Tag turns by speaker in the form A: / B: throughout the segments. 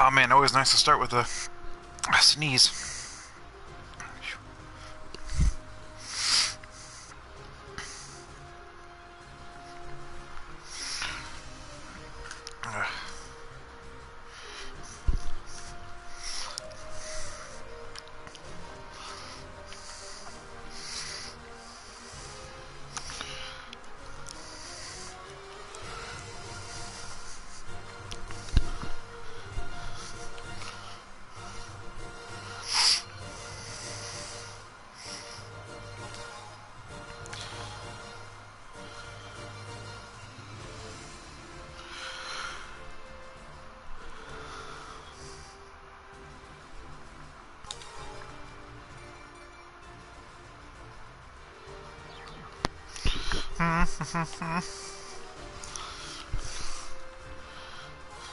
A: Oh man, always nice to start with a sneeze.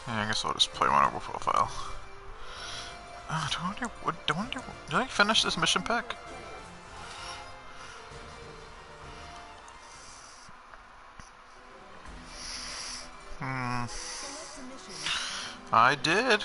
A: Yeah, I guess I'll just play one over profile. Did I finish this mission pack? I did.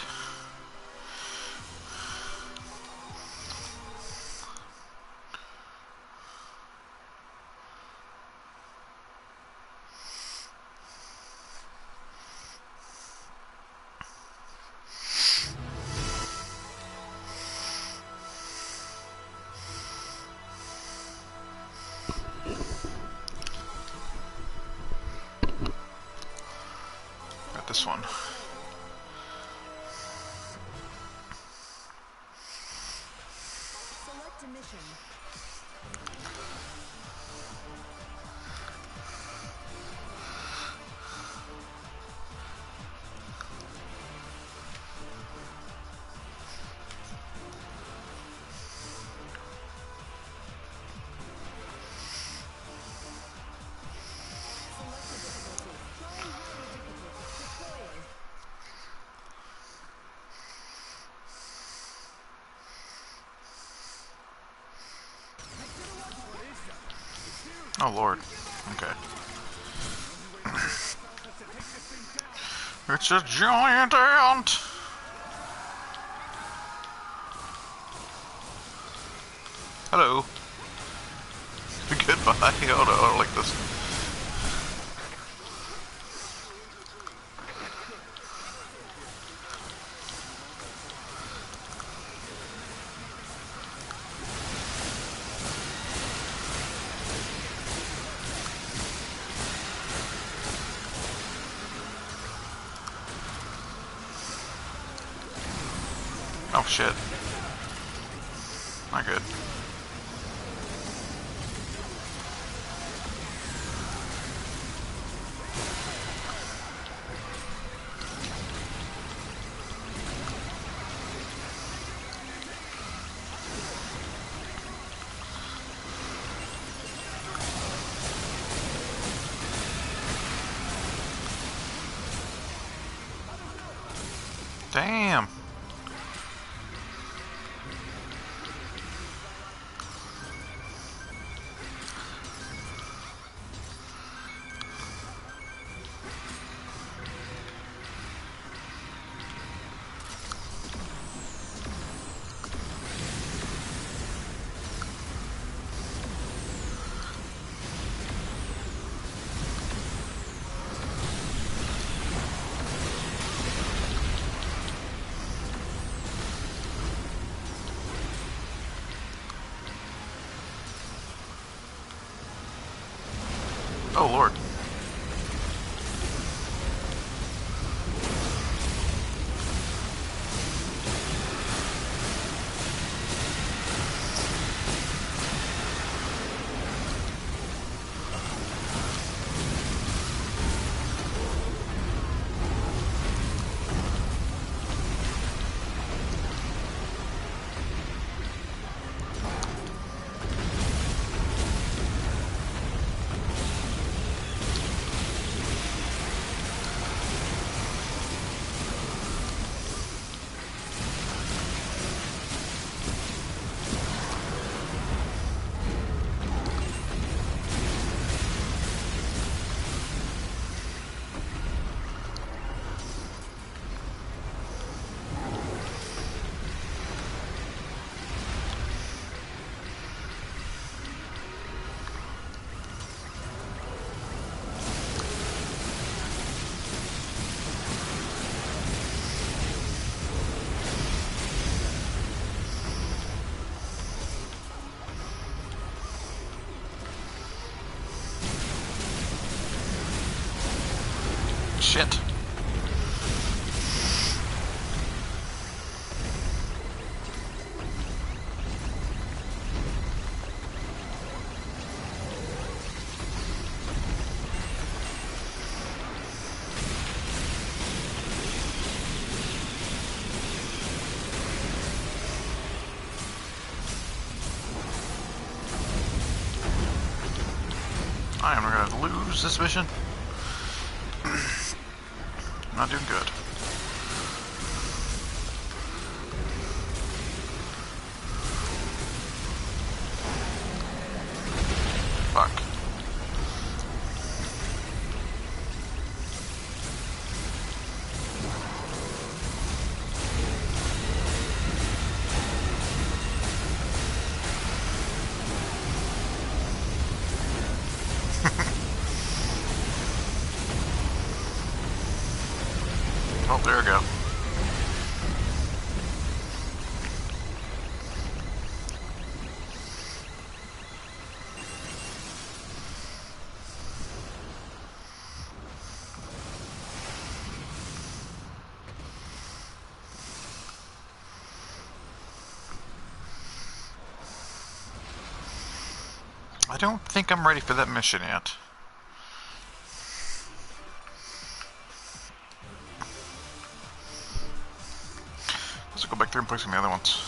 A: Got this one.
B: Select a mission.
A: Oh lord. Okay. It's a giant ant! Hello. Goodbye. Oh no, I don't like this. Oh shit. Not good. Damn. Oh lord. Shit. I am going to lose this mission. I'm not doing good. Fuck. Oh, there we go. I don't think I'm ready for that mission yet. Let's go back through and play some of the other ones.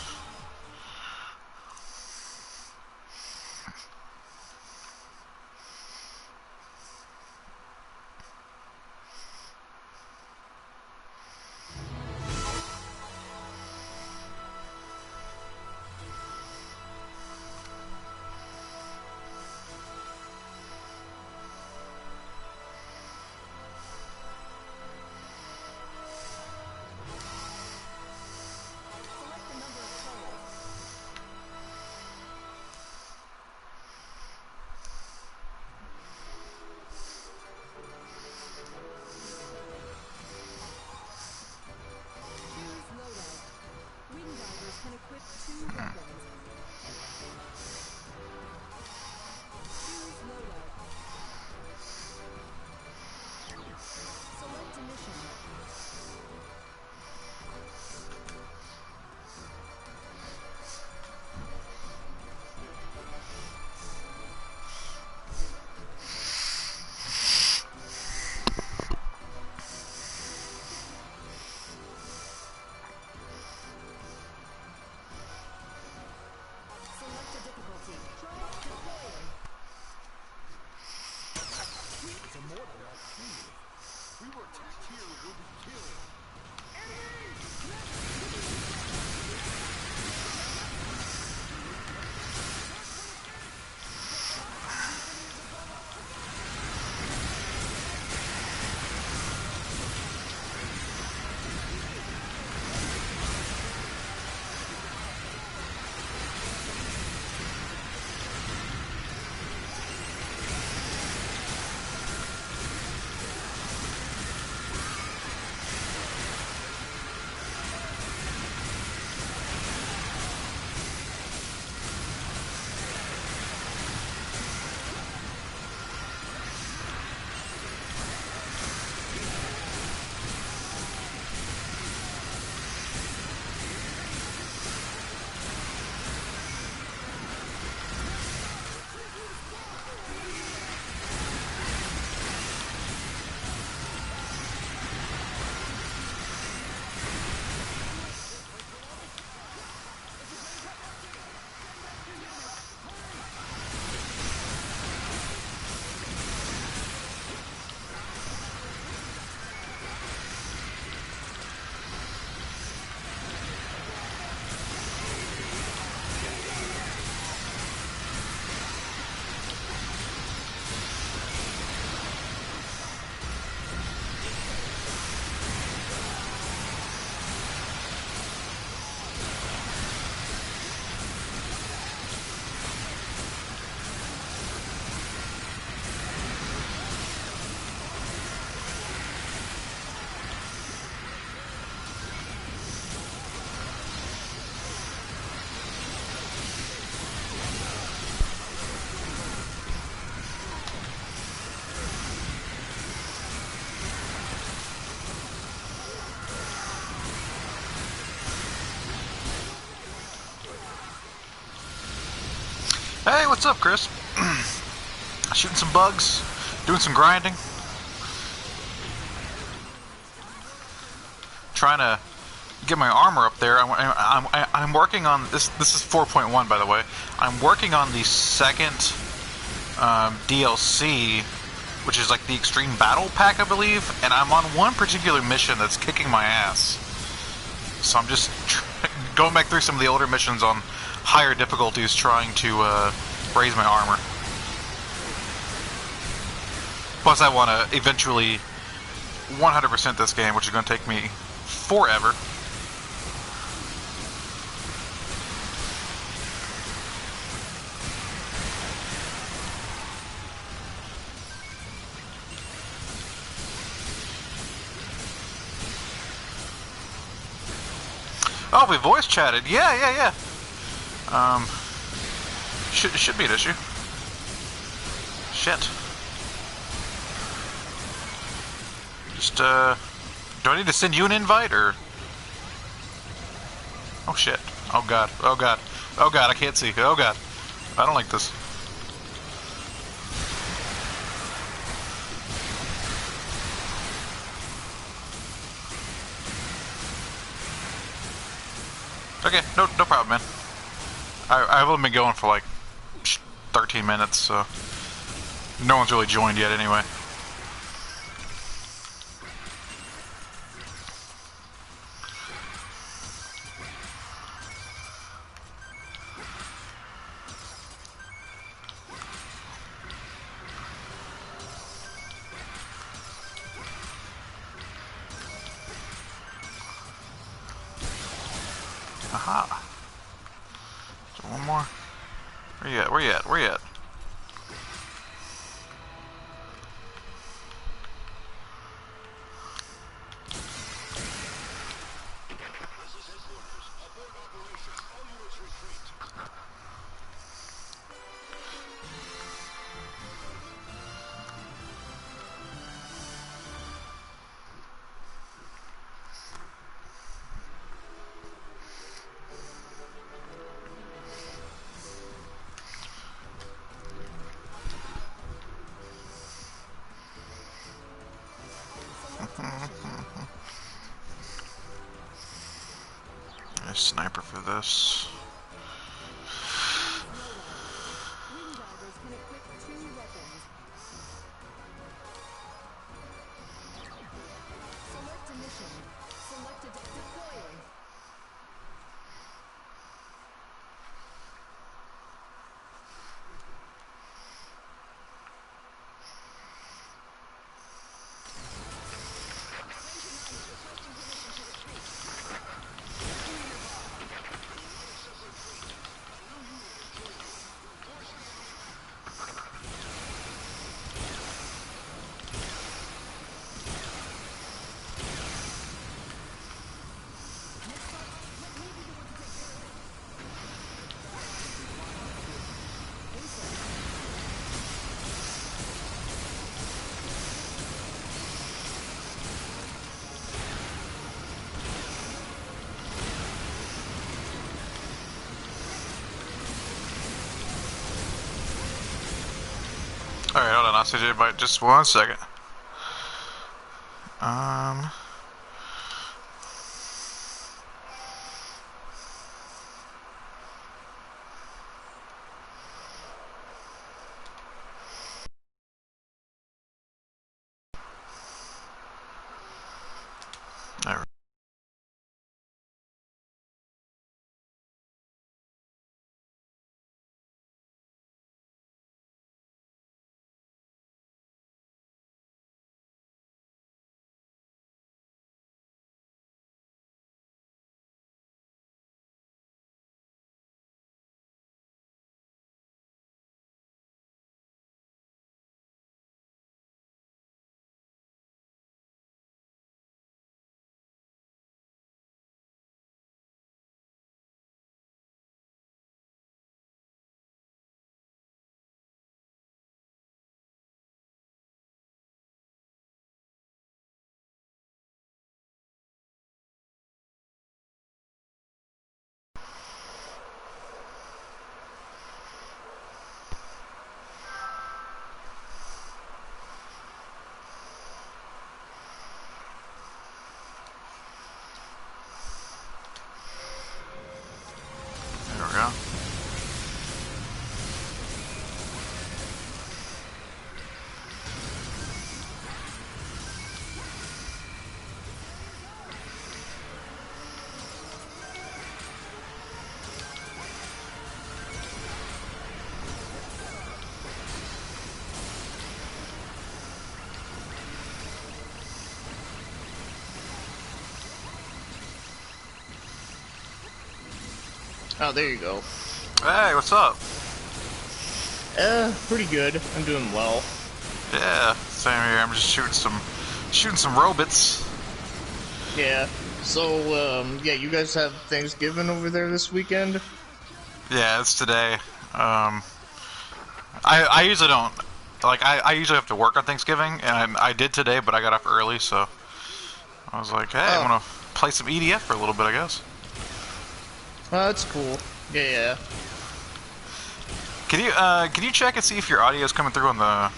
A: what's up, Chris? Shooting some bugs, doing some grinding. Trying to get my armor up there. I'm working on this. This is 4.1, by the way. I'm working on the second DLC, which is like the Extreme Battle Pack, I believe. And I'm on one particular mission that's kicking my ass. So I'm just going back through some of the older missions on higher difficulties, trying to raise my armor. Plus, I want to eventually 100% this game, which is going to take me forever. Oh, we voice chatted. Yeah. Should be an issue. Shit. Just, do I need to send you an invite, or? Oh shit. Oh god. Oh god. Oh god, I can't see. Oh god. I don't like this. Okay, no problem, man. I've only been going for like 13 minutes, so no one's really joined yet anyway. Aha. So one more. Where you at? Where you at? Where you at? A sniper for this. Alright, hold on, I'll send you invite just 1 second. Alright.
B: Oh, there you go.
A: Hey, what's up?
B: Pretty good. I'm doing well.
A: Yeah, same here. I'm just shooting some robots.
B: Yeah. So, yeah, you guys have Thanksgiving over there this weekend?
A: Yeah, it's today. I usually don't. Like, I usually have to work on Thanksgiving, and I did today, but I got off early, so I was like, hey, I'm gonna play some EDF for a little bit, I guess.
B: Oh, that's cool. Yeah.
A: Can you check and see if your audio is coming through on the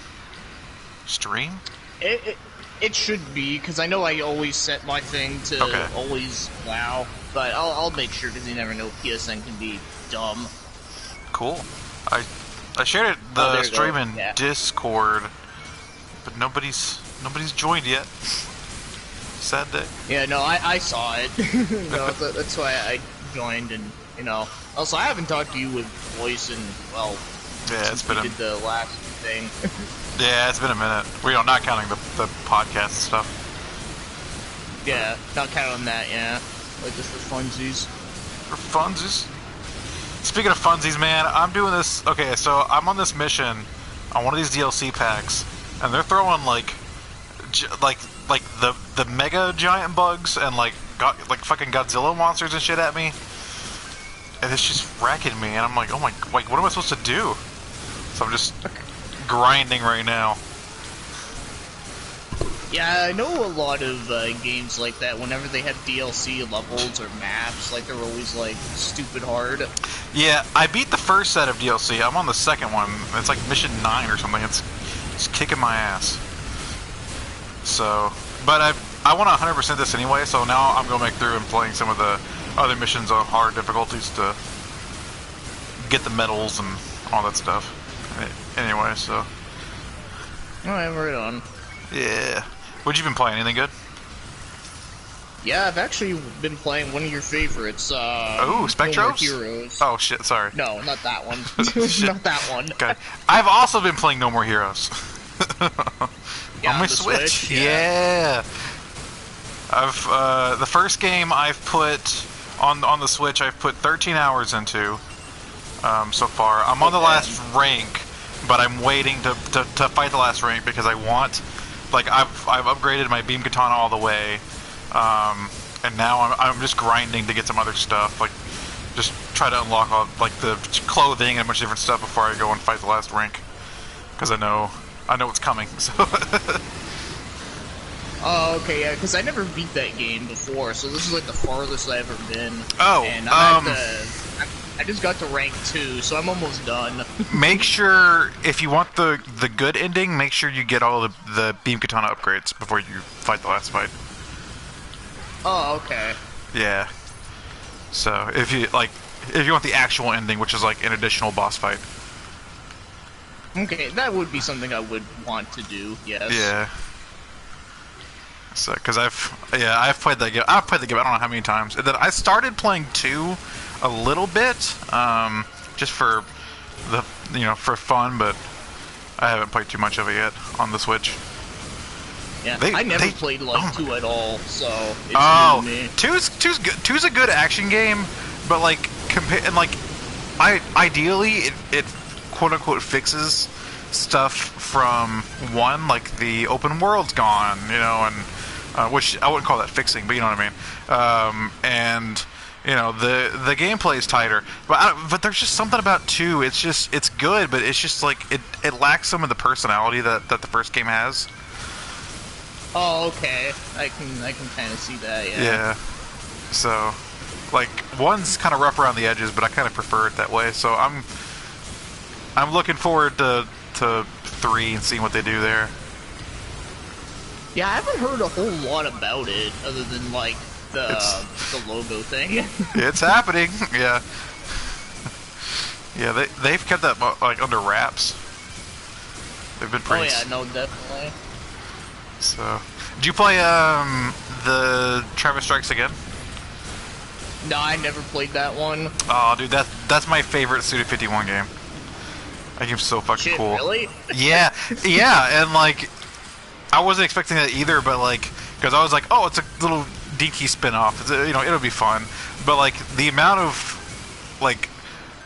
A: stream?
B: It should be, because I know I always set my thing to always loud, but I'll make sure, because you never know, PSN can be dumb.
A: Cool. I shared the stream in Discord, but nobody's joined yet. Sad day.
B: Yeah, no, I saw it. No, that's why I joined, and also I haven't talked to you with voice in
A: it's been
B: did the last thing.
A: Yeah, it's been a minute. Not counting the podcast stuff.
B: Yeah, not counting that. Yeah, like just for funsies.
A: For funsies. Speaking of funsies, man, I'm doing this. Okay, so I'm on this mission on one of these DLC packs, and they're throwing like the mega giant bugs and like fucking Godzilla monsters and shit at me, and it's just wrecking me. And I'm like, oh my, like, what am I supposed to do? So I'm just grinding right now.
B: Yeah, I know a lot of games like that. Whenever they have DLC levels or maps, like they're always like stupid hard.
A: Yeah, I beat the first set of DLC. I'm on the second one. It's like mission 9 or something. It's kicking my ass. So, but I want to 100% this anyway. So now I'm going back through and playing some of the other missions on hard difficulties to get the medals and all that stuff. Anyway, so.
B: Alright, right on.
A: Yeah. What you been playing? Anything good?
B: Yeah, I've actually been playing one of your favorites.
A: Spectros?
B: No More Heroes.
A: Oh shit, sorry.
B: No, not that one. Not that one.
A: Okay. I've also been playing No More Heroes.
B: Yeah,
A: on my Switch. Yeah. I've the first game I've put on the Switch. I've put 13 hours into so far. I'm on the last rank, but I'm waiting to fight the last rank because I want. Like I've upgraded my beam katana all the way, and now I'm just grinding to get some other stuff. Like just try to unlock all like the clothing and a bunch of different stuff before I go and fight the last rank, because I know what's coming. So.
B: Oh, okay, yeah, because I never beat that game before, so this is like the farthest I've ever been.
A: Oh,
B: and I just got to rank 2, so I'm almost done.
A: Make sure, if you want the good ending, make sure you get all the beam katana upgrades before you fight the last fight.
B: Oh, okay.
A: Yeah. So if you want the actual ending, which is like an additional boss fight.
B: Okay, that would be something I would want to do. Yes.
A: Yeah. So, because I've played that game. I've played the game. I don't know how many times. And then I started playing 2 a little bit, just for for fun, but I haven't played too much of it yet on the Switch.
B: Yeah, I never played 2 at all, so it's new to me.
A: 2's good. 2's a good action game, but like ideally it quote unquote fixes stuff from 1, like the open world's gone, and which I wouldn't call that fixing, but you know what I mean. And the gameplay is tighter, but there's just something about 2. It's good, but it's just like it lacks some of the personality that the first game has.
B: Oh, okay. I can kind of see that. Yeah.
A: Yeah. So, like 1's kind of rough around the edges, but I kind of prefer it that way. So I'm looking forward to 3 and seeing what they do there.
B: Yeah, I haven't heard a whole lot about it other than like the logo thing.
A: It's happening. Yeah. Yeah, they've kept that like under wraps. They've been pretty.
B: Oh yeah, no, definitely.
A: So, did you play the Travis Strikes Again?
B: No, I never played that one.
A: Oh, dude, that's my favorite Suda 51 game. That game's so fucking cool.
B: Really?
A: Yeah, and like, I wasn't expecting that either, but like, because I was like, oh, it's a little DT spin-off. It'll be fun. But like, the amount of like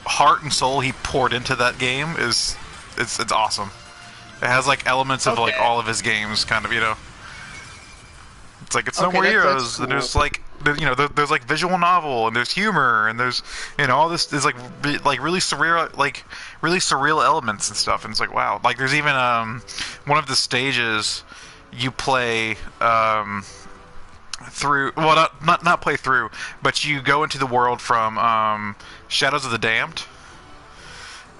A: heart and soul he poured into that game is it's awesome. It has like elements of like all of his games, kind of, you know. It's like it's No More Heroes, cool. And there's like there's like visual novel, and there's humor, and there's all this is like really surreal elements and stuff. And it's like wow, like there's even one of the stages you play through, well, not play through, but you go into the world from Shadows of the Damned.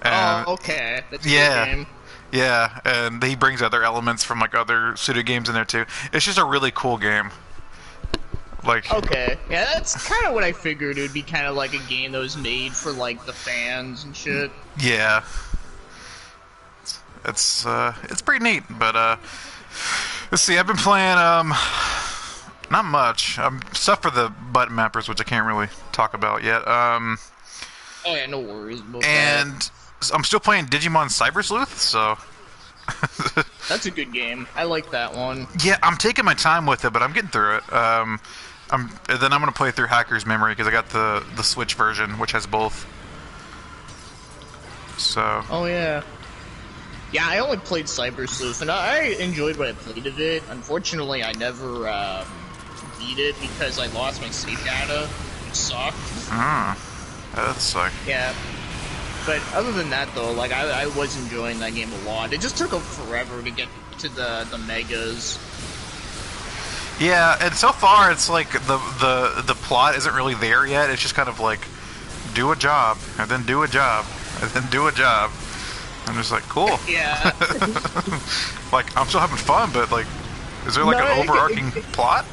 A: And,
B: okay, that's a good game.
A: Yeah, and he brings other elements from like other pseudo games in there too. It's just a really cool game. Like,
B: okay, yeah, that's kind of what I figured. It would be kind of like a game that was made for like the fans and shit.
A: Yeah, it's pretty neat. But let's see, I've been playing not much stuff for the button mappers, which I can't really talk about yet.
B: Oh yeah, no worries.
A: And I'm still playing Digimon Cyber Sleuth, so
B: that's a good game. I like that one.
A: Yeah, I'm taking my time with it, but I'm getting through it. Then I'm gonna play through Hacker's Memory because I got the Switch version, which has both. So.
B: Oh yeah. Yeah, I only played Cyber Sleuth, and I enjoyed what I played of it. Unfortunately, I never beat it because I lost my save data, which sucked.
A: That sucked.
B: Yeah. But other than that, though, like I was enjoying that game a lot. It just took forever to get to the megas.
A: Yeah, and so far it's like the plot isn't really there yet. It's just kind of like do a job and then do a job and then do a job. I'm just like cool.
B: Yeah.
A: Like I'm still having fun, but like, is there like an overarching plot?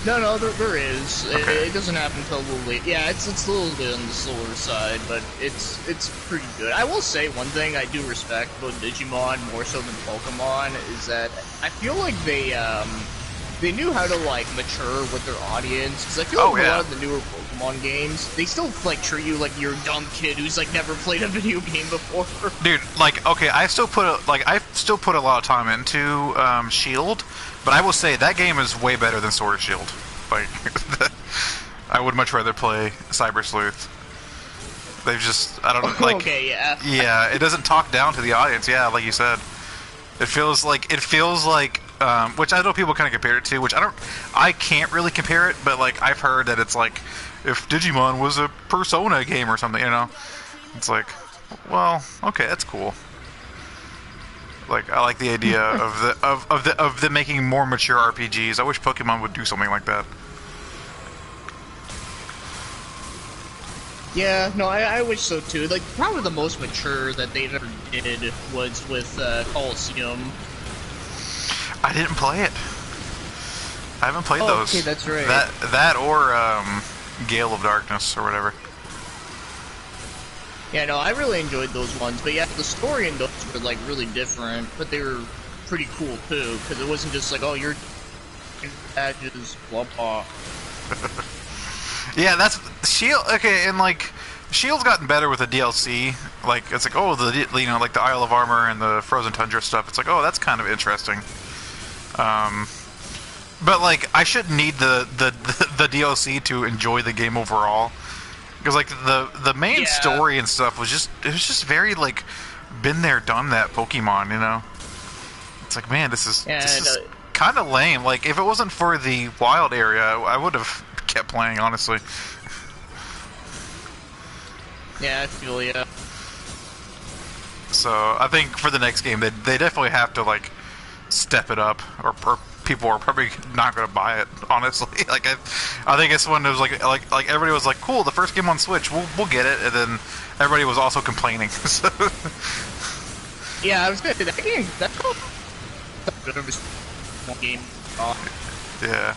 B: No, there is.
A: Okay.
B: It doesn't happen until a little late. Yeah, it's a little bit on the slower side, but it's pretty good. I will say one thing I do respect about Digimon more so than Pokemon is that I feel like they knew how to like mature with their audience. Because I feel like a lot of the newer Pokemon games, they still like treat you like you're a dumb kid who's like never played a video game before.
A: Dude, like okay, I still put a lot of time into Shield. But I will say that game is way better than Sword and Shield. Like, I would much rather play Cyber Sleuth. They've just, I don't know, like,
B: okay, yeah.
A: Yeah, it doesn't talk down to the audience. Yeah, like you said, it feels like, which I know people kind of compare it to, which I can't really compare it, but like I've heard that it's like if Digimon was a Persona game or something, you know, it's like, well, okay, that's cool. Like I like the idea of them making more mature RPGs. I wish Pokemon would do something like that.
B: Yeah, no, I wish so too. Like probably the most mature that they've ever did was with Coliseum.
A: I didn't play it. I haven't played those.
B: Okay, that's right.
A: That or Gale of Darkness or whatever.
B: Yeah, no, I really enjoyed those ones, but yeah, the story in those were like really different, but they were pretty cool too, because it wasn't just like, oh, you're badges, blah blah.
A: Yeah, that's Shield. Okay, and like Shield's gotten better with the DLC. Like it's like, oh, like the Isle of Armor and the Frozen Tundra stuff. It's like, oh, that's kind of interesting. But like, I shouldn't need the DLC to enjoy the game overall. Because like the main story and stuff was just very like been there done that Pokemon, you know. It's like, man, this is kind of lame. Like if it wasn't for the wild area, I would have kept playing, honestly.
B: Yeah, I feel ya.
A: So I think for the next game, they definitely have to like step it up, or people are probably not going to buy it, honestly. Like I think it's when it was like everybody was like, cool, the first game on Switch, we'll get it, and then everybody was also complaining. So.
B: Yeah, I was gonna say that game. That's good of a game.
A: Yeah.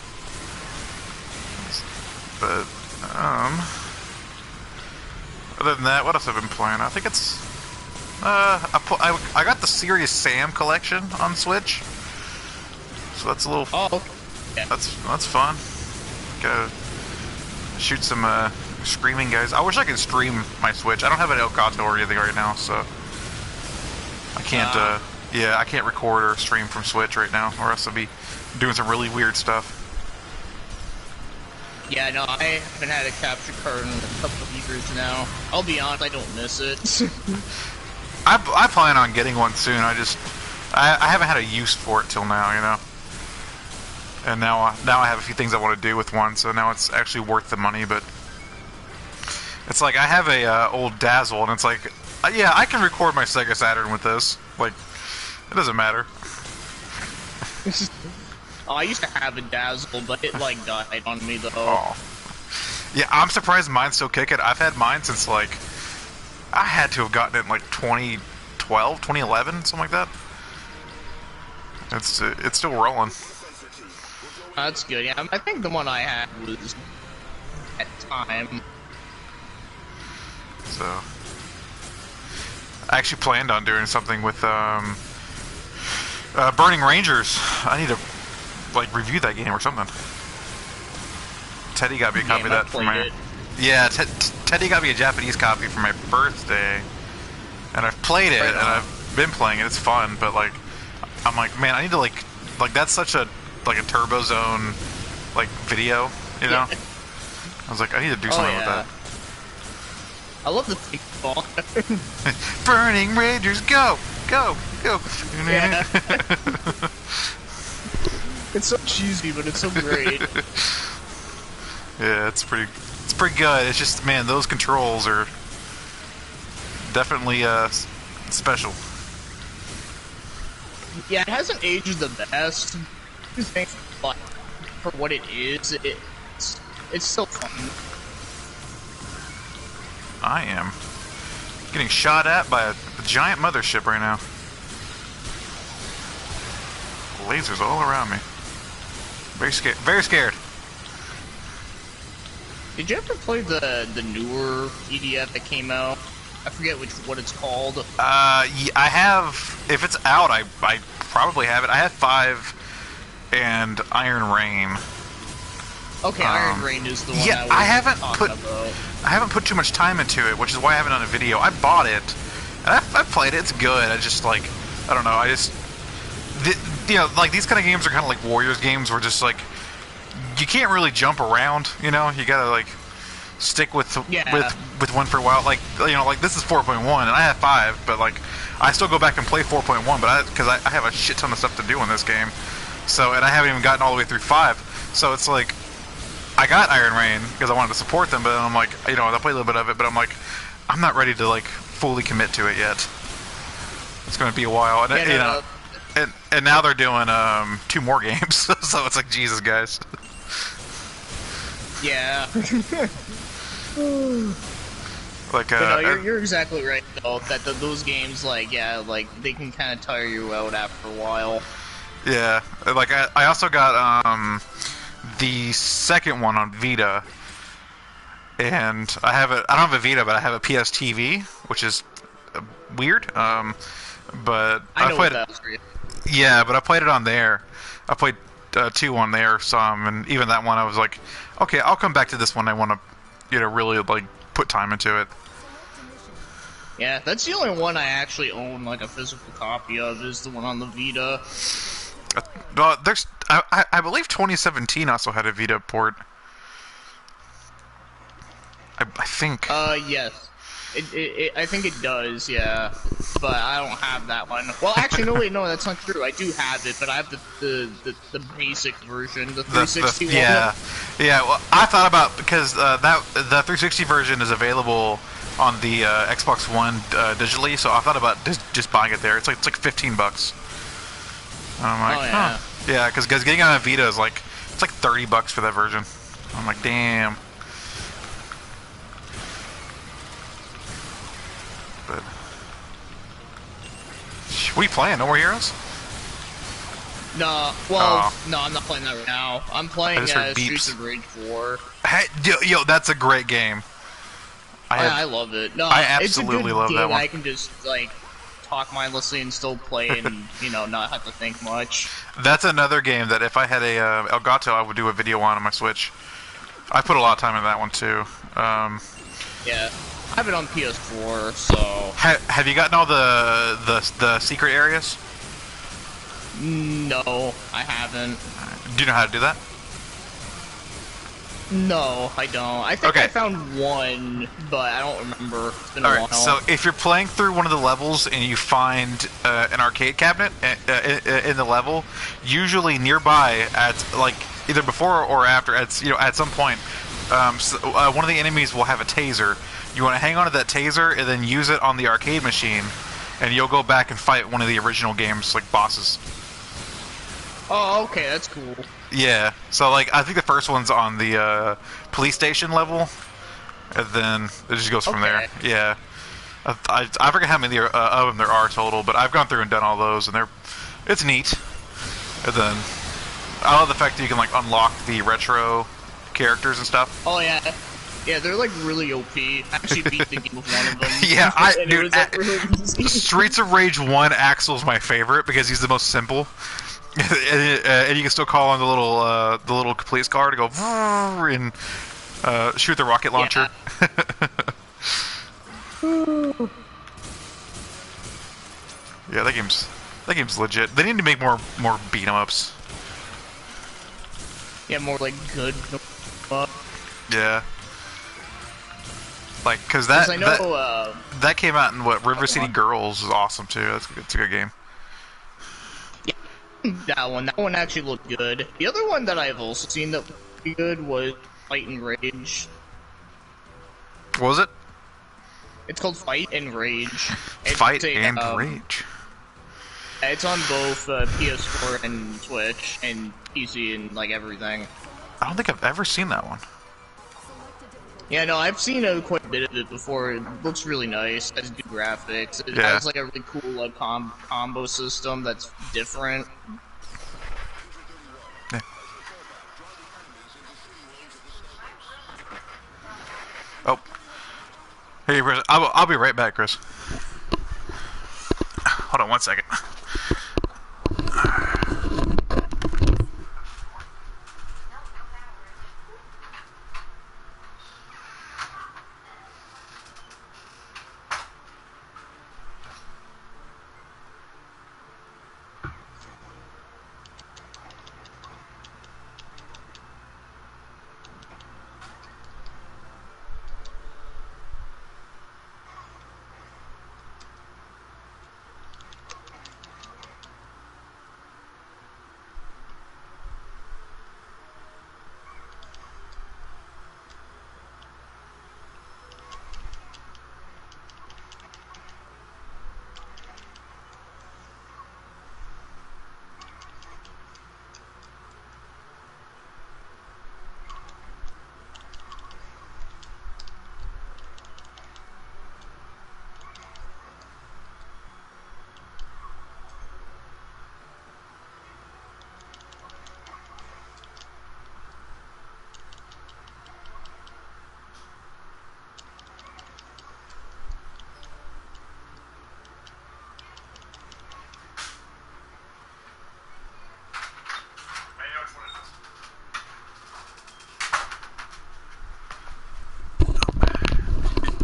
A: But other than that, what else have I been playing? I think it's I got the Serious Sam collection on Switch. So that's a little.
B: Oh, okay. Yeah.
A: That's fun. Gotta shoot some screaming guys. I wish I could stream my Switch. I don't have an Elgato or anything right now, so I can't. Yeah, I can't record or stream from Switch right now, or else I'll be doing some really weird stuff.
B: Yeah, no, I haven't had a capture card in a couple of years now. I'll be honest, I don't miss it.
A: I plan on getting one soon. I haven't had a use for it till now, you know. And now I have a few things I want to do with one, so now it's actually worth the money. But it's like I have a old Dazzle, and it's like, yeah, I can record my Sega Saturn with this. Like, it doesn't matter.
B: Oh, I used to have a Dazzle, but it like died on me though.
A: Oh. Yeah, I'm surprised mine's still kicking. I've had mine since like I had to have gotten it in like 2012, 2011, something like that. It's still rolling.
B: That's good. Yeah, I think the one I had was at time.
A: So I actually planned on doing something with Burning Rangers. I need to like review that game or something. Teddy got me a copy of that for my... Yeah, Teddy got me a Japanese copy for my birthday, and I've played it, and I've been playing it. It's fun, but like, I'm like, man, I need to like that's such a Turbo Zone like video, you know?
B: Yeah.
A: I was like, I need to do something with that.
B: I love the big ball.
A: Burning Rangers, go, go, go!
B: Yeah. It's so cheesy, but it's so great.
A: Yeah, it's pretty good. It's just, man, those controls are definitely special.
B: Yeah, it hasn't aged the best, but for what it is, it's still fun.
A: I am getting shot at by a giant mothership right now. Lasers all around me. Very scared. Very scared.
B: Did you ever play the newer EDF that came out? I forget what it's called.
A: Yeah, I have. If it's out, I probably have it. I have 5 and Iron Rain.
B: Okay, Iron Rain is the one.
A: Yeah, I haven't put too much time into it, which is why I haven't done a video. I bought it, and I've played it. It's good. I just like, I don't know. You know, like these kind of games are kind of like Warriors games, where just like you can't really jump around. You know, you gotta like stick with one for a while. Like, you know, like this is 4.1, and I have 5, but like I still go back and play 4.1, but because I have a shit ton of stuff to do in this game. So, and I haven't even gotten all the way through 5. So it's like I got Iron Rain because I wanted to support them, but then I'm like, you know, I'll play a little bit of it, but I'm like, I'm not ready to like fully commit to it yet. It's going to be a while, and you know. And now they're doing 2 more games, so it's like, Jesus, guys.
B: Yeah.
A: Like,
B: but no, you're exactly right though. That those games, like, yeah, like they can kind of tire you out after a while.
A: Yeah, like I also got the second one on Vita, and I don't have a Vita, but I have a PS TV, which is weird. But
B: I know
A: played
B: what that's for you.
A: Yeah, but I played it on there. I played 2 on there, some, and even that one I was like, okay, I'll come back to this one. I want to, you know, really like put time into it.
B: Yeah, that's the only one I actually own like a physical copy of, is the one on the Vita.
A: There's, I believe 2017 also had a Vita port. I think.
B: Yes. I think it does, yeah, but I don't have that one. Well, actually, no, that's not true. I do have it, but I have the basic version, the 360 one.
A: Yeah. Well, I thought about, because the 360 version is available on the Xbox One digitally, so I thought about just buying it there. It's like $15. And I'm like,
B: yeah,
A: yeah, because getting it on a Vita is like $30 for that version. I'm like, damn. But what are you playing? No More Heroes?
B: No, no, I'm not playing that right now. I'm playing Streets of Rage 4.
A: Hey, yo, that's a great game.
B: I love it. No,
A: I absolutely love that one.
B: I can just like talk mindlessly and still play and you know not have to think much.
A: That's another game that if I had a Elgato, I would do a video on my Switch. I put a lot of time in that one too.
B: Yeah. I have it on PS4, so...
A: Have you gotten all the secret areas?
B: No, I haven't.
A: Do you know how to do that?
B: No, I don't. I think
A: Okay.
B: I found one, but I don't remember. It's been a
A: All
B: while.
A: right. So if you're playing through one of the levels and you find an arcade cabinet in the level, usually nearby at like either before or after, at some point, one of the enemies will have a taser. You want to hang on to that taser and then use it on the arcade machine, and you'll go back and fight one of the original game's like bosses.
B: Oh, okay, that's cool.
A: Yeah, so like I think the first one's on the police station level, and then it just goes from there. Yeah, I forget how many of them there are total, but I've gone through and done all those, and it's neat. And then I love the fact that you can like unlock the retro characters and stuff.
B: Oh yeah, yeah, they're like really OP. I actually beat the game with one of them.
A: Yeah,
B: it was like really easy.
A: Streets of Rage 1 Axel's my favorite because he's the most simple. And you can still call on the little police car to go and shoot the rocket launcher.
B: Yeah.
A: Yeah, that game's legit. They need to make more beat 'em ups.
B: Yeah, more like good.
A: Yeah, like because that
B: I know
A: that came out in River City Girls is awesome too. It's a good game.
B: That one actually looked good. The other one that I've also seen that looked good was Fight and Rage.
A: What was it?
B: It's called Fight and Rage.
A: Fight and Rage.
B: It's on both PS4 and Switch and PC and like everything.
A: I don't think I've ever seen that one.
B: Yeah, no, I've seen quite a bit of it before. It looks really nice. It has good graphics. It has like a really cool like combo system that's different.
A: Yeah. Oh, hey, Chris. I'll be right back, Chris. Hold on 1 second.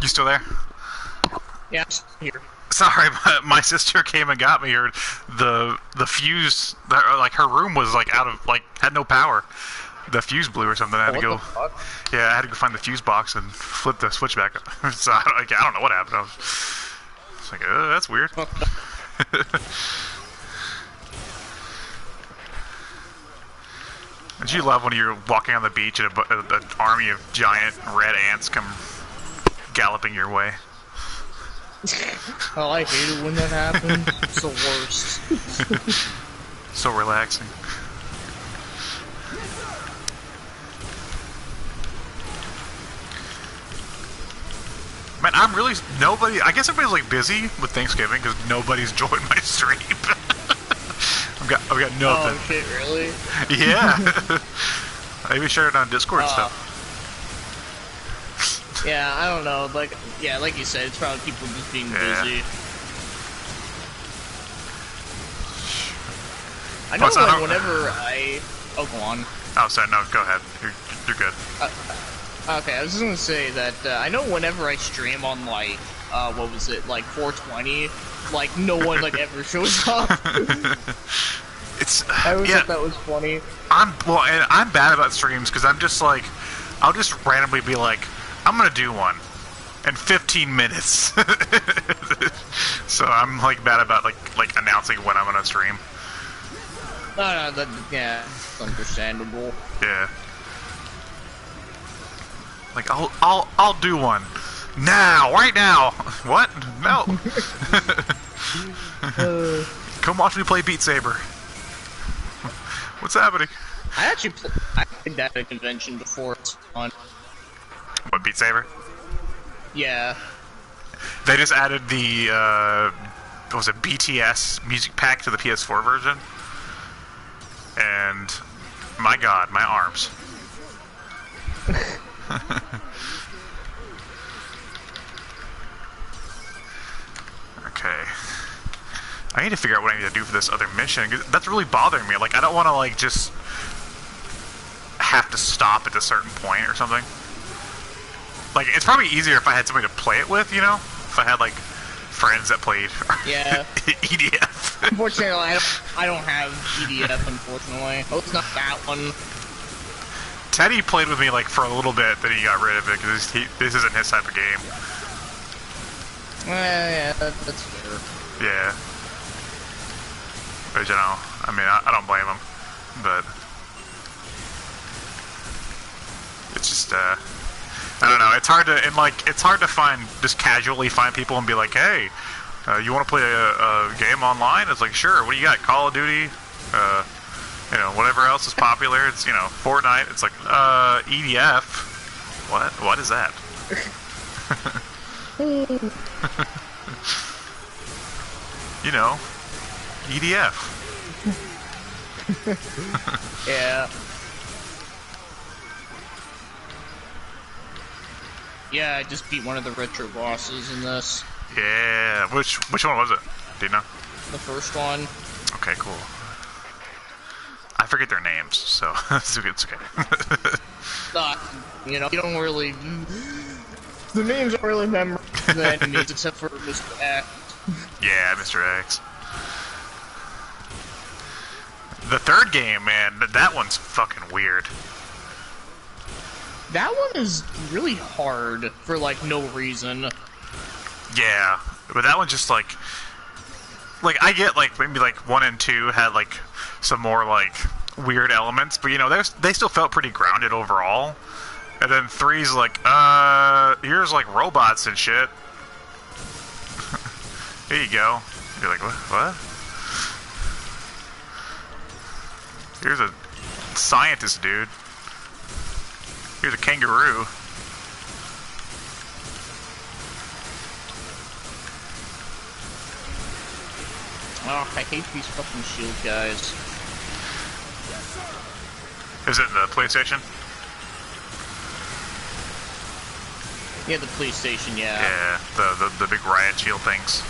A: You still there?
B: Yeah, I'm still here.
A: Sorry, but my sister came and got me here. The fuse, like her room was like out of had no power. The fuse blew or something. I had to go. Yeah, I had to go find the fuse box and flip the switch back up. So I don't know what happened. I was like, that's weird. Don't you love when you're walking on the beach and an army of giant red ants come galloping your way?
B: Oh, I hate it when that happens. It's the worst.
A: So relaxing. Man, I guess everybody's like busy with Thanksgiving because nobody's joined my stream. I've got nothing.
B: Oh shit, really?
A: Yeah. Maybe share it on Discord and stuff.
B: Yeah, I don't know. Like you said, it's probably people just being busy. I know, like, whenever oh, go on.
A: Oh, sorry, no, go ahead. You're good.
B: Okay, I was just gonna say that I know whenever I stream on like what was it, like 420, like no one like ever shows up.
A: It's
B: I always thought that was funny.
A: I'm bad about streams because I'm just like I'll just randomly be like, I'm gonna do one in 15 minutes. So I'm like bad about like announcing when I'm gonna stream.
B: No, yeah, it's understandable.
A: Yeah. Like I'll do one now, right now. What? No. Come watch me play Beat Saber. What's happening?
B: I played that at a convention before. It's fun.
A: What, Beat Saber?
B: Yeah.
A: They just added the what was it, BTS music pack to the PS4 version, and my God, my arms. Okay. I need to figure out what I need to do for this other mission. 'Cause that's really bothering me. Like, I don't want to, like, just have to stop at a certain point or something. Like, it's probably easier if I had somebody to play it with, you know? If I had, like, friends that played EDF.
B: Unfortunately, I don't have EDF, unfortunately. Oh, it's not that one.
A: Teddy played with me, like, for a little bit, then he got rid of it, because this isn't his type of game.
B: Yeah, that's fair.
A: Yeah. But, you know, I mean, I don't blame him, but it's just, I don't know, it's hard to just casually find people and be like, hey, you want to play a game online? It's like, sure, what do you got, Call of Duty? You know, whatever else is popular, it's, you know, Fortnite, it's like, EDF. What is that? You know, EDF.
B: Yeah. Yeah, I just beat one of the retro bosses in this.
A: Yeah, which one was it? Do you know?
B: The first one.
A: Okay, cool. I forget their names, so it's okay.
B: You know, you don't really... The names aren't really memorable to the enemies, except for Mr. X.
A: Yeah, Mr. X. The third game, man, that one's fucking weird.
B: That one is really hard for, like, no reason.
A: Yeah, but that one's just, like, I get, like, maybe, like, 1 and 2 had, like, some more, like, weird elements, but, you know, they still felt pretty grounded overall. And then 3's like, here's, like, robots and shit. Here you go. You're like, what? Here's a scientist dude. Here's a kangaroo.
B: Oh, I hate these fucking shield guys.
A: Is it the PlayStation?
B: Yeah, the police station, yeah.
A: Yeah, the big riot shield things.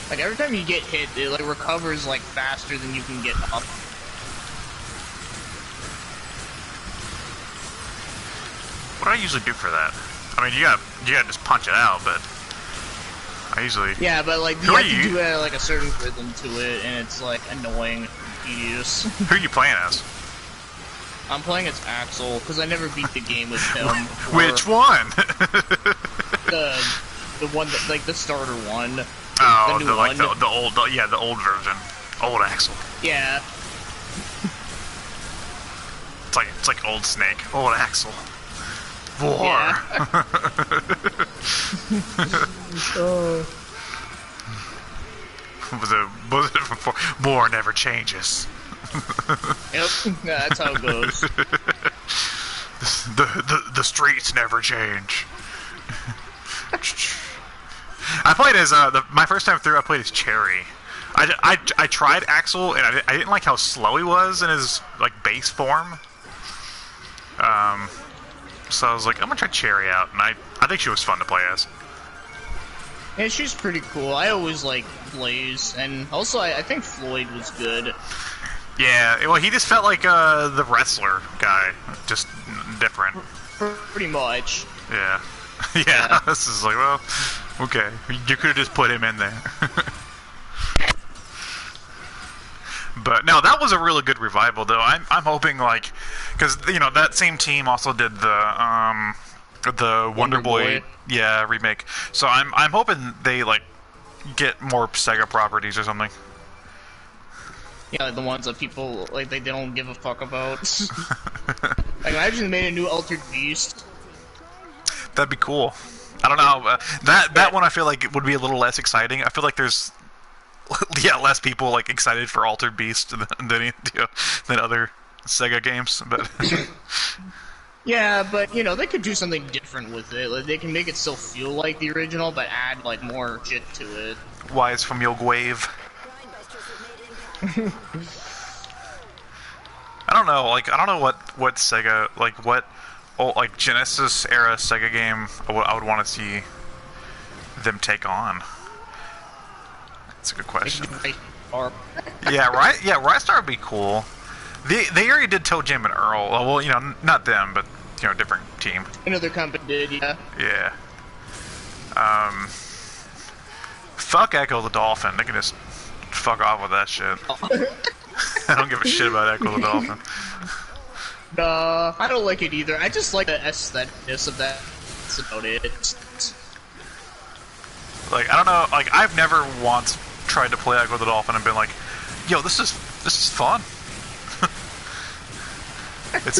B: Like, every time you get hit, it, like, recovers, like, faster than you can get up.
A: What do I usually do for that? I mean, you gotta just punch it out, but I usually...
B: Yeah, but, like, you have to do like, a certain rhythm to it, and it's, like, annoying and tedious.
A: Who are you playing as?
B: I'm playing as Axel, because I never beat the game with him.
A: Which one?
B: the one that, like, the starter one.
A: Oh, the old version. Old Axel.
B: Yeah.
A: It's like old Snake. Old Axel. War.
B: Yeah.
A: was it before? War never changes.
B: Yep, yeah, that's how it goes.
A: The streets never change. I played as my first time through. I played as Cherry. I tried Axel, and I didn't like how slow he was in his like base form. So I was like, I'm gonna try Cherry out, and I think she was fun to play as.
B: Yeah, she's pretty cool. I always like Blaze, and also I think Floyd was good.
A: Yeah, well, he just felt like the wrestler guy, just different.
B: Pretty much.
A: Yeah. Yeah, this is like, well, okay. You could have just put him in there. But no, that was a really good revival, though. I'm hoping like, because that same team also did the Wonder Boy, yeah, remake. So I'm hoping they like get more Sega properties or something.
B: Yeah, like the ones that people like they don't give a fuck about. Like imagine they made a new Altered Beast.
A: That'd be cool. I don't know. That one I feel like it would be a little less exciting. I feel like there's less people like excited for Altered Beast than other Sega games. But
B: yeah, but they could do something different with it. Like they can make it still feel like the original, but add like more shit to it.
A: Wise from Yo Wave. I don't know. Like I don't know what Sega like Genesis era Sega game I would want to see them take on. That's a good question. Yeah, right. Yeah, Rystar would be cool. They already did Toe Jam and Earl. Well, not them, but different team.
B: Another company did, yeah.
A: Yeah. Fuck Echo the Dolphin. They can just fuck off with that shit. I don't give a shit about Echo the Dolphin.
B: No, I don't like it either. I just like the aestheticness of that. That's about it.
A: Like I don't know. Like I've never once tried to play Echo the Dolphin and been like, "Yo, this is fun." it's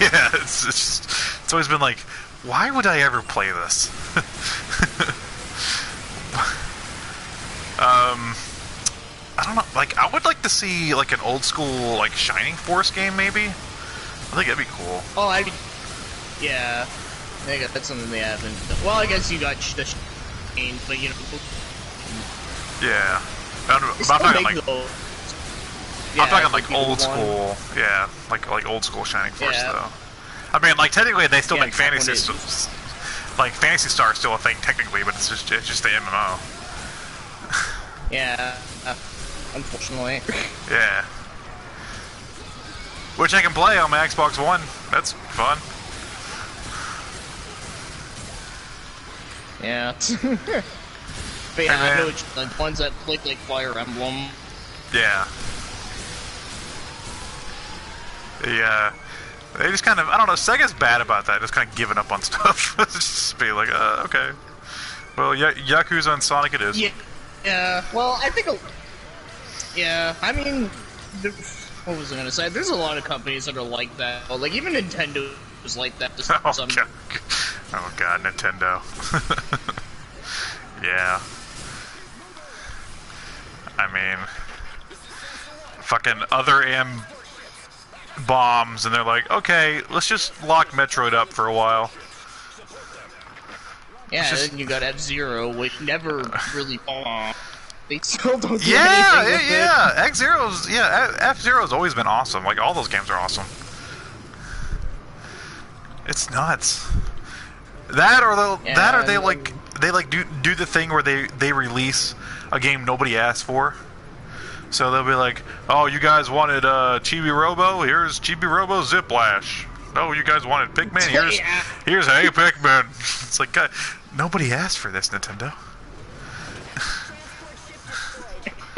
A: yeah. It's always been like, why would I ever play this? I don't know. Like I would like to see like an old school like Shining Force game maybe. I think that'd be cool.
B: Oh, yeah. I think that's something they haven't. Well, I guess you got the Shane, but
A: yeah. I'm talking like. I'm talking like old school, yeah, like old school Shining Force though. I mean, like technically they still make Fantasy, like Fantasy Star is still a thing technically, but it's just the MMO.
B: Yeah, unfortunately.
A: Yeah. Which I can play on my Xbox One. That's fun.
B: Yeah. But yeah, I know the ones that click like Fire Emblem.
A: Yeah. Yeah. They just kind of, I don't know, Sega's bad about that, just kind of giving up on stuff. Just be like, okay. Well, Yakuza and Sonic it is.
B: Yeah, well, I think, yeah, I mean, what was I gonna say? There's a lot of companies that are like that. Like, even Nintendo is like that.
A: Oh god, Nintendo. Yeah. I mean, fucking other bombs, and they're like, okay, let's just lock Metroid up for a while.
B: Yeah, then you got F-Zero, which never really bombed. They still don't do anything with it.
A: F-Zero's always been awesome. Like, all those games are awesome. It's nuts. That or they do the thing where they release a game nobody asked for. So they'll be like, oh, you guys wanted Chibi Robo? Here's Chibi Robo Ziplash. Oh, you guys wanted Pikmin? Here's Hey Pikmin. It's like, God, nobody asked for this, Nintendo.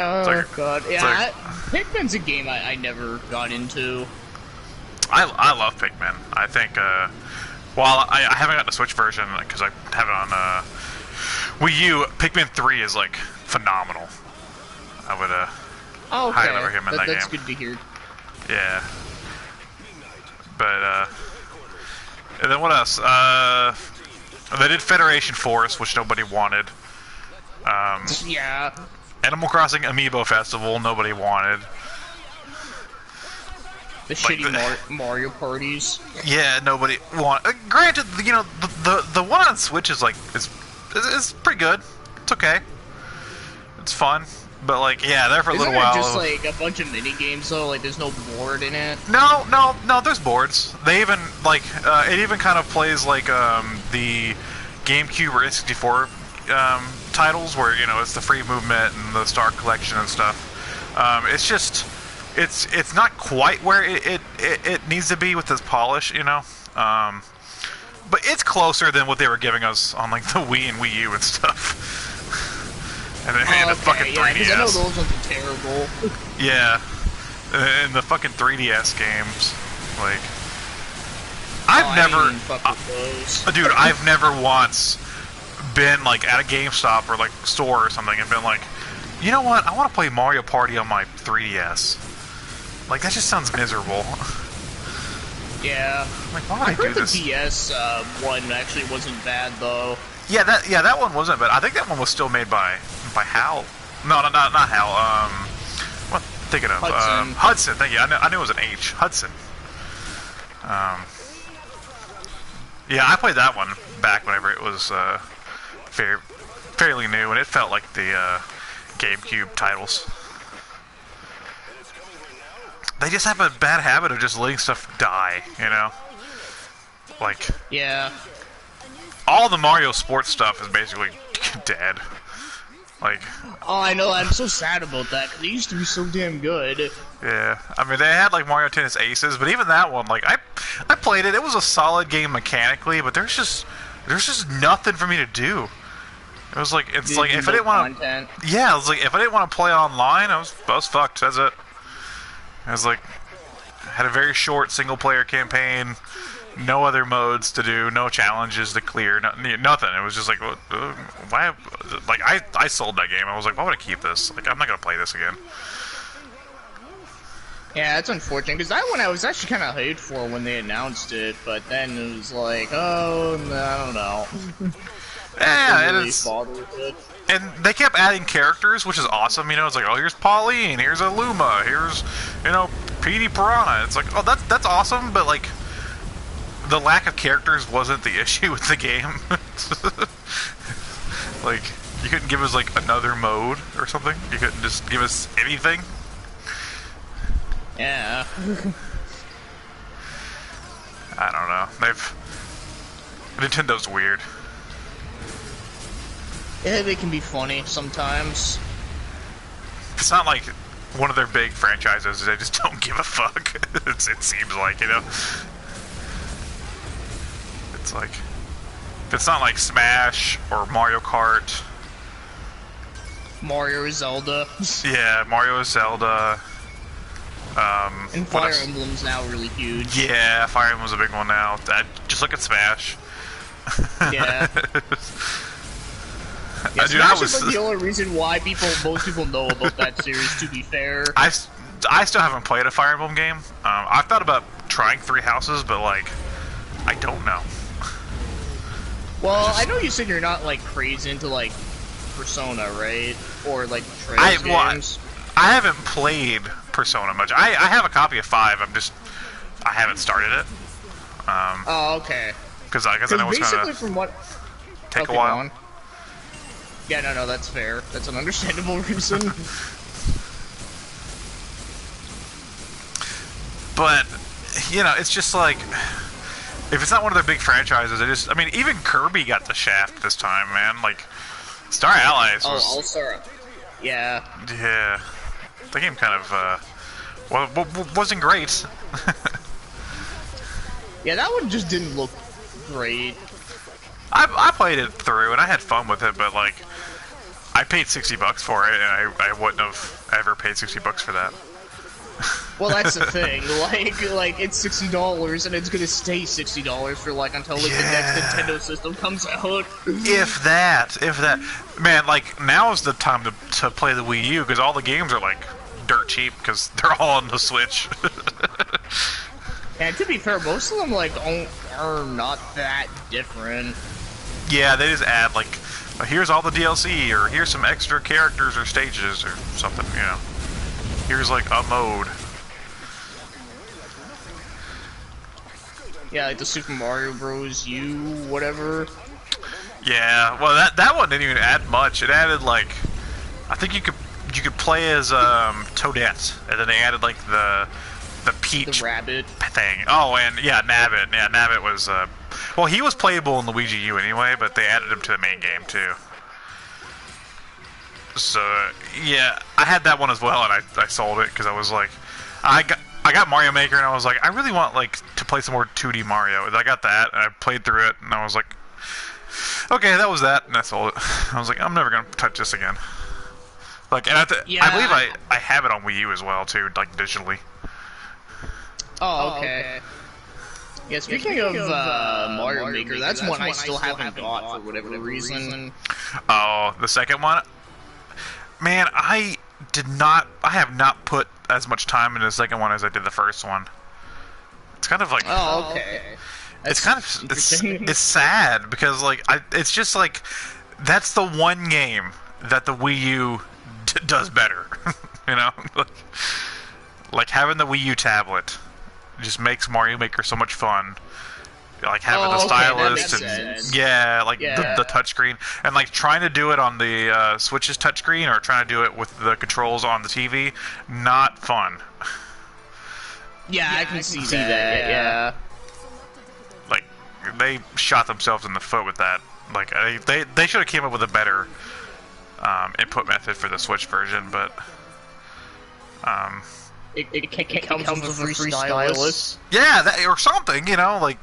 B: Oh, God. Yeah, Pikmin's a game I never got into.
A: I love Pikmin. I think, while I haven't got the Switch version, because I have it on Wii U, Pikmin 3 is, like, phenomenal. I would, highly recommend that game.
B: That's good to hear.
A: Yeah. But, and then what else? They did Federation Force, which nobody wanted.
B: Yeah.
A: Animal Crossing Amiibo Festival, nobody wanted.
B: The shitty Mario parties.
A: Yeah, nobody wanted. Granted, the one on Switch is like, it's pretty good. It's okay. It's fun. But, like, yeah, there for a little while.
B: Isn't it just, like, a bunch of mini-games, though? Like, there's no board in it?
A: No, there's boards. They even, like, it even kind of plays, like, the GameCube or N64 titles, where, it's the free movement and the Star Collection and stuff. It's just, it's not quite where it needs to be with this polish, but it's closer than what they were giving us on, like, the Wii and Wii U and stuff. And then the fucking 3DS.
B: Yeah, because I know those ones are terrible.
A: Yeah, in the fucking 3DS games, like I've never, dude, I've never once been like at a GameStop or like store or something and been like, you know what, I want to play Mario Party on my 3DS. Like that just sounds miserable.
B: Yeah.
A: Like, why would I do this?
B: The DS one actually wasn't bad though.
A: Yeah, that one wasn't, but I think that one was still made by HAL. No, not HAL. What am I thinking of?
B: Hudson.
A: Hudson. Thank you. I knew it was an H. Hudson. Yeah, I played that one back whenever it was fairly new, and it felt like the GameCube titles. They just have a bad habit of just letting stuff die, you know? Like...
B: Yeah.
A: All the Mario sports stuff is basically dead. Like...
B: Oh, I know, I'm so sad about that, because it used to be so damn good.
A: Yeah. I mean, they had, like, Mario Tennis Aces, but even that one, like, I played it. It was a solid game mechanically, but there's just nothing for me to do. It was like, it's like, if I didn't want to... Yeah, it was like, if I didn't want to play online, I was fucked. That's it. I was like, had a very short single-player campaign, no other modes to do, no challenges to clear, nothing. It was just like, why? Like, I sold that game. I was like, why would I keep this? Like, I'm not gonna play this again.
B: Yeah, that's unfortunate, because that one I was actually kind of hyped for when they announced it, but then it was like, oh, I don't know.
A: Yeah,
B: really bother with it.
A: And they kept adding characters, which is awesome. You know, it's like, oh, here's Pauline, here's a Luma, here's, you know, Petey Piranha. It's like, oh, that's awesome, but like, the lack of characters wasn't the issue with the game. Like, you couldn't give us like another mode or something. You couldn't just give us anything.
B: Yeah.
A: I don't know. Nintendo's weird.
B: Yeah, they can be funny sometimes.
A: It's not like one of their big franchises. They just don't give a fuck. It seems like, you know. It's like, it's not like Smash or Mario Kart.
B: Mario Zelda.
A: Yeah, Mario Zelda.
B: And Fire Emblem's now really huge.
A: Yeah, Fire Emblem's a big one now. Just look at Smash.
B: Yeah. Yeah, dude, Smash is like the only reason why most people know about that series, to be fair.
A: I still haven't played a Fire Emblem game. I've thought about trying Three Houses, but, like, I don't know.
B: Well, I know you said you're not, like, crazy into, like, Persona, right? Or, like, Trails games.
A: I haven't played Persona much. I have a copy of 5, I haven't started it.
B: Oh, okay.
A: Because I know it's
B: basically
A: gonna
B: from what...
A: take a while.
B: On. Yeah, no, that's fair. That's an understandable reason.
A: But, you know, it's just like, if it's not one of their big franchises, I mean, even Kirby got the shaft this time, man. Like, Star Allies was...
B: Oh, All-Star. Yeah.
A: Yeah. The game kind of, wasn't great.
B: Yeah, that one just didn't look great.
A: I played it through, and I had fun with it, but, like, I paid $60 for it, and I wouldn't have ever paid $60 for that.
B: Well, that's the thing. Like it's $60, and it's gonna stay $60 for like until like the next Nintendo system comes out.
A: If that, man, like now is the time to play the Wii U because all the games are like dirt cheap because they're all on the Switch.
B: And to be fair, most of them like are not that different.
A: Yeah, they just add like, here's all the DLC, or here's some extra characters or stages or something, you know. Here's like a mode.
B: Yeah, like the Super Mario Bros. U, whatever.
A: Yeah, well that one didn't even add much. It added like, I think you could play as Toadette, and then they added like the Peach
B: rabbit
A: thing. Oh, and yeah, Nabbit. Yeah, Nabbit was well, he was playable in Luigi U anyway, but they added him to the main game too. So yeah, I had that one as well, and I sold it because I was like, I got Mario Maker, and I was like, I really want like to play some more 2D Mario. And I got that, and I played through it, and I was like, okay, that was that, and I sold it. I was like, I'm never gonna touch this again. Like, and
B: Yeah.
A: I believe I have it on Wii U as well too, like digitally.
B: Oh, okay. Yeah, speaking of Mario Maker, that's one I still haven't got for whatever reason.
A: Oh, the second one? Man, I have not put as much time into the second one as I did the first one. It's kind of like...
B: Oh, okay.
A: It's kind of... It's sad, because, like, it's just, like... That's the one game that the Wii U does better. You know? Like, having the Wii U tablet just makes Mario Maker so much fun. Like having the stylus and the touchscreen, and like trying to do it on the Switch's touchscreen or trying to do it with the controls on the TV, not fun.
B: Yeah, I can see that. Yeah.
A: Like they shot themselves in the foot with that. Like they should have came up with a better input method for the Switch version, but
B: it comes with a free stylus.
A: Yeah, that, or something, you know, like.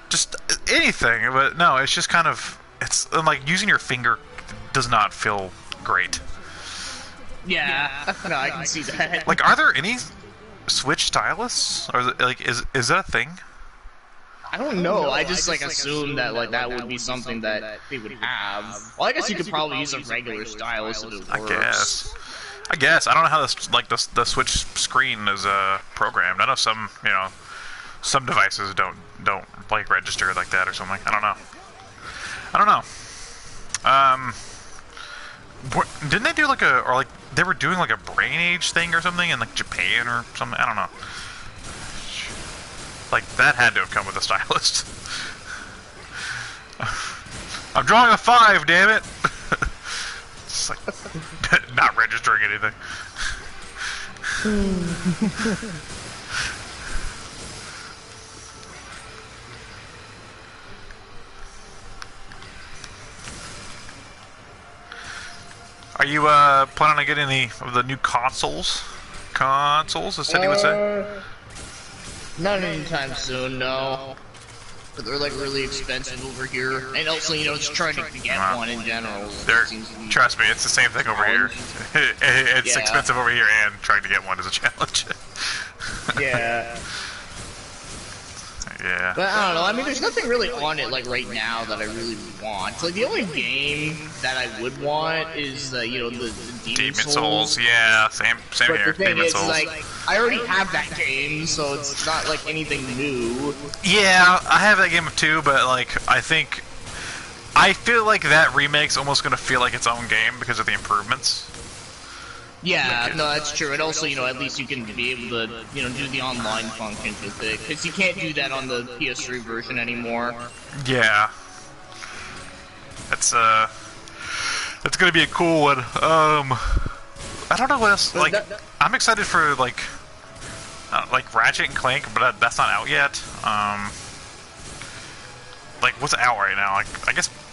A: Just anything, but no, it's just kind of, it's like using your finger does not feel great.
B: Yeah, no, I can see that.
A: Like, are there any Switch stylus, or is it, like, is that a thing?
B: I don't know. I just like assumed that like that would be something that they would have. Well, I guess you could probably use a regular stylus if it works.
A: I guess I don't know how this like the Switch screen is programmed. I know some some devices don't like register like that or something. I don't know. Didn't they do like they were doing like a brain age thing or something in like Japan or something? I don't know. Like that had to have come with a stylist. I'm drawing a 5, damn it! It's like not registering anything. Are you planning on getting the new consoles? Consoles, as Teddy would say?
B: Not anytime soon, no. But they're like really expensive over here, and also just trying to get one in general.
A: Trust me, it's the same thing over here. It's expensive over here, and trying to get one is a challenge.
B: Yeah.
A: Yeah.
B: But I don't know, I mean, there's nothing really on it, like, right now that I really want. Like, the only game that I would want is, the Demon Souls.
A: Yeah, same
B: but
A: here,
B: the thing
A: Demon
B: is,
A: Souls.
B: like, I already have that game, so it's not, like, anything new.
A: Yeah, I have that game too, but, like, I feel like that remake's almost gonna feel like its own game because of the improvements.
B: Yeah, no, that's true. And also, at least you can be able to, do the online functions with it. Because you can't do that on the PS3 version anymore.
A: Yeah. That's gonna be a cool one. I don't know what else, like, I'm excited for, like Ratchet and Clank, but that's not out yet. Like, what's out right now? Like,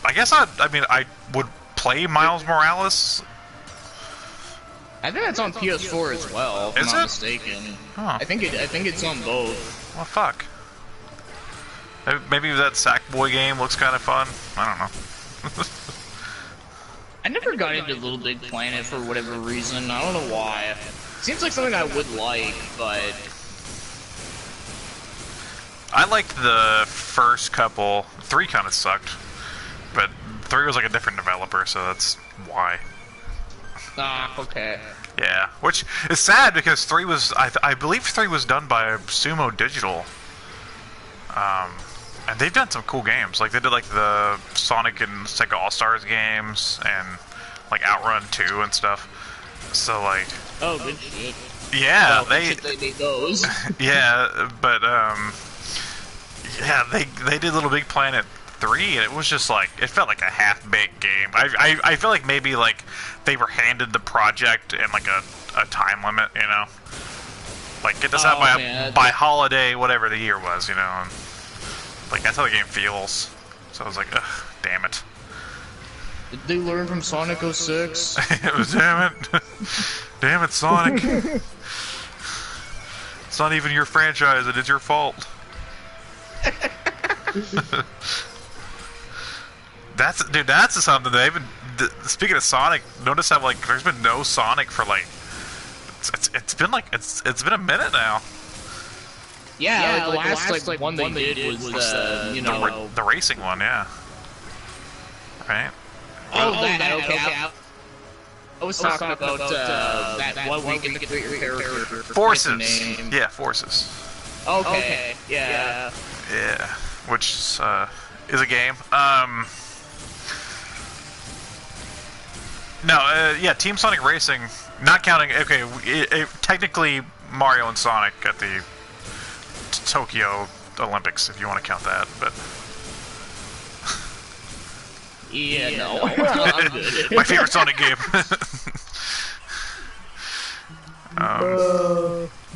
A: I guess I would play Miles Morales.
B: I think that's on PS4 as well, if I'm not mistaken.
A: Huh.
B: I think it's on both.
A: Well, fuck. Maybe that Sackboy game looks kind of fun. I don't know.
B: I never got into Little Big Planet for whatever reason. I don't know why. Seems like something I would like, but...
A: I liked the first couple. 3 kind of sucked. But 3 was like a different developer, so that's why.
B: Ah, okay.
A: Yeah, which is sad because 3 was, I believe 3 was done by Sumo Digital. And they've done some cool games. Like, they did, like, the Sonic and Sega All-Stars games, and, like, Outrun 2 and stuff. So, like...
B: Oh, good shit.
A: Yeah,
B: well, they made those.
A: Yeah, but, yeah, they did Little Big Planet 3, and it was just, like, it felt like a half-baked game. I feel like maybe, like, they were handed the project and, like, a time limit, you know? Like, get this out by holiday, whatever the year was, you know? And, like, that's how the game feels. So I was like, ugh, damn it.
B: Did they learn from Sonic 06?
A: Damn it. Damn it, Sonic. It's not even your franchise, it is your fault. That's something they've been. Speaking of Sonic, notice how like there's been no Sonic for like it's been a minute now.
B: Yeah, like, the last one they did was
A: the racing one, yeah. Right.
B: Oh, that okay. I was talking about that one week in the character.
A: Forces. Yeah, Forces.
B: Okay. Yeah.
A: Yeah. Which is a game. No, yeah, Team Sonic Racing, not counting, okay, technically Mario and Sonic at the Tokyo Olympics, if you want to count that, but...
B: Yeah, no. I'm good.
A: My favorite Sonic game.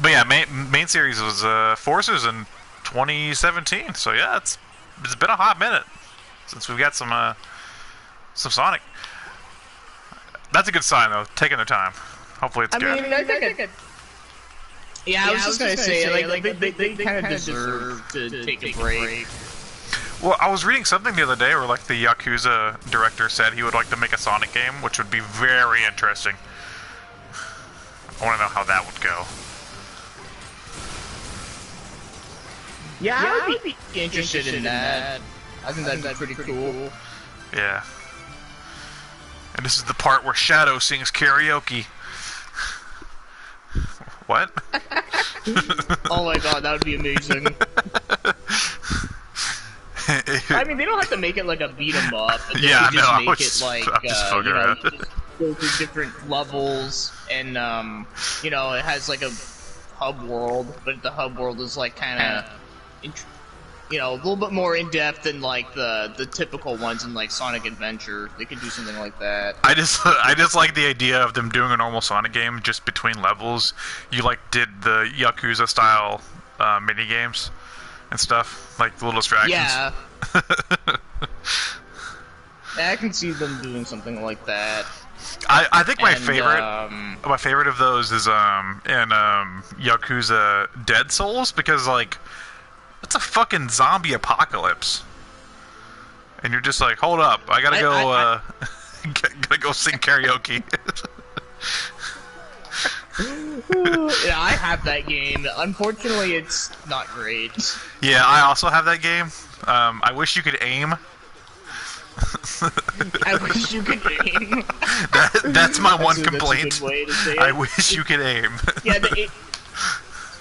A: But yeah, main series was Forces in 2017, so yeah, it's been a hot minute since we've got some Sonic. That's a good sign, though. Taking their time. Hopefully, it's good.
B: I mean, I think yeah, I was just gonna say, like they kind of deserve to take a break.
A: Well, I was reading something the other day where, like, the Yakuza director said he would like to make a Sonic game, which would be very interesting. I want to know how that would go.
B: Yeah, I would be interested in that. I think that'd be pretty cool.
A: Yeah. And this is the part where Shadow sings karaoke. What?
B: Oh my god, that would be amazing. I mean, they don't have to make it like a beat 'em up.
A: Yeah,
B: no,
A: I
B: make it like just go through different levels, and it has like a hub world, but the hub world is like kind of, a little bit more in depth than like the typical ones in like Sonic Adventure. They could do something like that.
A: I just like the idea of them doing a normal Sonic game just between levels. You like did the Yakuza style mini games and stuff, like the little distractions.
B: Yeah. I can see them doing something like that.
A: I think my favorite of those is in Yakuza Dead Souls, because like it's a fucking zombie apocalypse, and you're just like, hold up, I gotta gotta go sing karaoke.
B: Yeah, I have that game. Unfortunately, it's not great.
A: Yeah, I also have that game. I wish you could aim.
B: I wish you could aim.
A: That's my one complaint.
B: That's a good way to say it.
A: I wish you could aim.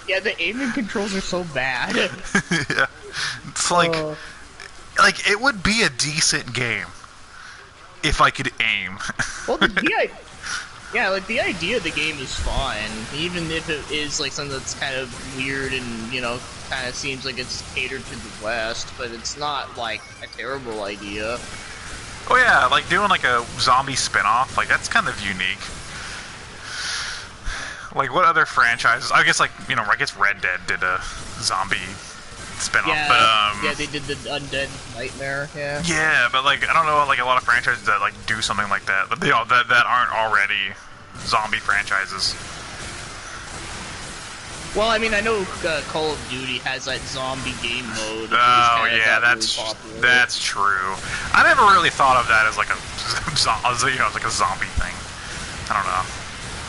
B: Yeah, the aiming controls are so bad.
A: Yeah, it's like it would be a decent game if I could aim.
B: Well, the idea of the game is fine, even if it is like something that's kind of weird and kind of seems like it's catered to the West, but it's not like a terrible idea.
A: Oh yeah, like doing like a zombie spin-off, like that's kind of unique. Like what other franchises? I guess I guess Red Dead did a zombie spin-off,
B: yeah, they did the Undead Nightmare, yeah.
A: Yeah, but like I don't know, like a lot of franchises that like do something like that, but that aren't already zombie franchises.
B: Well, I mean, I know Call of Duty has that zombie game mode.
A: Oh yeah, that's true. I never really thought of that as like like a zombie thing. I don't know.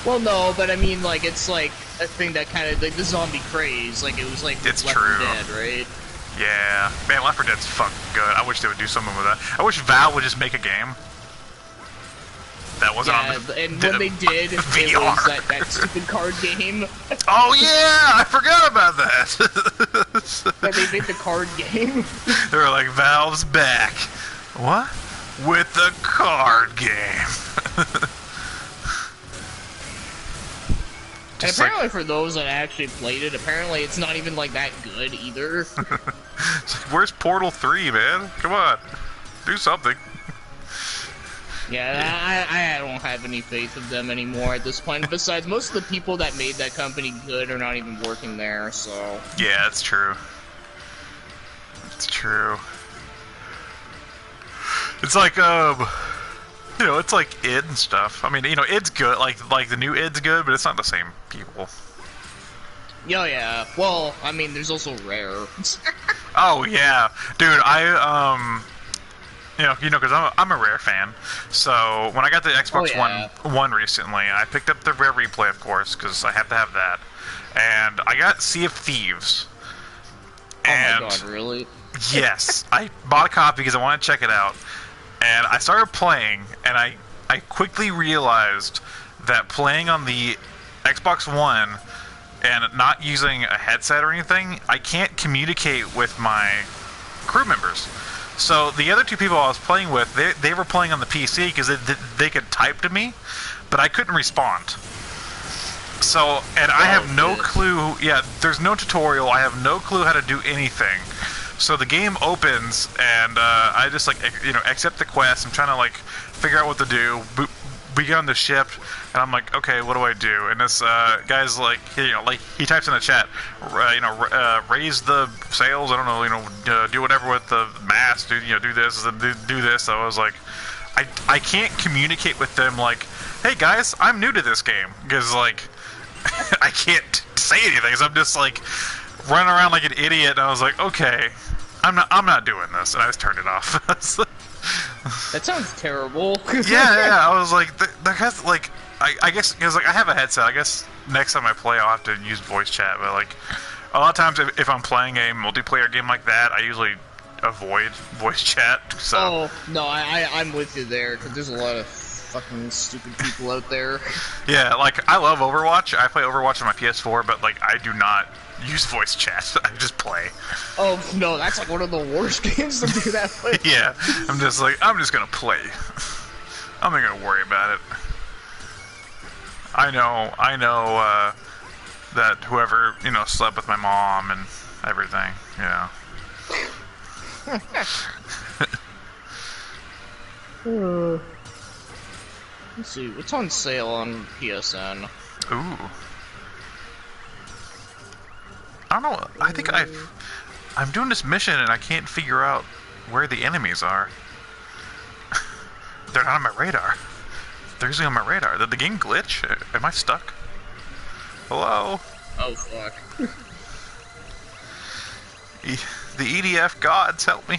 B: Well, no, but I mean, like, it's like a thing that kind of like the zombie craze. Like it was like
A: it's
B: Left
A: true.
B: 4 Dead, right?
A: Yeah, man, Left 4 Dead's fucking good. I wish they would do something with that. I wish Valve would just make a game that wasn't on the
B: and when they did,
A: VR.
B: It was that stupid card game.
A: Oh yeah, I forgot about that.
B: Yeah, they made the card game.
A: They were like, Valve's back. What? With the card game.
B: And apparently for those that actually played it, apparently it's not even like that good either.
A: It's like, where's Portal 3, man? Come on. Do something.
B: Yeah, I don't have any faith of them anymore at this point. Besides, most of the people that made that company good are not even working there, so...
A: Yeah, that's true. It's true. It's like, it's like id and stuff. I mean, id's good, like the new id's good, but it's not the same people.
B: Yeah. Well, I mean, there's also Rare.
A: Oh yeah, dude. because I'm a Rare fan. So when I got the Xbox One recently, I picked up the Rare Replay, of course, because I have to have that. And I got Sea of Thieves. And
B: oh my god, really?
A: Yes, I bought a copy because I wanted to check it out. And I started playing, and I quickly realized that playing on the Xbox One and not using a headset or anything, I can't communicate with my crew members. So the other two people I was playing with, they were playing on the PC because they could type to me, but I couldn't respond. So, and I have no clue, there's no tutorial, I have no clue how to do anything. So the game opens, and I just, accept the quest. I'm trying to, figure out what to do. We get on the ship, and I'm like, okay, what do I do? And this guy's he types in the chat, raise the sails. I don't know, do whatever with the mast. Do this, do this. So I was like, I can't communicate with them. Like, hey guys, I'm new to this game because I can't say anything. So I'm just running around like an idiot. And I was like, okay, I'm not doing this, and I just turned it off.
B: That sounds terrible.
A: yeah, I was like, that guy's I guess because I have a headset. I guess next time I play, I'll have to use voice chat. But a lot of times, if I'm playing a multiplayer game like that, I usually avoid voice chat. So.
B: Oh no, I'm with you there because there's a lot of fucking stupid people out there.
A: Yeah, I love Overwatch. I play Overwatch on my PS4, but I do not use voice chat. I just play.
B: Oh no, that's one of the worst games to do that with.
A: Yeah, I'm just gonna play. I'm not gonna worry about it. I know that whoever slept with my mom and everything. Yeah.
B: Let's see, what's on sale on PSN?
A: Ooh. I don't know. I think I'm doing this mission and I can't figure out where the enemies are. They're not on my radar. They're usually on my radar. Did the game glitch? Am I stuck? Hello?
B: Oh fuck.
A: The EDF gods, help me.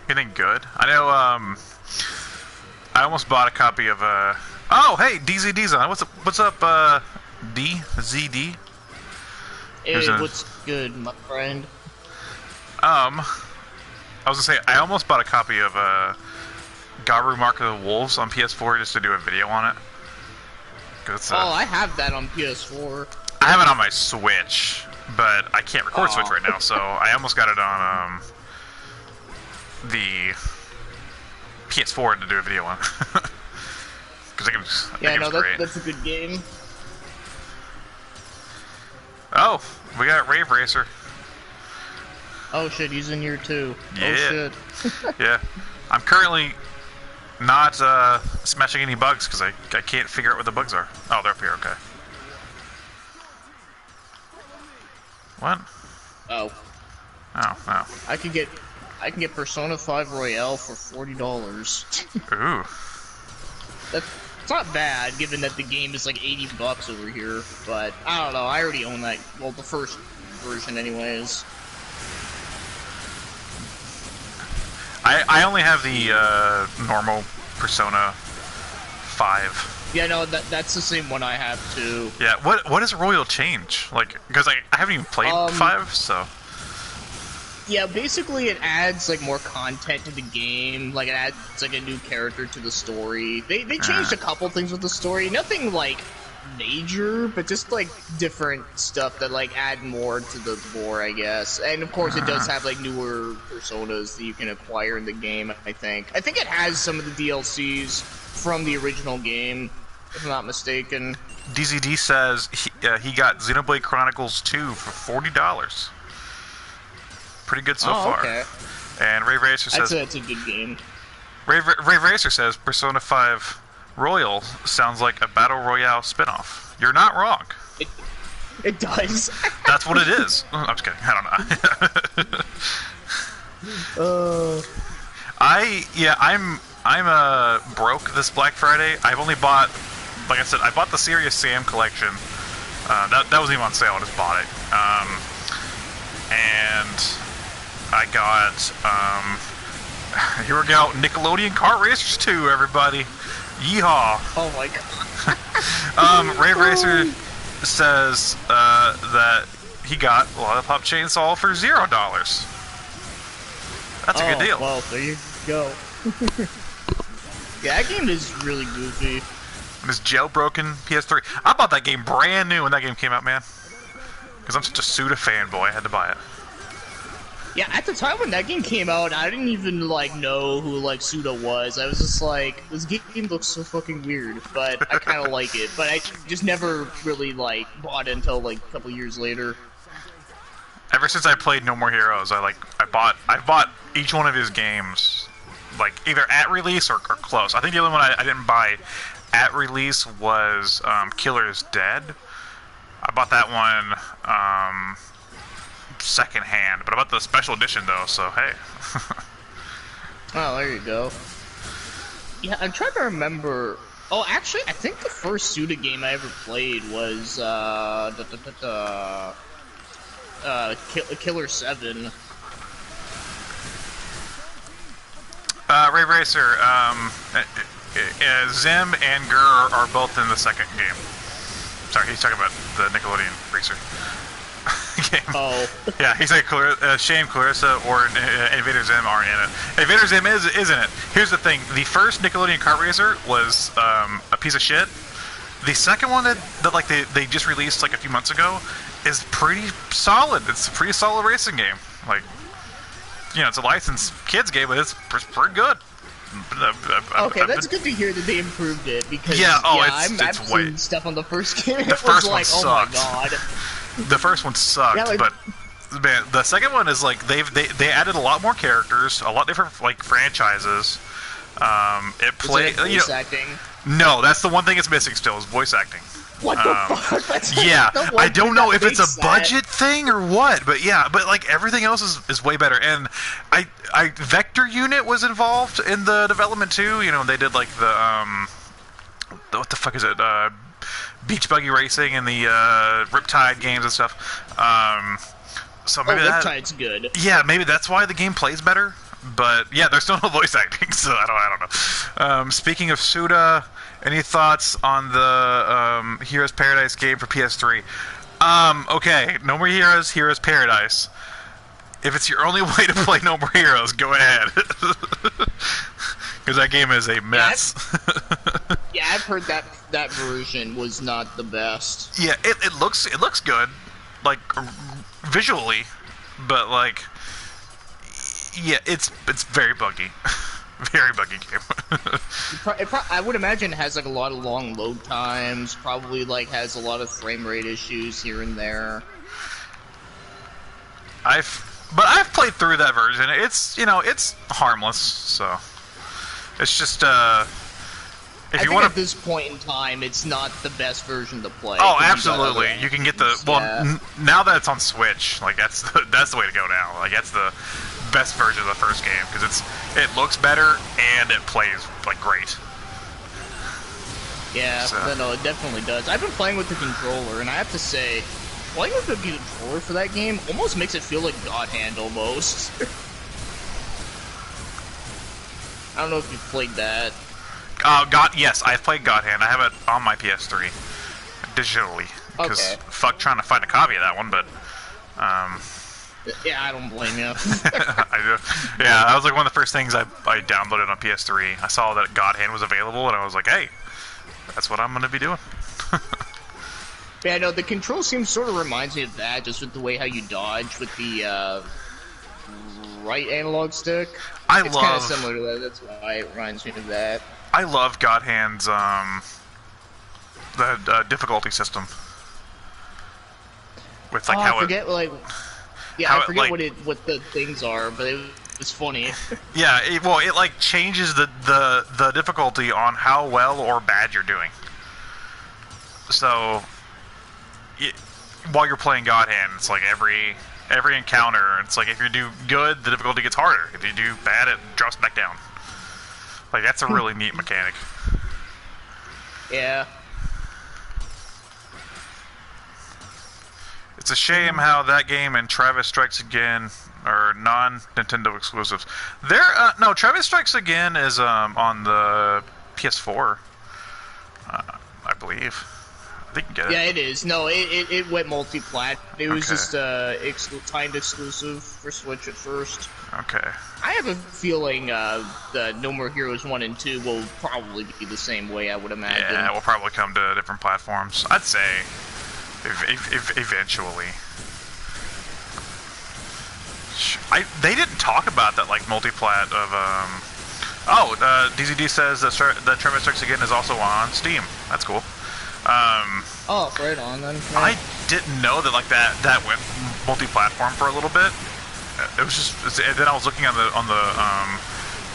A: Anything good? I know, I almost bought a copy of, oh, hey, DZD's on. What's up, DZD?
B: Hey, what's good, my friend?
A: I was gonna say, I almost bought a copy of, Garu Mark of the Wolves on PS4 just to do a video on it.
B: I have that on PS4.
A: I have it on my Switch, but I can't record Switch right now, so I almost got it on, the PS4 to do a video on. Because I think it was great.
B: That's a good game.
A: Oh, we got Rave Racer.
B: Oh shit, he's in here too.
A: Yeah.
B: Oh shit.
A: Yeah. I'm currently not smashing any bugs because I can't figure out what the bugs are. Oh, they're up here, okay. What?
B: Oh.
A: Oh.
B: I can get Persona 5 Royale for $40.
A: Ooh.
B: It's not bad, given that the game is like $80 over here. But I don't know. I already own that. Well, the first version, anyways.
A: I only have the normal Persona 5.
B: Yeah, no, that's the same one I have too.
A: Yeah. What does Royal change? Because I haven't even played 5, so.
B: Yeah, basically it adds more content to the game. It adds a new character to the story. They changed a couple things with the story. Nothing major, but just different stuff that add more to the lore, I guess. And of course it does have newer personas that you can acquire in the game, I think. I think it has some of the DLCs from the original game, if I'm not mistaken.
A: DZD says he got Xenoblade Chronicles 2 for $40. Pretty good so far.
B: Okay.
A: And Ray Racer says
B: that's a good game.
A: Ray Racer says Persona 5 Royal sounds like a battle royale spinoff. You're not wrong.
B: It does.
A: That's what it is. I'm just kidding. I don't know. I'm broke this Black Friday. I've only bought, like I said, I bought the Serious Sam collection That wasn't even on sale. I just bought it. And I got here we go, Nickelodeon Kart Racers 2, everybody. Yeehaw!
B: Oh my god.
A: Rave Racer says that he got Lollipop Chainsaw for $0. That's a good deal.
B: Well, there you go. Yeah, that game is really goofy.
A: This jailbroken PS3. I bought that game brand new when that game came out, man. Because I'm such a Suda fanboy, I had to buy it.
B: Yeah, at the time when that game came out, I didn't even, like, know who, like, Suda was. I was just like, this game looks so fucking weird, but I kind of like it. But I just never really, like, bought it until, like, a couple years later.
A: Ever since I played No More Heroes, I bought each one of his games, like, either at release or close. I think the only one I didn't buy at release was Killer's Dead. I bought that one, second hand, but I bought the special edition though, so hey.
B: Oh, there you go. Yeah, I'm trying to remember. Oh, actually, I think the first Suda game I ever played was Killer 7.
A: Rave Racer, Zim and Gur are both in the second game. Sorry, he's talking about the Nickelodeon Racer game.
B: Oh.
A: Yeah, he's like Shame, Clarissa, or Invader Zim are in it. Invader Zim is in it. Here's the thing: the first Nickelodeon Kart Racer was a piece of shit. The second one that like they just released like a few months ago is pretty solid. It's a pretty solid racing game. Like, you know, it's a licensed kids game, but it's pretty good.
B: Okay, that's good to hear that they improved it, because I've seen stuff on the first game.
A: The first one
B: sucked. Oh my god.
A: The first one sucked,
B: Yeah, like,
A: but man, the second one is like they added a lot more characters, a lot different like franchises. It played
B: voice acting.
A: No, that's the one thing it's missing still is voice acting.
B: What the fuck? That's
A: yeah, I don't know if it's a budget
B: that.
A: thing or what, but yeah, but like everything else is way better. And I Vector Unit was involved in the development too. You know, they did like the what the fuck is it? Beach buggy racing and the Riptide games and stuff. So maybe
B: Riptide's good.
A: Yeah, maybe that's why the game plays better. But yeah, there's still no voice acting, so I don't know. Speaking of Suda, any thoughts on the Heroes Paradise game for PS3? Okay, No More Heroes, Heroes Paradise. If it's your only way to play No More Heroes, go ahead. Because that game is a mess.
B: Yeah, I've heard that version was not the best.
A: Yeah, it looks good, like visually, but like, yeah, it's very buggy, very buggy game.
B: I would imagine it has like a lot of long load times. Probably like has a lot of frame rate issues here and there.
A: But I've played through that version. It's, you know, it's harmless, so it's just if you want
B: at this point in time, it's not the best version to play.
A: Oh, absolutely. You can get the now that it's on Switch, like that's the way to go now. Like that's the best version of the first game because it looks better and it plays like great.
B: Yeah,
A: so.
B: No, it definitely does. I've been playing with the controller, and I have to say, playing with the controller for that game almost makes it feel like God Hand almost. I don't know if you've played that.
A: Yes, I've played God Hand. I have it on my PS3 digitally because fuck trying to find a copy of that one, but
B: yeah, I don't blame you.
A: I do. Yeah, that was like one of the first things I downloaded on PS3. I saw that God Hand was available, and I was like, hey, that's what I'm going to be doing.
B: Yeah, no, the control scheme sort of reminds me of that, just with the way how you dodge with the right analog stick. It's kind of similar to that. That's why it reminds me of that.
A: I love God Hand's the difficulty system. With like how
B: I forget what the things are, but it's funny.
A: Yeah, it like changes the difficulty on how well or bad you're doing. So while you're playing God Hand, it's like every encounter, it's like if you do good, the difficulty gets harder. If you do bad, it drops back down. Like that's a really neat mechanic.
B: Yeah.
A: It's a shame how that game and Travis Strikes Again are non-Nintendo exclusives. No, Travis Strikes Again is on the PS4, I believe. I think you can get it.
B: Yeah, it is. No, it went multi-plat. It was just timed exclusive for Switch at first.
A: Okay.
B: I have a feeling the No More Heroes 1 and 2 will probably be the same way, I would imagine.
A: Yeah, it will probably come to different platforms. I'd say eventually. They didn't talk about that, like, multi-plat of, DZD says that Travis Strikes Again is also on Steam. That's cool.
B: Oh, right on then. Yeah.
A: I didn't know that, like, that went multi-platform for a little bit. It was just, and then I was looking on the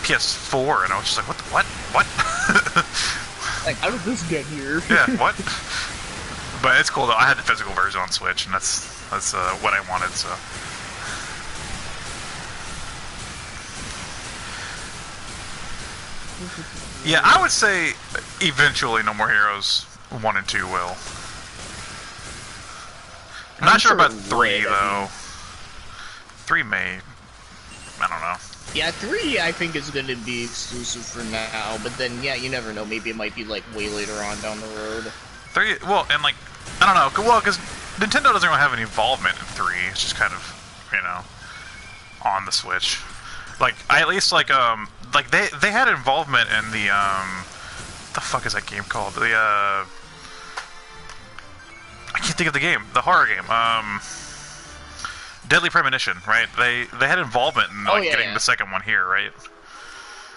A: PS4, and I was just like, what?
B: Like, how did this get here?
A: Yeah, what? But it's cool though. I had the physical version on Switch, and that's what I wanted. So. Yeah, I would say eventually No More Heroes 1 and 2 will. I'm not sure about 3 though. 3 may. I don't know.
B: Yeah, 3 I think is going to be exclusive for now, but then yeah, you never know. Maybe it might be like way later on down the road.
A: 3, well, and like I don't know. Well, because Nintendo doesn't really have any involvement in 3. It's just kind of, you know, on the Switch. Like I at least like they had involvement in the what the fuck is that game called? The I can't think of the game. The horror game. Deadly Premonition, right? They had involvement in getting the second one here, right?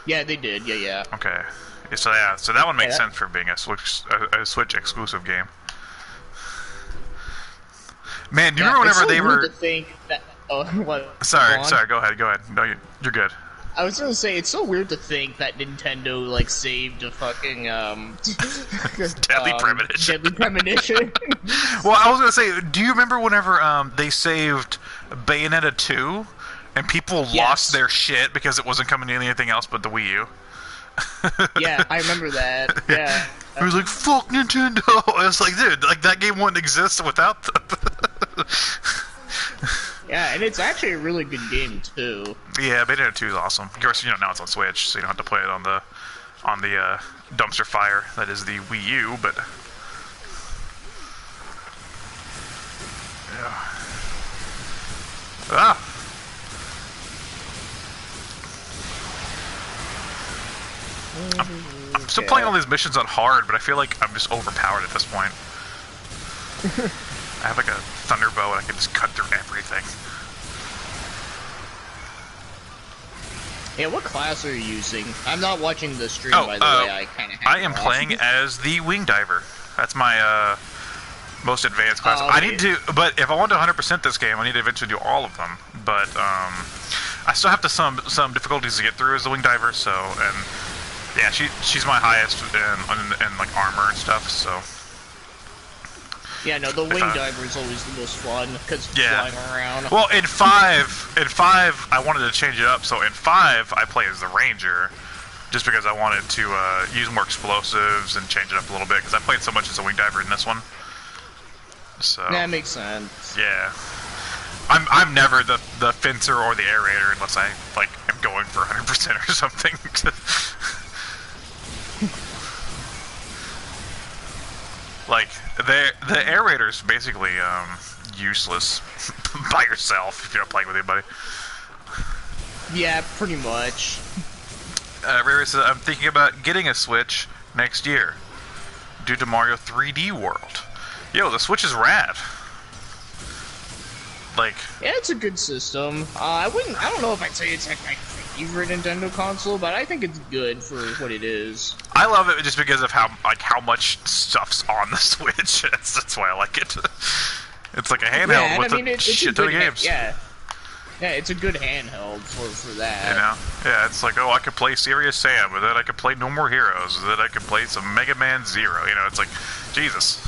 B: Yeah, they did. Yeah.
A: Okay. So that one makes sense for being a Switch exclusive game. Man, do you remember whenever they were?
B: To think that, what?
A: Sorry. Go ahead. No, you're good.
B: I was gonna say it's so weird to think that Nintendo like saved a fucking
A: Deadly Premonition.
B: Deadly Premonition.
A: Well, I was gonna say, do you remember whenever they saved Bayonetta 2 and people lost their shit because it wasn't coming to anything else but the Wii U?
B: Yeah, I remember that. Yeah.
A: It was like, fuck Nintendo. I was like, dude, like that game wouldn't exist without them.
B: Yeah, and it's actually a really good game too.
A: Yeah, Bayonetta 2 is awesome. Of course, now it's on Switch, so you don't have to play it on the dumpster fire that is the Wii U. But yeah. I'm still playing all these missions on hard, but I feel like I'm just overpowered at this point. I have like a thunderbow and I can just cut through everything.
B: Yeah, what class are you using? I'm not watching the stream, by the way. I kind of.
A: I am playing as the Wing Diver. That's my most advanced class.
B: Okay.
A: I need to, but if I want to 100% this game, I need to eventually do all of them. But I still have some difficulties to get through as the Wing Diver. So, and yeah, she's my highest in like armor and stuff. So.
B: Yeah, no, the Wing Diver is always the most fun, because it's flying around.
A: Well, in 5, I wanted to change it up, so in 5, I play as the Ranger, just because I wanted to use more explosives and change it up a little bit, because I played so much as a Wing Diver in this one. So
B: that makes sense.
A: Yeah. I'm never the fencer or the aerator unless I, like, am going for 100% or something. Like, the aerator's basically useless by yourself if you're not playing with anybody.
B: Yeah, pretty much.
A: Rary says, I'm thinking about getting a Switch next year due to Mario 3D World. Yo, the Switch is rad. Like,
B: yeah, it's a good system. I don't know if I'd say it's like my favorite Nintendo console, but I think it's good for what it is. I
A: love it just because of how much stuff's on the Switch. That's why I like it. It's like a handheld with a shit ton of games.
B: Yeah, it's a good handheld for that.
A: You know? Yeah, it's like, oh, I could play Serious Sam, and then I could play No More Heroes, and then I could play some Mega Man Zero. You know, it's like, Jesus.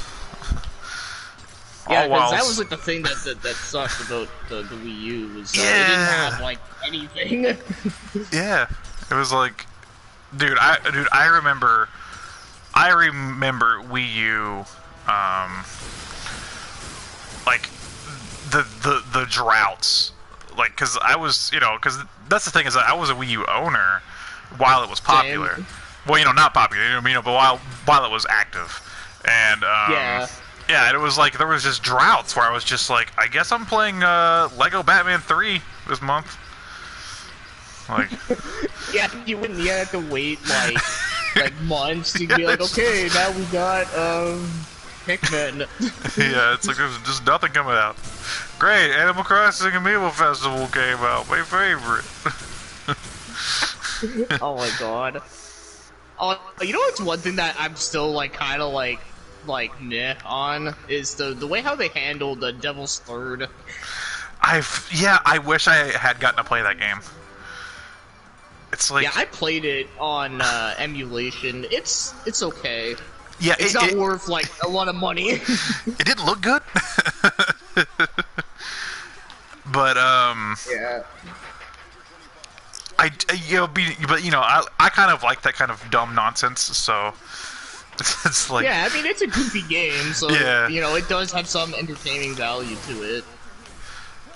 B: Yeah, because that was like the thing that sucked about the Wii U was it didn't have like anything.
A: Yeah, it was like, dude, I remember Wii U, like the droughts, like, because I was, because that's the thing is that I was a Wii U owner while it was popular.
B: Same.
A: Well, not popular, but while it was active, and
B: Yeah.
A: yeah, and it was like there was just droughts where I was just like, I guess I'm playing Lego Batman 3 this month. Like,
B: Yeah, you wouldn't. You have to wait like months to be like, okay, now we got Pikmin.
A: yeah, it's like there's just nothing coming out. Great, Animal Crossing Amiibo Festival came out, my favorite.
B: Oh my god. Oh, you know what's one thing that I'm still like kind of like meh on is the way how they handled the Devil's Third.
A: I wish I had gotten to play that game. It's like,
B: Yeah, I played it on emulation. It's okay.
A: yeah,
B: It's not worth like a lot of money.
A: It didn't look good. But
B: Yeah.
A: I kind of like that kind of dumb nonsense. So it's like,
B: Yeah, I mean it's a goofy game, so
A: Yeah.
B: It does have some entertaining value to it.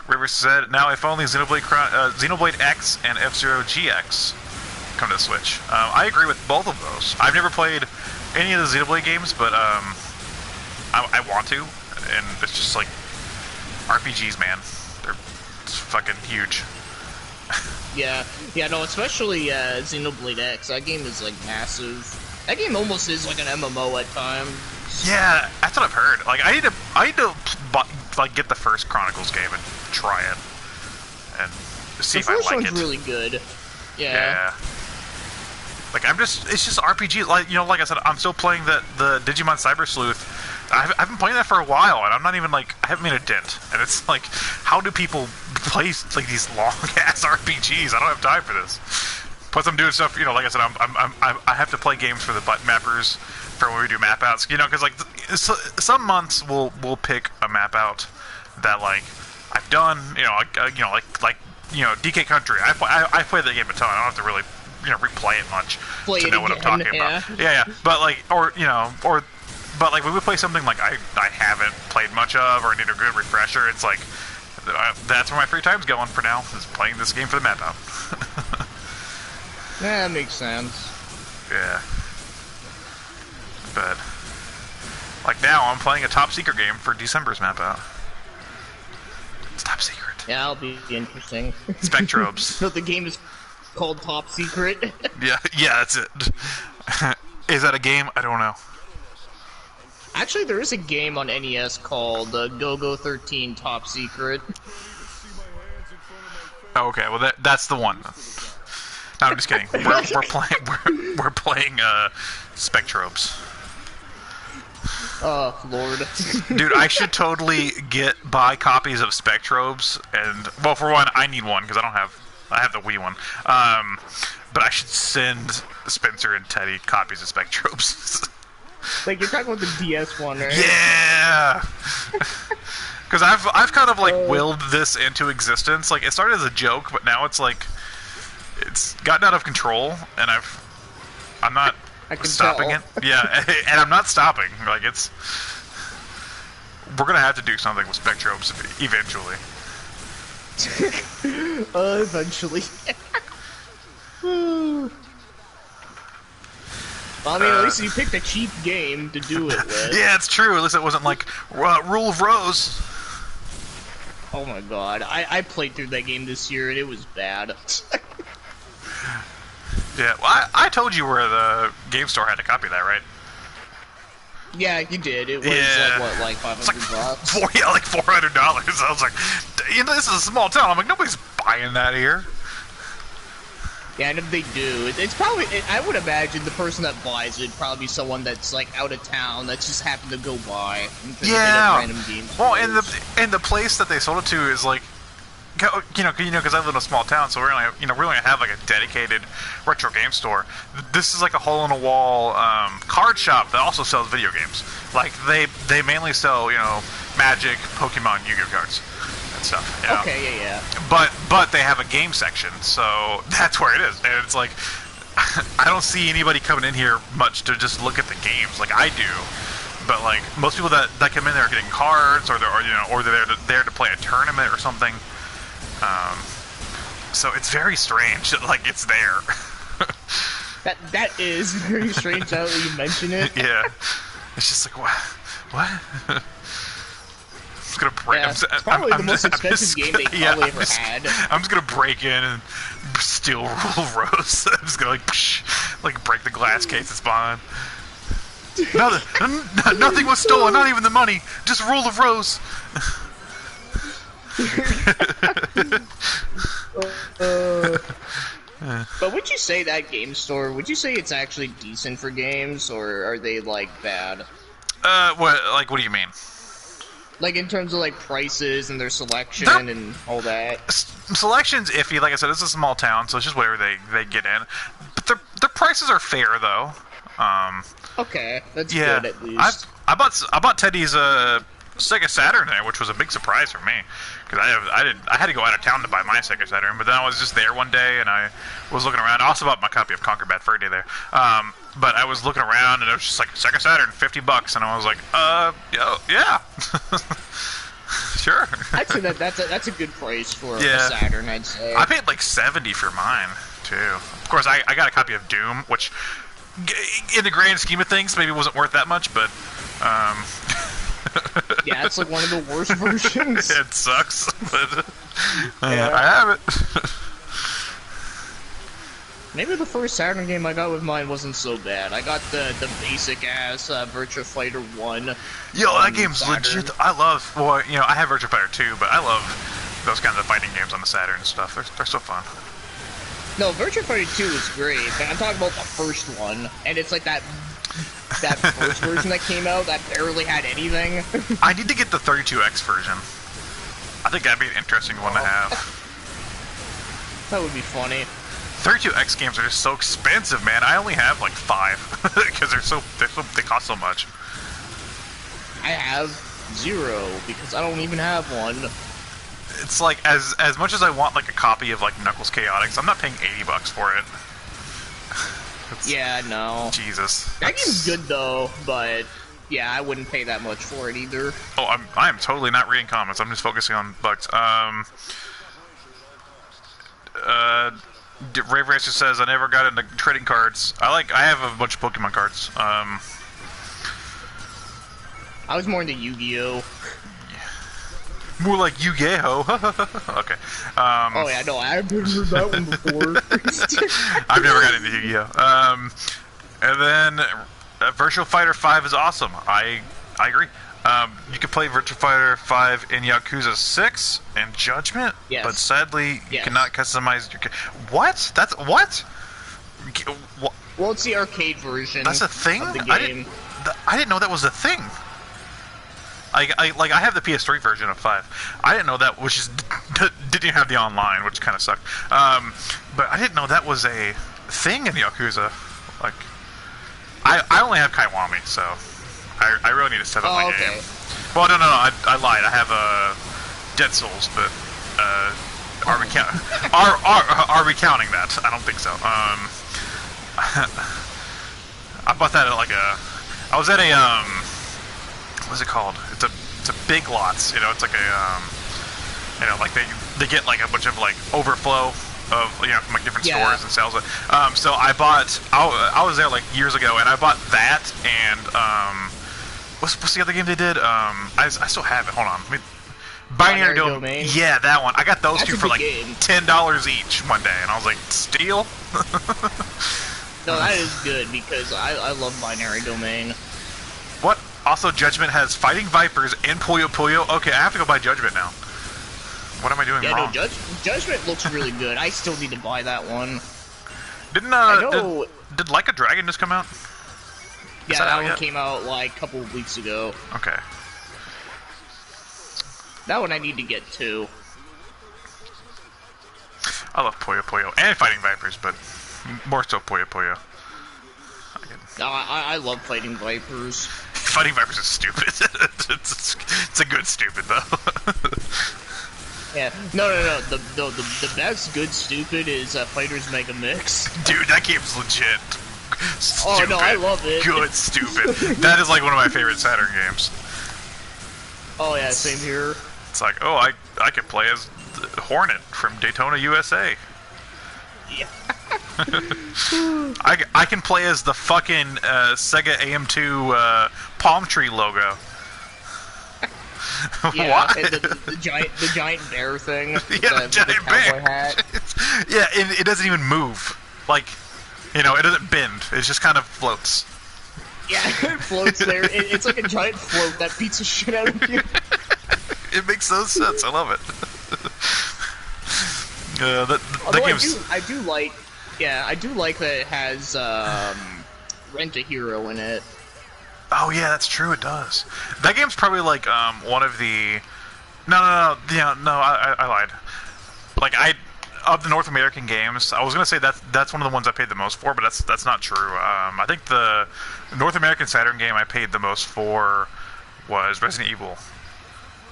A: River said, now if only Xenoblade X and F-Zero GX come to the Switch. I agree with both of those. I've never played any of the Xenoblade games, but I want to, and it's just like RPGs, man. They're fucking huge.
B: Yeah, no, especially Xenoblade X. That game is like massive. That game almost is like an MMO at times.
A: Yeah, that's what I've heard. Like, I need to like get the first Chronicles game and try it and see if I like it.
B: The first one's really good.
A: Yeah. Like, it's just RPG. Like, like I said, I'm still playing the Digimon Cyber Sleuth. I've been playing that for a while, and I'm not even like, I haven't made a dent. And it's like, how do people play like these long ass RPGs? I don't have time for this. Plus, I'm doing stuff. Like I said, I have to play games for the button mappers for when we do map outs. Because like some months we'll pick a map out that like I've done. Like DK Country. I play that game a ton. I don't have to really replay it much to know what I'm talking about. Yeah. But like, but like when we play something like I haven't played much of or need a good refresher, it's like that's where my free time's going for now, is playing this game for the map out.
B: Yeah, that makes sense.
A: Yeah. But like now I'm playing a top secret game for December's map out. It's top secret.
B: Yeah, that'll be interesting.
A: Spectrobes.
B: So the game is called Top Secret.
A: Yeah, that's it. Is that a game? I don't know.
B: Actually, there is a game on NES called Go-Go 13 Top Secret.
A: Oh, okay, well that's the one. No, I'm just kidding. We're playing Spectrobes.
B: Oh, Lord.
A: Dude, I should totally buy copies of Spectrobes, and well, for one, I need one because I have the Wii one. But I should send Spencer and Teddy copies of Spectrobes.
B: Like, you're talking about the DS one, right?
A: Yeah. Because I've kind of like willed this into existence. Like, it started as a joke, but now it's like it's gotten out of control, and I'm not stopping it. Yeah, and I'm not stopping. Like, we're gonna have to do something with Spectrobes eventually.
B: Eventually. Well, I mean, at least you picked a cheap game to do it with.
A: Yeah, it's true. At least it wasn't like Rule of Rose.
B: Oh my god, I played through that game this year and it was bad.
A: Yeah, well, I told you where the game store had to copy that, right?
B: Yeah, you did. It was like $500
A: Yeah, like $400. I was like, this is a small town. I'm like, nobody's buying that here.
B: Yeah, and if they do, it's probably, I would imagine the person that buys it probably someone that's like out of town that just happened to go by.
A: Yeah.
B: Random game
A: well, and the place that they sold it to is like, because I live in a small town, so we only have like a dedicated retro game store. This is like a hole-in-a-wall card shop that also sells video games. Like they mainly sell Magic, Pokemon, Yu-Gi-Oh cards and stuff.
B: Okay, yeah.
A: But they have a game section, so that's where it is. And it's like I don't see anybody coming in here much to just look at the games like I do. but like most people that come in there are getting cards, or they're there to play a tournament or something. So it's very strange that like it's there.
B: That is very strange now that you mention it.
A: Yeah, it's just like what? I'm just gonna break.
B: Yeah, it's probably the most expensive game they probably ever had.
A: I'm just gonna break in and steal Rule of Rose. I'm just gonna like break the glass case that's behind. Nothing was stolen, not even the money. Just Rule of Rose.
B: But would you say that game store, would you say it's actually decent for games, or are they, like, bad?
A: What do you mean?
B: Like, in terms of, like, prices and their selection and all that?
A: Selection's iffy. Like I said, it's a small town, so it's just whatever they get in. But their prices are fair, though.
B: Okay, that's good at least.
A: I bought Teddy's Sega Saturn there, which was a big surprise for me, because I had to go out of town to buy my Sega Saturn. But then I was just there one day and I was looking around. I also bought my copy of Conquer Bad Fur Day there. But I was looking around and it was just like Sega Saturn, $50, and I was like, yeah, sure.
B: Actually, that's a good price for a Saturn, I'd say.
A: I paid like $70 for mine too. Of course, I got a copy of Doom, which, in the grand scheme of things, maybe wasn't worth that much, but
B: yeah, it's like one of the worst versions.
A: It sucks, but I have it.
B: Maybe the first Saturn game I got with mine wasn't so bad. I got the basic ass Virtua Fighter 1.
A: Yo, that game's Saturn. Legit. I love. Well, I have Virtua Fighter 2, but I love those kinds of fighting games on the Saturn and stuff. They're so fun.
B: No, Virtua Fighter 2 is great, but I'm talking about the first one, and it's like that first version that came out that barely had anything.
A: I need to get the 32X version. I think that'd be an interesting one to have.
B: That would be funny.
A: 32X games are just so expensive, man. I only have like 5 because they cost so much.
B: I have 0 because I don't even have one.
A: It's like as much as I want like a copy of like Knuckles Chaotix, I'm not paying $80 for it.
B: Yeah, no.
A: Jesus.
B: That game's good though, but yeah, I wouldn't pay that much for it either.
A: Oh, I'm totally not reading comments. I'm just focusing on bugs. Rave Racer says I never got into trading cards. I have a bunch of Pokemon cards.
B: I was more into Yu-Gi-Oh.
A: More like Yu-Gi-Oh. Okay.
B: Oh yeah, no, I've heard that one before.
A: I've never got into Yu-Gi-Oh. And then Virtua Fighter 5 is awesome. I agree. You can play Virtua Fighter 5 in Yakuza 6 and Judgment, but sadly you cannot customize your. What? That's what?
B: Well, it's the arcade version.
A: That's a thing.
B: Of the game.
A: I didn't know that was a thing. I have the PS3 version of 5. I didn't know that, which is didn't have the online, which kind of sucked. But I didn't know that was a thing in Yakuza. Like, I only have Kiwami, so I really need to set up my game. Well, no, I lied. I have Dead Souls, but are we counting that? I don't think so. I bought that at I was at a what's it called? It's a Big Lots. It's like a like they get like a bunch of like overflow of from like different stores and sells it. So I was there like years ago, and I bought that and what's the other game they did? I still have it. Hold on. Binary Domain. Yeah, that one. I got those two for like $10 each one day, and I was like, steal.
B: No, that is good because I love Binary Domain.
A: What? Also, Judgment has Fighting Vipers and Puyo Puyo. Okay, I have to go buy Judgment now. What am I doing wrong?
B: No, Judgment looks really good. I still need to buy that one.
A: Did Like a Dragon just come out?
B: Yeah, that one came out like a couple of weeks ago.
A: Okay.
B: That one I need to get too.
A: I love Puyo Puyo and Fighting Vipers, but more so Puyo Puyo.
B: No, I love Fighting Vipers.
A: Fighting Vipers is stupid. It's a good stupid though.
B: Yeah, no. The best good stupid is Fighters Mega Mix.
A: Dude, that game's legit.
B: Oh no, I love it.
A: Good, stupid. That is like one of my favorite Saturn games.
B: Oh yeah, same here.
A: It's like, oh, I could play as Hornet from Daytona, USA.
B: Yeah.
A: I can play as the fucking Sega AM2 palm tree logo.
B: Yeah,
A: What?
B: and the giant bear thing.
A: Yeah, the giant bear.
B: Hat.
A: Yeah, it doesn't even move. Like, you know, it doesn't bend. It just kind of floats.
B: Yeah, it floats there. It's like a giant float that beats the shit out of you.
A: It makes no sense. I love it.
B: Although I do like that it has Rent-A-Hero in it.
A: Oh yeah, that's true. It does. That game's probably like one of the. No. I lied. Like of the North American games, I was gonna say that's one of the ones I paid the most for, but that's not true. I think the North American Saturn game I paid the most for was Resident Evil.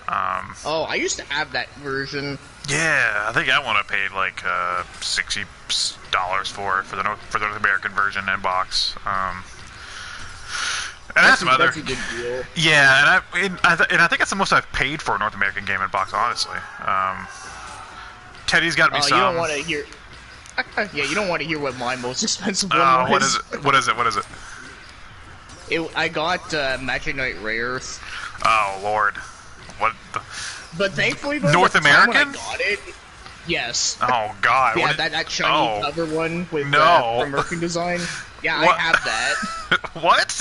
B: Oh, I used to have that version.
A: Yeah, I think that one I paid like $60 for the North American version in box. And that's
B: a good deal.
A: Yeah, and I think that's the most I've paid for a North American game in box, honestly. Teddy's got to be some.
B: You don't want to hear. Yeah, you don't want to hear what my most expensive one was.
A: What is it?
B: I got Magic Knight Rare.
A: Oh Lord, what?
B: But thankfully, though,
A: North American?
B: When I got it. Yes.
A: Oh God.
B: Yeah, that shiny cover one with from Merkin Design. Yeah,
A: what?
B: I have that.
A: What?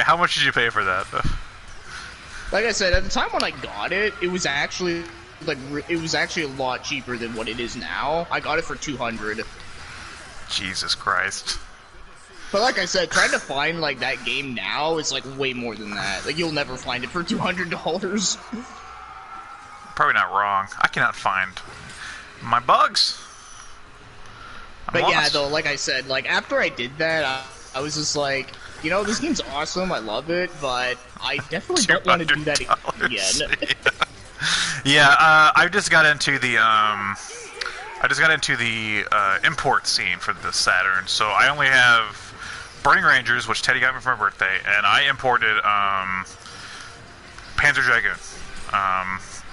A: How much did you pay for that?
B: Like I said, at the time when I got it, it was actually a lot cheaper than what it is now. I got it for $200.
A: Jesus Christ.
B: But like I said, trying to find like that game now is like way more than that. Like you'll never find it for $200.
A: Probably not wrong. I cannot find my bugs.
B: But yeah, though, like I said, like after I did that, I was just like, you know, this game's awesome. I love it, but I definitely don't want to do that again.
A: Yeah, I just got into the import scene for the Saturn. So I only have Burning Rangers, which Teddy got me for my birthday, and I imported Panzer Dragoon.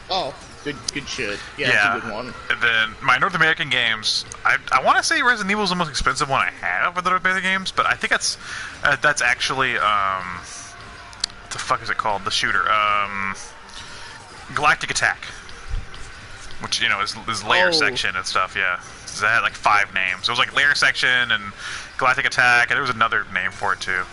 B: Oh, good shit. Yeah, that's a good one.
A: And then my North American games, I want to say Resident Evil is the most expensive one I have of the North American games, but I think that's actually what the fuck is it called? The shooter, Galactic Attack, which you know is layer section and stuff. Yeah, so that had like 5 names. It was like layer section and Galactic Attack, and there was another name for it too.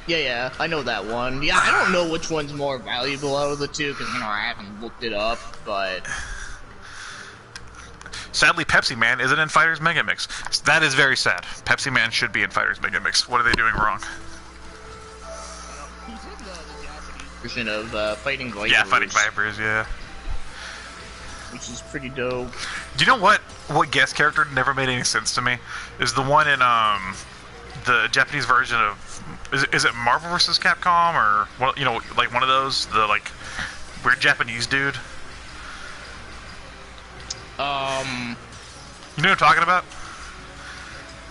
B: Yeah, I know that one. Yeah, I don't know which one's more valuable out of the two, because, you know, I haven't looked it up, but...
A: Sadly, Pepsi Man isn't in Fighters Mega Mix. That is very sad. Pepsi Man should be in Fighters Mega Mix. What are they doing wrong?
B: He's in the Japanese version of Fighting Vipers.
A: Yeah, Fighting Vipers, yeah.
B: Which is pretty dope.
A: Do you know what guest character never made any sense to me? Is the one in, the Japanese version of... Is it Marvel vs. Capcom, or, well, you know, like one of those? The, like, weird Japanese dude? You know what I'm talking about?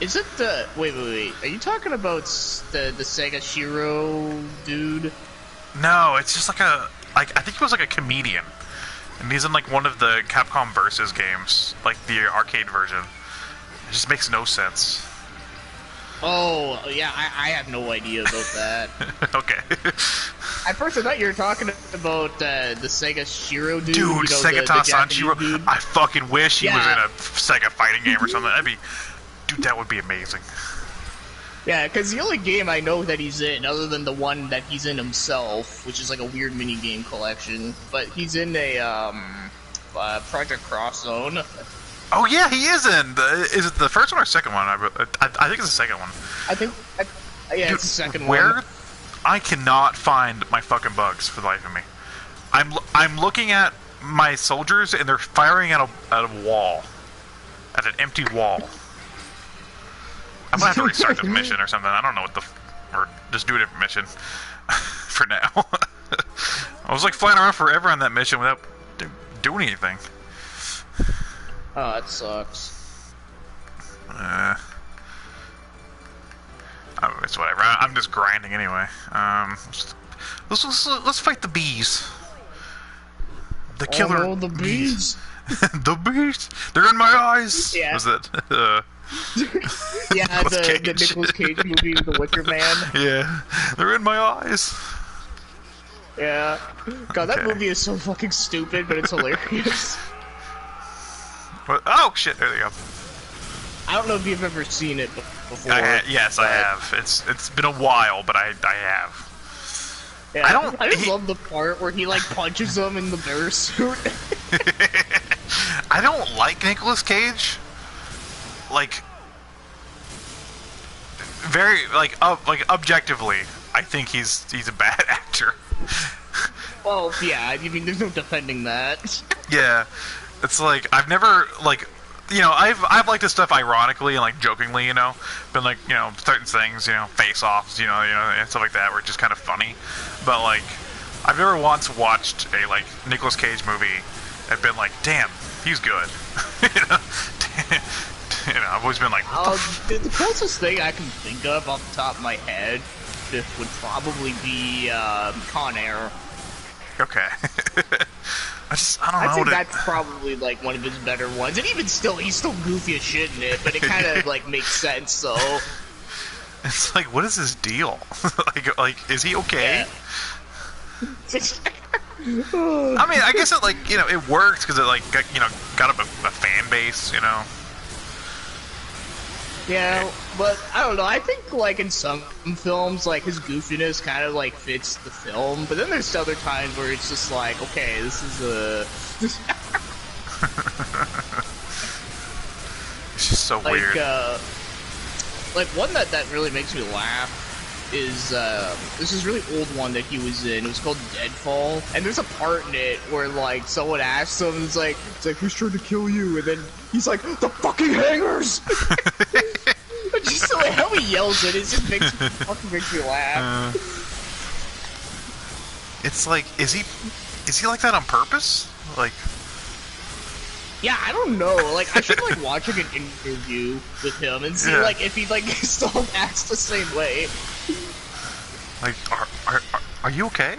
B: Is it the... Wait. Are you talking about the Sega Shiro dude?
A: No, it's just like a... I think he was like a comedian. And he's in, like, one of the Capcom Versus games. Like, the arcade version. It just makes no sense.
B: Oh, yeah, I have no idea about that.
A: Okay.
B: At first I thought you were talking about the Sega Shiro dude.
A: Dude,
B: you know,
A: Sega
B: the
A: Sanshiro.
B: dude.
A: I fucking wish he was in a Sega fighting game or something. Dude, that would be amazing.
B: Yeah, because the only game I know that he's in, other than the one that he's in himself, which is like a weird mini-game collection, but he's in a, Project Cross Zone.
A: Oh yeah, he is in. Is it the first one or second one? I think it's the second one.
B: Dude, it's the second one.
A: Where? I cannot find my fucking bugs for the life of me. I'm looking at my soldiers and they're firing at a wall, at an empty wall. I'm gonna have to restart the mission or something. I don't know or just do a different mission for now. I was like flying around forever on that mission without doing anything.
B: Oh, that sucks.
A: Oh, it's whatever. I'm just grinding anyway. Let's fight the bees. The killer
B: oh, no, the bees.
A: The bees. They're in my eyes.
B: Yeah.
A: Was it?
B: Yeah, the
A: Cage.
B: Nicolas Cage movie, The Wicker Man.
A: Yeah, they're in my eyes.
B: Yeah. God, that
A: Okay.
B: movie is so fucking stupid, but it's hilarious.
A: What? Oh shit! There they go.
B: I don't know if you've ever seen it before.
A: Yes, I have. It's been a while, but I have.
B: Yeah, I just love the part where he like punches him in the bear suit.
A: I don't like Nicolas Cage. Like, very objectively, I think he's a bad actor.
B: Well, yeah, I mean, there's no defending that.
A: Yeah, it's like I've never like. You know, I've liked his stuff ironically and like jokingly, you know, been like, you know, certain things, you know, face-offs, you know, and stuff like that were just kind of funny. But like, I've never once watched a like Nicolas Cage movie and been like, damn, he's good. You know, I've always been like,
B: the closest thing I can think of off the top of my head would probably be Con Air.
A: okay. I don't know.
B: I think that's probably like one of his better ones, and even still, he's still goofy as shit in it, but it kind of like makes sense. So
A: it's like, what is his deal? like, is he okay?
B: Yeah.
A: I mean, I guess it like, you know, it works because it like got up a fan base, you know.
B: Yeah, but I don't know. I think like in some films, like his goofiness kind of like fits the film, but then there's other times where it's just like, okay, this is a.
A: It's just so weird.
B: Like one that really makes me laugh is this is really old one that he was in. It was called Deadfall, and there's a part in it where like someone asks him, it's like who's trying to kill you, and then he's like, the fucking hangers. Just so how he yells it just fucking makes me laugh.
A: It's like, is he like that on purpose? Like,
B: yeah, I don't know. Like, I should like watch like an interview with him and see like if he like still acts the same way.
A: Like, are you okay?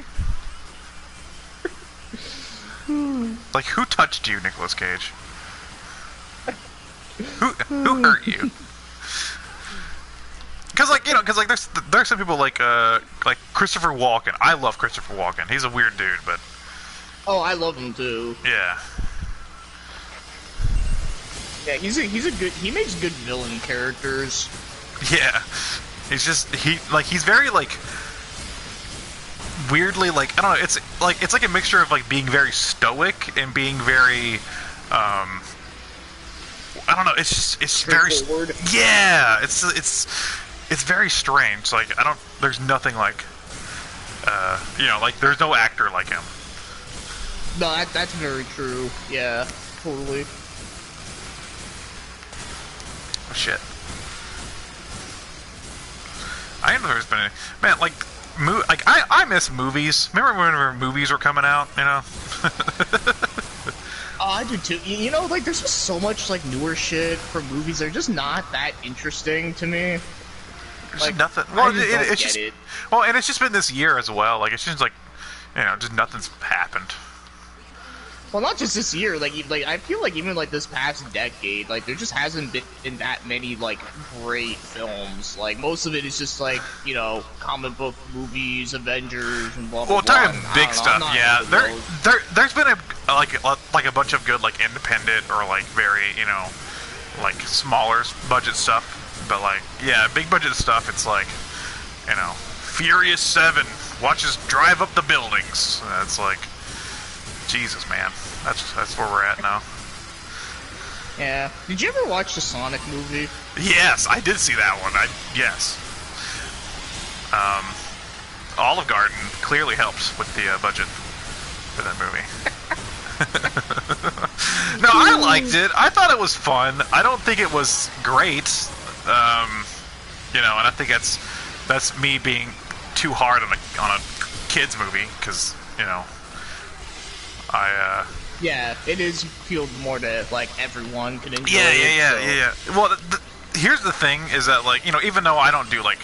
A: Like, who touched you, Nicolas Cage? Who hurt you? Because like there's some people like Christopher Walken. I love Christopher Walken. He's a weird dude, but
B: oh, I love him too.
A: Yeah.
B: Yeah, he's a good. He makes good villain characters.
A: Yeah. He's very like weirdly like, I don't know. It's like a mixture of like being very stoic and being very I don't know. It's very yeah. It's very strange. Like there's nothing like, like there's no actor like him.
B: No, that's very true. Yeah, totally.
A: Oh shit. I know there's been I miss movies. Remember whenever movies were coming out, you know?
B: Oh, I do too. You know, like there's just so much like newer shit for movies. They're just not that interesting to me.
A: There's
B: like,
A: nothing. Well,
B: it's just it.
A: Well, and it's just been this year as well. Like, it's just like, just nothing's happened.
B: Well, not just this year. Like I feel like even like this past decade, like there just hasn't been that many like great films. Like most of it is just like comic book movies, Avengers, and blah blah.
A: Well,
B: blah.
A: talking big stuff, yeah. There's been a bunch of good like independent or like very like smaller budget stuff. But like, yeah, big budget stuff. It's like, Furious 7 watches drive up the buildings. It's like, Jesus, man, that's where we're at now.
B: Yeah. Did you ever watch the Sonic movie?
A: Yes, I did see that one. Yes. Olive Garden clearly helps with the budget for that movie. No, I liked it. I thought it was fun. I don't think it was great. And I think that's me being too hard on a kids movie because
B: yeah, it is appealed more to like everyone can enjoy.
A: Yeah. Well, here's the thing: is that like even though I don't do like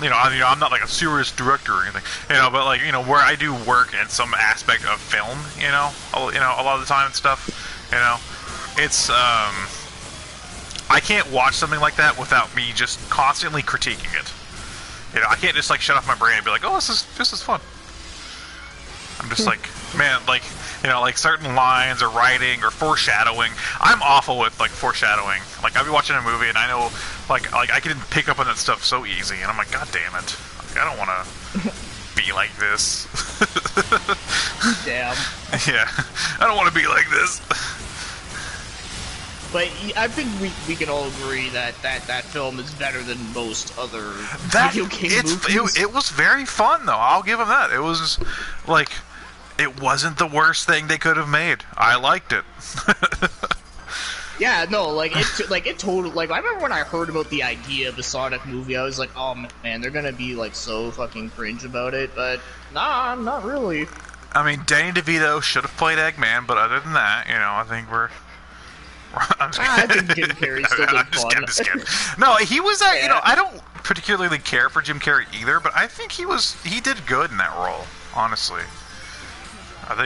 A: I'm not like a serious director or anything, but like where I do work in some aspect of film, a lot of the time and stuff, it's I can't watch something like that without me just constantly critiquing it. I can't just like shut off my brain and be like, oh, this is fun. I'm just like, man, like like certain lines or writing or foreshadowing. I'm awful with like foreshadowing. Like I'll be watching a movie and I know like I can pick up on that stuff so easy, and I'm like, god damn it, like, I don't want to be like this.
B: Damn.
A: Yeah, I don't want to be like this.
B: But I think we can all agree that film is better than most other video game movies.
A: It was very fun, though. I'll give them that. It was, like, it wasn't the worst thing they could have made. I liked it.
B: Yeah, no, like, it totally, like, I remember when I heard about the idea of a Sonic movie, I was like, oh, man, they're gonna be, like, so fucking cringe about it, but, nah, not really.
A: I mean, Danny DeVito should have played Eggman, but other than that, I think we're...
B: I think Jim Carrey still did fun.
A: I'm just kidding. No, he was, I don't particularly care for Jim Carrey either, but I think he did good in that role, honestly.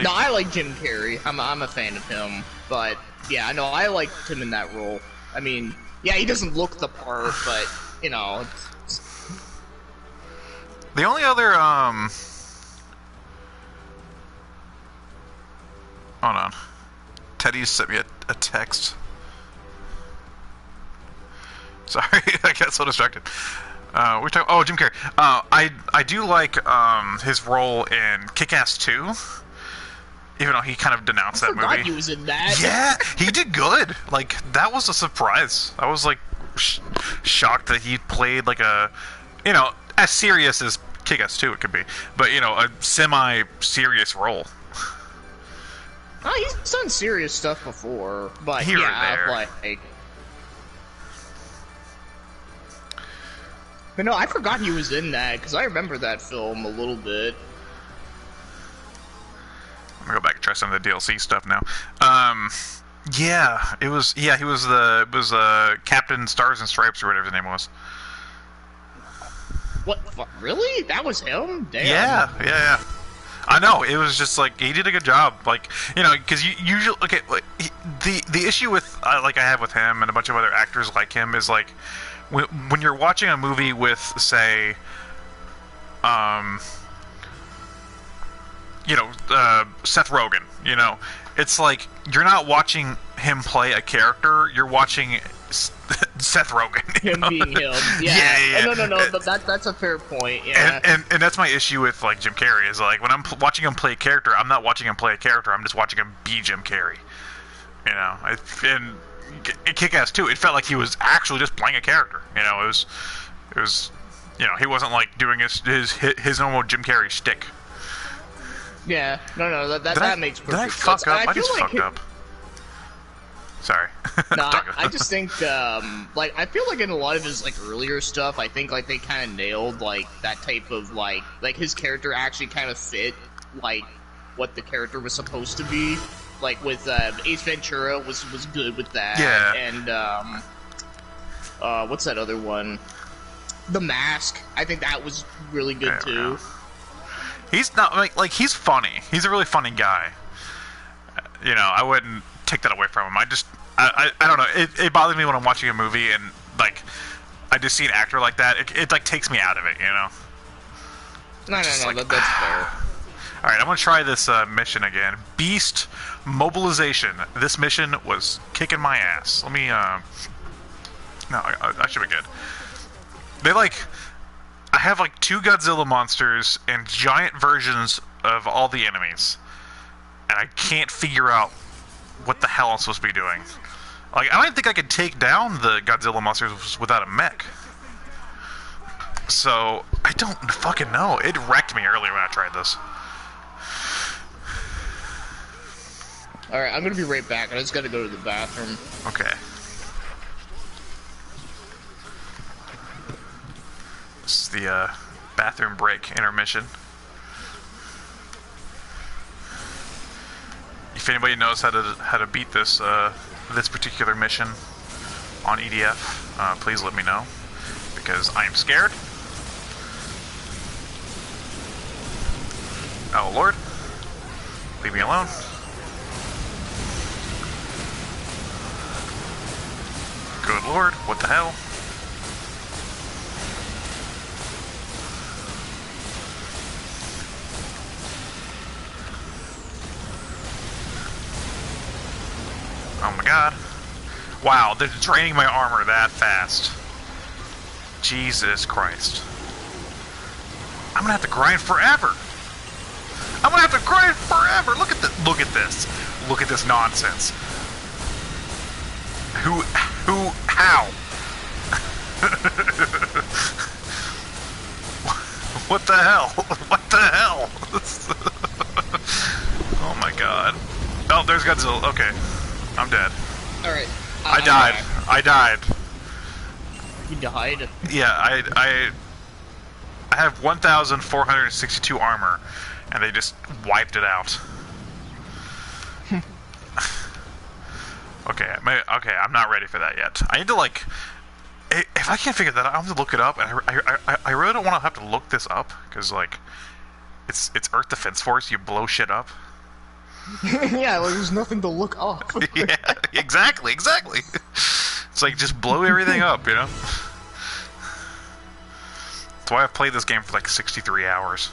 B: No, I like Jim Carrey. I'm a fan of him, but yeah, no, I liked him in that role. I mean, yeah, he doesn't look the part, but
A: The only other hold on. Teddy sent me a text. Sorry, I got so distracted. We're talking. Oh, Jim Carrey. I do like his role in Kick-Ass 2, even though he kind of denounced that movie.
B: I forgot he was in that.
A: Yeah, he did good. Like that was a surprise. I was like shocked that he played like a, as serious as Kick-Ass 2 it could be, but a semi-serious role.
B: Oh, he's done serious stuff before, but
A: here
B: yeah,
A: and there.
B: like. But no, I forgot he was in that because I remember that film a little bit.
A: I'm gonna go back and try some of the DLC stuff now. Yeah, it was. Yeah, he was Captain Stars and Stripes or whatever his name was.
B: What? Really? That was him? Damn.
A: Yeah. I know, it was just like he did a good job, like because you usually the issue with like I have with him and a bunch of other actors like him is like when you're watching a movie with say Seth Rogen, it's like you're not watching him play a character, you're watching Seth Rogen.
B: Him being him. Yeah. No. But that's a fair point. Yeah.
A: And that's my issue with like Jim Carrey is like when I'm watching him play a character, I'm not watching him play a character. I'm just watching him be Jim Carrey. And in Kick-Ass 2, it felt like he was actually just playing a character. It was he wasn't like doing his normal Jim Carrey shtick.
B: Yeah. No. That makes perfect sense.
A: Did I fuck up? I just fucked up. Sorry.
B: No, I just think, like, I feel like in a lot of his, like, earlier stuff, I think, like, they kind of nailed, like, that type of, like, his character actually kind of fit, like, what the character was supposed to be. Like, with, Ace Ventura was good with that.
A: Yeah.
B: And, what's that other one? The Mask. I think that was really good, too.
A: He's not, like, he's funny. He's a really funny guy. I wouldn't take that away from him. I don't know. It bothers me when I'm watching a movie and like I just see an actor like that. It like takes me out of it,
B: No, that's fair.
A: All right, I'm gonna try this mission again. Beast Mobilization. This mission was kicking my ass. Let me. No, I should be good. I have like 2 Godzilla monsters and giant versions of all the enemies, and I can't figure out what the hell I'm supposed to be doing. Like, I don't think I could take down the Godzilla monsters without a mech. So, I don't fucking know. It wrecked me earlier when I tried this.
B: Alright, I'm gonna be right back. I just gotta go to the bathroom.
A: Okay. This is the bathroom break intermission. If anybody knows how to beat this this particular mission, on EDF, please let me know, because I am scared. Oh Lord, leave me alone. Good Lord, what the hell? Oh my god. Wow, they're draining my armor that fast. Jesus Christ. I'm gonna have to grind forever. I'm gonna have to grind forever. Look at this. Look at this. Look at this nonsense. How? What the hell? What the hell? Oh my god. Oh, there's Godzilla. Okay. I'm dead.
B: Alright.
A: I died. I died.
B: You died?
A: Yeah, I have 1,462 armor, and they just wiped it out. Okay, I'm not ready for that yet. I need to, like, if I can't figure that out, I have to look it up, and I really don't want to have to look this up, because, like, it's Earth Defense Force, you blow shit up.
B: Yeah, well, there's nothing to look up.
A: Yeah, exactly. It's like, just blow everything up, you know? That's why I've played this game for, like, 63 hours.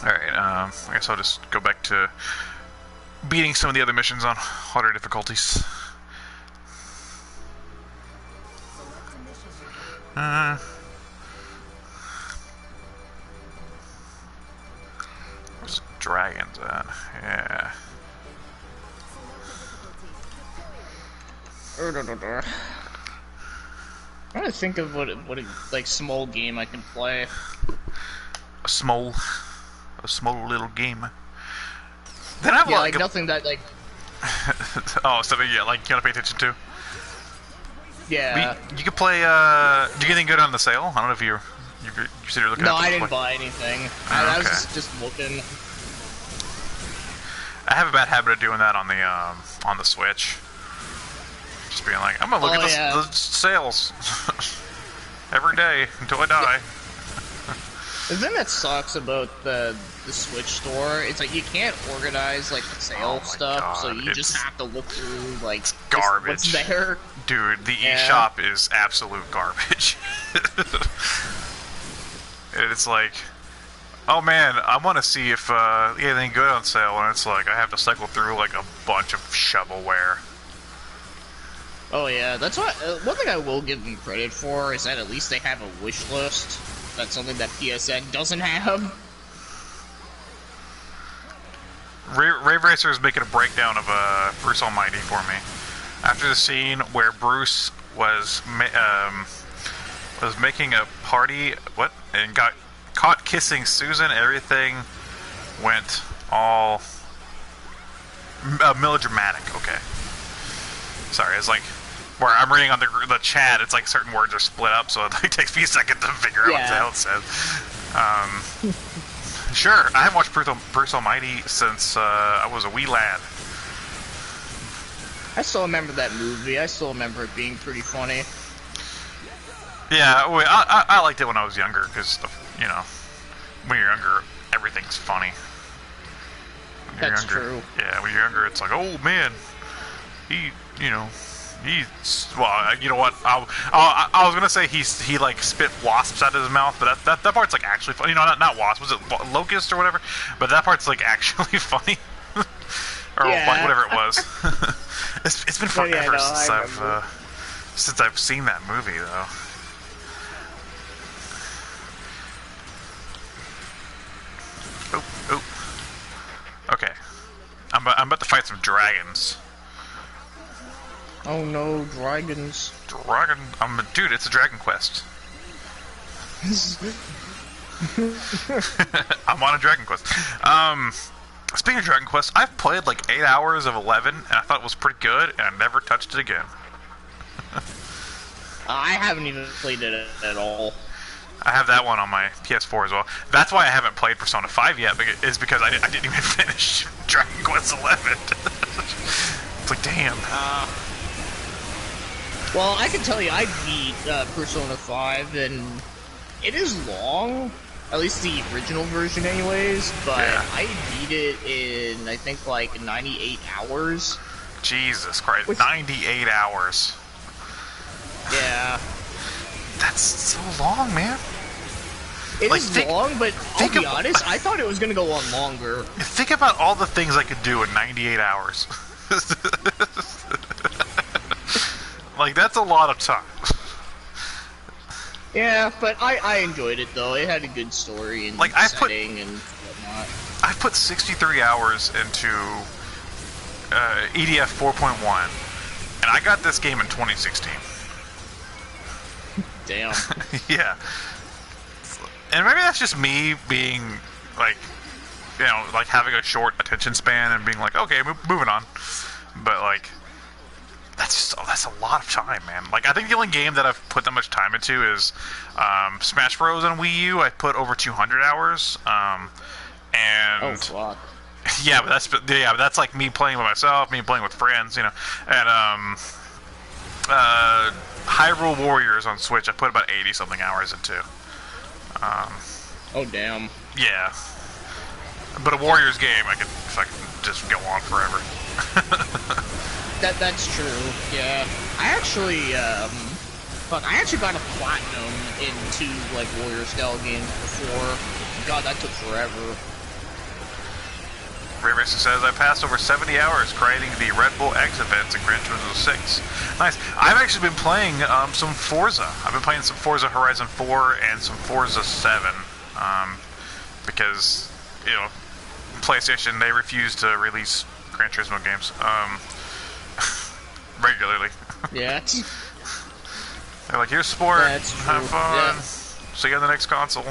A: Alright, I guess I'll just go back to beating some of the other missions on harder difficulties. Where's dragons at? Yeah.
B: I'm trying to think of what a like small game I can play.
A: A small little game. Then I have
B: yeah, like nothing that like.
A: Oh, something like you gotta pay attention to.
B: Yeah.
A: You could play. Did you get anything good on the sale? I don't know if you said you're looking.
B: No, I didn't buy anything. I was just looking.
A: I have a bad habit of doing that on the Switch. Just being like, I'm gonna look at the sales every day until I die.
B: The thing that sucks about the Switch store, it's like you can't organize like the sale stuff, God, so you just have to look through like
A: garbage.
B: What's there.
A: Dude, the eShop is absolute garbage. It's like, oh man, I want to see if anything good on sale, and it's like I have to cycle through like a bunch of shovelware.
B: Oh yeah, that's what. One thing I will give them credit for is that at least they have a wish list. That's something that PSN doesn't have.
A: Rave Racer is making a breakdown of Bruce Almighty for me. After the scene where Bruce was making a party, and got caught kissing Susan, everything went all melodramatic. Okay, sorry, it's like where I'm reading on the chat, it's like certain words are split up, so it like, takes me a second to figure out what the hell it says. Sure, I haven't watched Bruce Almighty since I was a wee lad.
B: I still remember that movie. I still remember it being pretty funny.
A: Yeah, I liked it when I was younger, because, you know, when you're younger, everything's funny.
B: That's true.
A: Yeah, when you're younger, it's like, oh man, well, you know what? I was gonna say he like spit wasps out of his mouth, but that part's like actually funny. You know, not wasp. Was it locust or whatever? But that part's like actually funny, or whatever it was. It's been forever since I've seen that movie though. Oh. Okay, I'm about to fight some dragons.
B: Oh no, dragons.
A: Dude, it's a Dragon Quest. I'm on a Dragon Quest. Speaking of Dragon Quest, I've played like 8 hours of 11, and I thought it was pretty good, and I never touched it again.
B: I haven't even played it at all.
A: I have that one on my PS4 as well. That's why I haven't played Persona 5 yet, is because I didn't even finish Dragon Quest 11. It's like, damn.
B: Well, I can tell you, I beat Persona 5, and it is long, at least the original version anyways, but
A: Yeah.
B: I beat it in, I think, like, 98 hours.
A: Jesus Christ, 98 hours.
B: Yeah.
A: That's so long, man.
B: It
A: Like,
B: is long, but I'll be
A: about-
B: honest, I thought it was going to go on longer.
A: Think about all the things I could do in 98 hours. Like, that's a lot of time.
B: Yeah, but I enjoyed it, though. It had a good story and
A: Like,
B: setting and whatnot.
A: I've put 63 hours into EDF 4.1, and I got this game in 2016.
B: Damn.
A: Yeah. And maybe that's just me being, like, you know, like having a short attention span and being like, okay, moving on. But, like, that's a lot of time, man. Like, I think the only game that I've put that much time into is Smash Bros. On Wii U. I put over 200 hours. And
B: Oh, fuck.
A: yeah, but that's like me playing with myself, me playing with friends, you know. And Hyrule Warriors on Switch, I put about 80 something hours into.
B: Oh, damn.
A: Yeah. But a Warriors game, I could just go on forever.
B: That's true, yeah. I actually got a platinum in 2, like, Warrior-style games before. God, that took forever.
A: Ray Racing says, I passed over 70 hours creating the Red Bull X events in Gran Turismo 6. Nice. I've actually been playing some Forza. I've been playing some Forza Horizon 4 and some Forza 7. Because, you know, PlayStation, they refuse to release Gran Turismo games. Regularly.
B: Yeah.
A: They're like, here's sport,
B: That's
A: have
B: true.
A: fun,
B: Yeah.
A: see you on the next console.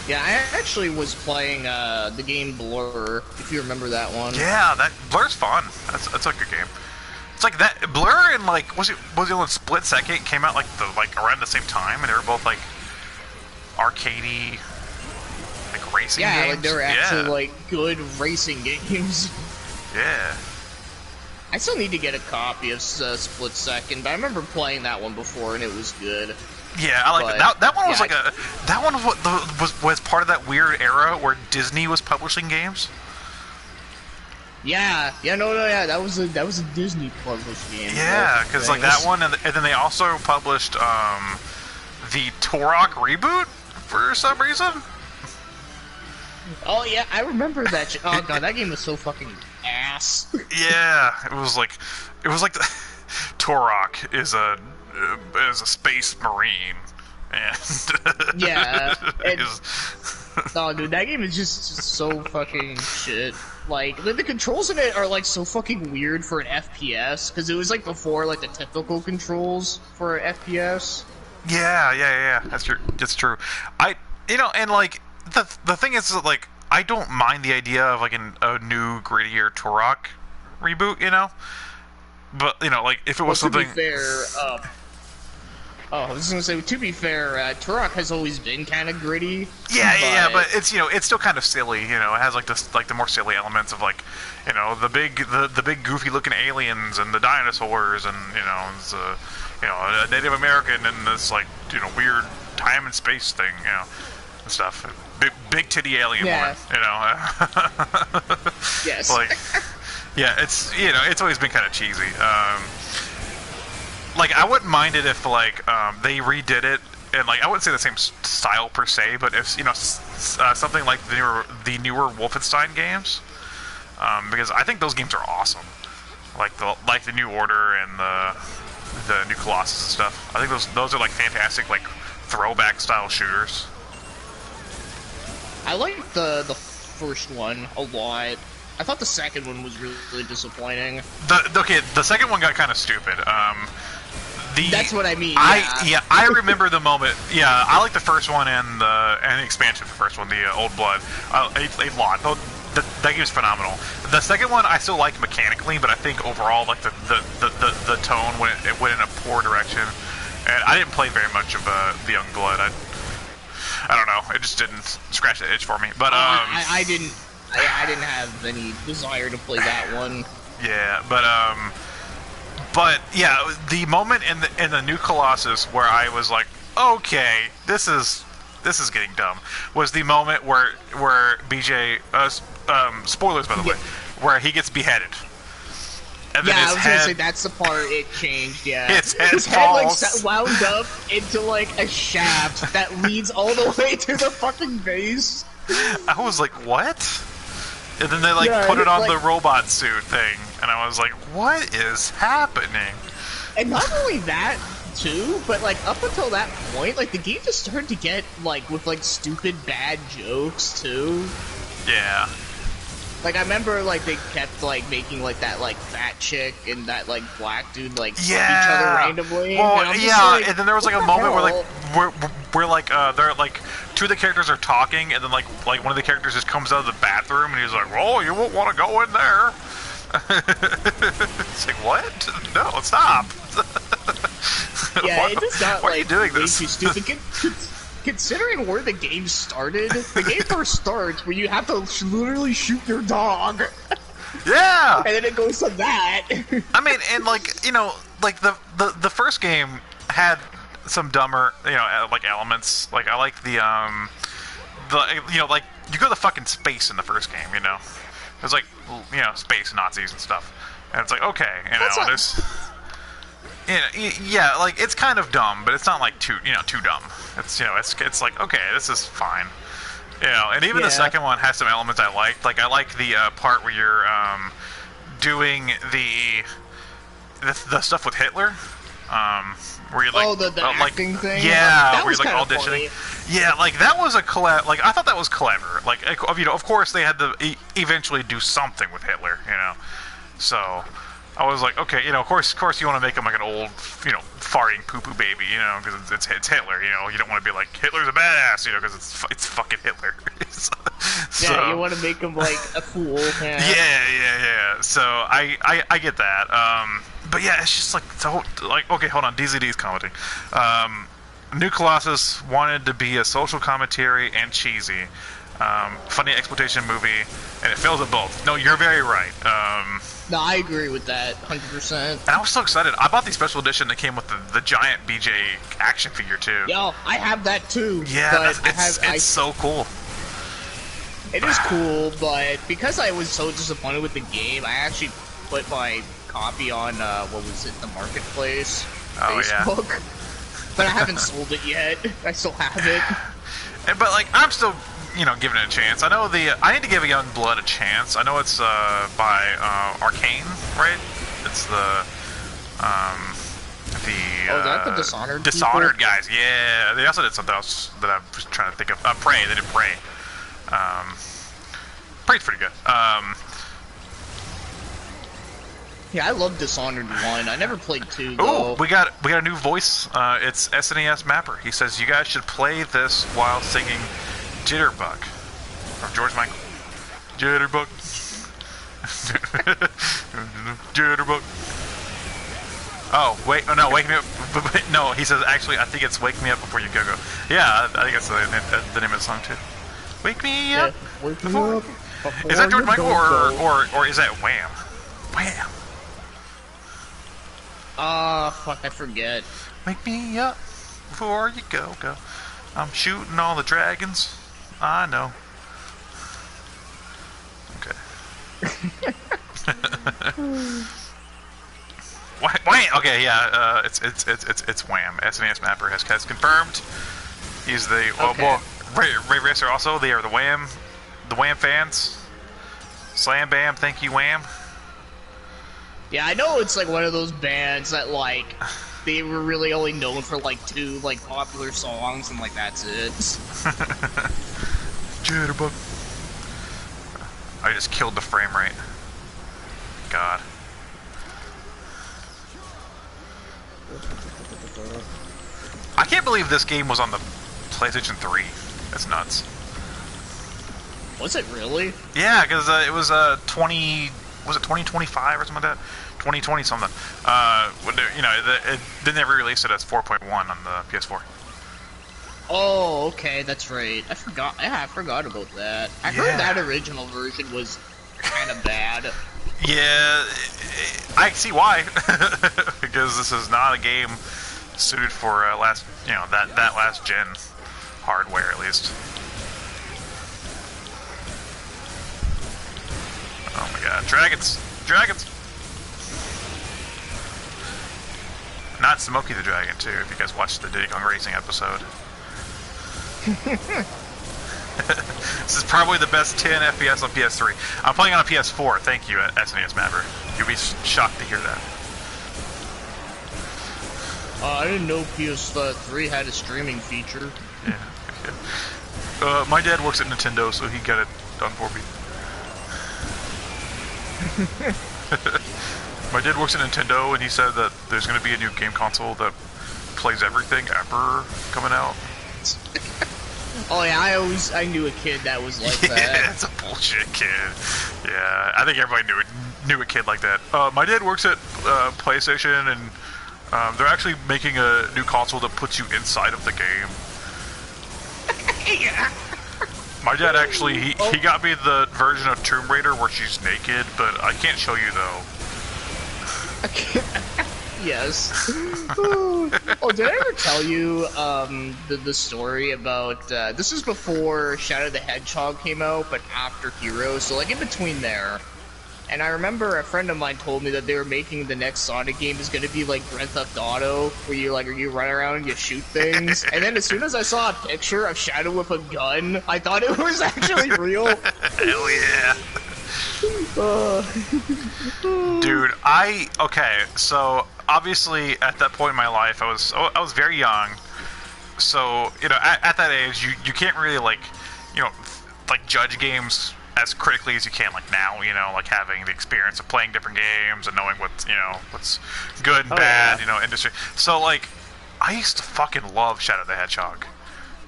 B: Yeah, I actually was playing the game Blur, if you remember that one.
A: Yeah, that Blur's fun. That's a good game. It's like that Blur and like was it the one Split Second came out like around the same time, and they were both like arcadey, like racing games.
B: Yeah, like they were actually like good racing games.
A: Yeah.
B: I still need to get a copy of Split Second. I remember playing that one before, and it was good.
A: Yeah, I like
B: But,
A: that one was
B: yeah,
A: that one was part of that weird era where Disney was publishing games.
B: Yeah, that was a Disney published game.
A: Yeah, because like that one, and then they also published the Turok reboot for some reason.
B: Oh yeah, I remember that. Oh god, that game was so fucking ass.
A: Yeah, it was like the Turok is a space marine, and
B: Yeah, and,
A: is-
B: no, dude, that game is just so fucking shit. Like the controls in it are like so fucking weird for an FPS because it was like before like the typical controls for an FPS.
A: yeah, that's true. And like the thing is that, like, I don't mind the idea of like a new grittier Turok reboot, you know. But you know, like if it was
B: To
A: something.
B: be fair, I was just gonna say, to be fair, Turok has always been kind of gritty.
A: Yeah, but it's it's still kind of silly, you know. It has like the more silly elements of like, you know, the big goofy looking aliens and the dinosaurs and it's a Native American and this like weird time and space thing, and stuff. Big titty alien woman,
B: Yes.
A: Like, yeah, it's it's always been kind of cheesy. Like, I wouldn't mind it if like they redid it, and like I wouldn't say the same style per se, but if something like the newer Wolfenstein games, because I think those games are awesome, like the New Order and the new Colossus and stuff. I think those are like fantastic, like throwback style shooters.
B: I like the first one a lot. I thought the second one was really disappointing.
A: The second one got kind of stupid.
B: That's what I mean.
A: I remember the moment. Yeah, I like the first one and the expansion for the first one, the Old Blood, a lot. That game's phenomenal. The second one I still like mechanically, but I think overall, like the tone went in a poor direction. And I didn't play very much of the Young Blood. I don't know. It just didn't scratch the itch for me. But
B: I didn't I didn't have any desire to play that one.
A: Yeah, but yeah, the moment in the new Colossus where I was like, okay, this is getting dumb, was the moment where BJ, spoilers by the way, where he gets beheaded. And then
B: yeah,
A: his
B: I was gonna say that's the part it changed. Yeah,
A: his head
B: like
A: falls.
B: wound up into like a shaft that leads all the way to the fucking base.
A: I was like, what? And then they like put it on the robot suit thing, and I was like, what is happening?
B: And not only that too, but like up until that point, like the game just started to get like with like stupid bad jokes too.
A: Yeah.
B: Like I remember like they kept like making like that like fat chick and that like black dude like fuck each other randomly.
A: Well,
B: and
A: yeah,
B: like,
A: and then there was like a moment where like they're like two of the characters are talking, and then like one of the characters just comes out of the bathroom, and he's like, "Oh, you won't want to go in there." It's like, what? No, stop.
B: Yeah, it just got
A: why
B: like
A: are you doing
B: way
A: this?
B: too stupid. Considering where the game started, the game first starts where you have to literally shoot your dog.
A: Yeah.
B: And then it goes to that.
A: I mean, and like, you know, like the first game had some dumber, you know, like elements. Like I like the you know, like you go to fucking space in the first game, you know. There's like, you know, space Nazis and stuff. And it's like, okay, you know, there's yeah, like it's kind of dumb, but it's not like too dumb. It's, you know, it's like, okay, this is fine. You know, and even the second one has some elements I liked. Like I like the part where you're doing the stuff with Hitler. Where you like
B: the acting thing.
A: Yeah,
B: that
A: where you're like auditioning. Funny. Yeah, like that was like I thought that was clever. Like, you know, of course they had to eventually do something with Hitler. You know, so I was like, okay, you know, of course you want to make him like an old, you know, farting poo-poo baby, you know, because it's Hitler, you know. You don't want to be like, Hitler's a badass, you know, because it's fucking Hitler. So,
B: yeah, you want to make him like a fool.
A: Yeah. So I get that. But yeah, it's just like, so, like, okay, hold on, DZD's commenting. New Colossus wanted to be a social commentary and cheesy. Funny exploitation movie, and it fails at both. No, you're very right.
B: No, I agree with that, 100%.
A: And I was so excited. I bought the special edition that came with the giant BJ action figure too.
B: Yo, I have that too.
A: Yeah, it's so cool.
B: It is cool, but because I was so disappointed with the game, I actually put my copy on, what was it, the Marketplace? Facebook. Yeah. But I haven't sold it yet. I still have it.
A: But, like, I'm still, you know, giving it a chance. I know I need to give Young Blood a chance. I know it's, by, Arcane, right? It's the,
B: oh, is that the Dishonored
A: Dishonored
B: people?
A: Guys, yeah. They also did something else that I was trying to think of. Prey, they did Prey. Prey's pretty good.
B: Yeah, I love Dishonored 1. I never played 2, though.
A: Oh, we got a new voice. It's SNES Mapper. He says, you guys should play this while singing Jitterbug from George Michael. Jitterbug. Jitterbug. Oh, wait. Oh, no, Wake Me Up. No, he says, actually, I think it's Wake Me Up Before You Go Go. Yeah, I think that's the name of the song, too. Wake me up.
B: Yeah, wake me up.
A: Is that George Michael or is that Wham? Wham.
B: Fuck, I forget.
A: Wake me up before you go. I'm shooting all the dragons. I know. Okay. Wham. Okay, yeah. It's Wham. SNES Mapper has confirmed. He's the well, Ray Racer also. They are the Wham fans. Slam Bam, thank you, Wham.
B: Yeah, I know it's like one of those bands that like they were really only known for like 2 like popular songs and like that's it.
A: Jitterbug. I just killed the frame rate. God. I can't believe this game was on the PlayStation 3. That's nuts.
B: Was it really?
A: Yeah, because it was 20. Was it 2025 or something like that? 2020 something. You know, then they re-released it as 4.1 on the PS4.
B: Oh, Oh, okay, that's right. I forgot. Yeah, I forgot about that. I heard that original version was kind of bad.
A: Yeah, I see why. Because this is not a game suited for that last gen hardware, at least. Oh my god, dragons! Dragons! Not Smokey the Dragon, too, if you guys watched the Diddy Kong Racing episode. This is probably the best 10 FPS on PS3. I'm playing on a PS4, thank you, SNES Maverick. You'll be shocked to hear that.
B: I didn't know PS3 had a streaming feature.
A: Yeah. My dad works at Nintendo, so he got it done for me. My dad works at Nintendo, and he said that there's going to be a new game console that plays everything ever coming out.
B: Oh yeah, I knew a kid that was like that.
A: Yeah, it's a bullshit kid. Yeah, I think everybody knew a kid like that. My dad works at PlayStation, and they're actually making a new console that puts you inside of the game.
B: Yeah.
A: My dad actually, he got me the version of Tomb Raider where she's naked, but I can't show you though.
B: Yes. Oh, did I ever tell you the story about this is before Shadow the Hedgehog came out, but after Heroes, so like in between there. And I remember a friend of mine told me that they were making the next Sonic game is going to be like Grand Theft Auto, where you run around and you shoot things. And then as soon as I saw a picture of Shadow with a gun, I thought it was actually real.
A: Hell yeah. Dude, okay, so obviously at that point in my life, I was very young. So, at that age, you can't really judge games as critically as you can, like now, like having the experience of playing different games and knowing what's good and bad, industry. So, like, I used to fucking love Shadow the Hedgehog.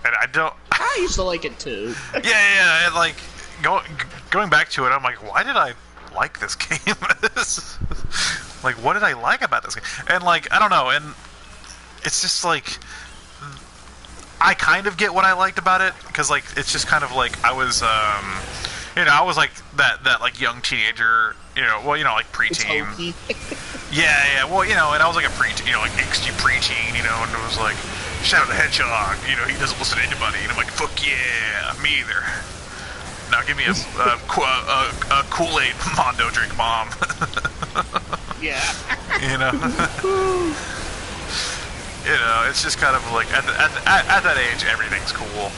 A: And
B: I used to like it too.
A: Yeah, and like, going back to it, I'm like, why did I like this game? Like, what did I like about this game? And, like, I don't know, and it's just, like, I kind of get what I liked about it, because, like, it's just kind of like, I was, I was like that like young teenager, like preteen. Yeah, well, and I was like a preteen, like angsty preteen, and it was like Shadow the Hedgehog, he doesn't listen to anybody, and I'm like, fuck yeah, me either. Now give me a Kool-Aid Mondo drink, mom.
B: Yeah.
A: It's just kind of like at that age, everything's cool,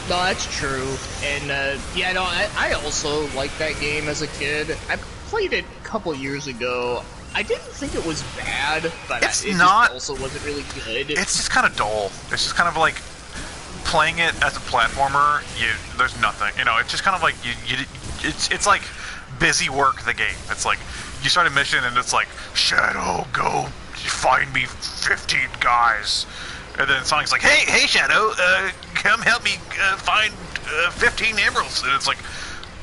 B: No, that's true. And, I also liked that game as a kid. I played it a couple years ago. I didn't think it was bad, but it just also wasn't really good.
A: It's just kind of dull. It's just kind of like playing it as a platformer. There's nothing. It's just kind of like it's like busy work the game. It's like you start a mission and it's like, Shadow, go find me 15 guys. And then Sonic's like, hey, Shadow, come help me find 15 emeralds. And it's like,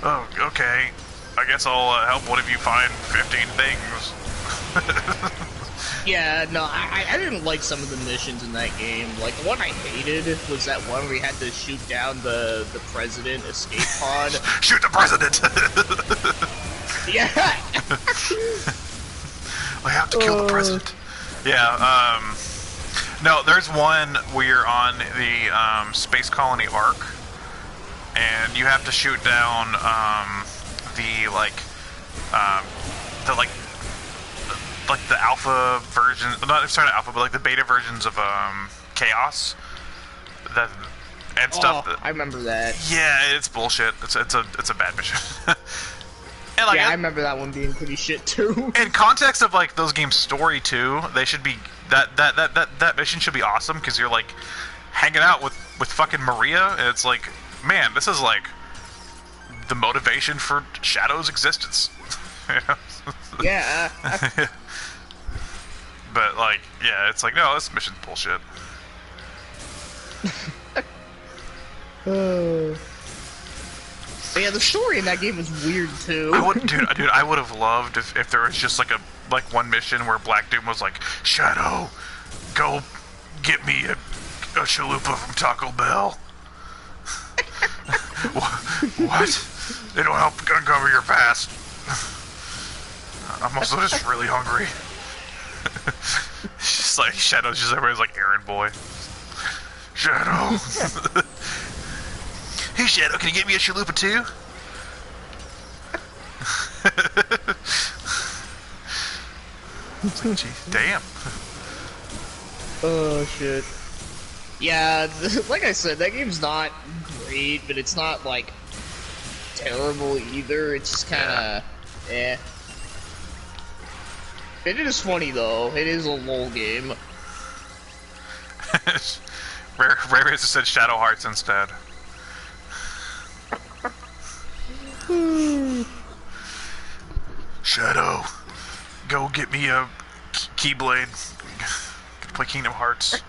A: oh, okay. I guess I'll help one of you find 15 things.
B: Yeah, no, I didn't like some of the missions in that game. Like, the one I hated was that one where you had to shoot down the president escape pod.
A: Shoot the president!
B: Yeah!
A: I have to kill the president. Yeah, no, there's one where you're on the Space Colony Ark, and you have to shoot down the alpha version, not necessarily alpha, but like the beta versions of Chaos, and stuff.
B: I remember that.
A: Yeah, it's bullshit. It's a bad mission. And like,
B: I remember that one being pretty shit too.
A: In context of like those games' story too, they should be that mission should be awesome because you're like hanging out with fucking Maria, and it's like, man, this is like the motivation for Shadow's existence.
B: Yeah.
A: But like, yeah, it's like, no, this mission's bullshit.
B: But yeah, the story in that game was weird too.
A: Dude, I would have loved if there was just like one mission where Black Doom was like, Shadow, go get me a chalupa from Taco Bell. What? They don't help uncover your past. I'm also just really hungry. It's just like Shadow's just everybody's like errand boy. Shadow. Hey Shadow, can you get me a chalupa too? It's like, gee, damn.
B: Oh shit. Yeah, like I said, that game's not great, but it's not like terrible either. It's just kind of eh. It is funny though. It is a LOL game.
A: Rare just said Shadow Hearts instead. Shadow, go get me a Keyblade. Play Kingdom Hearts.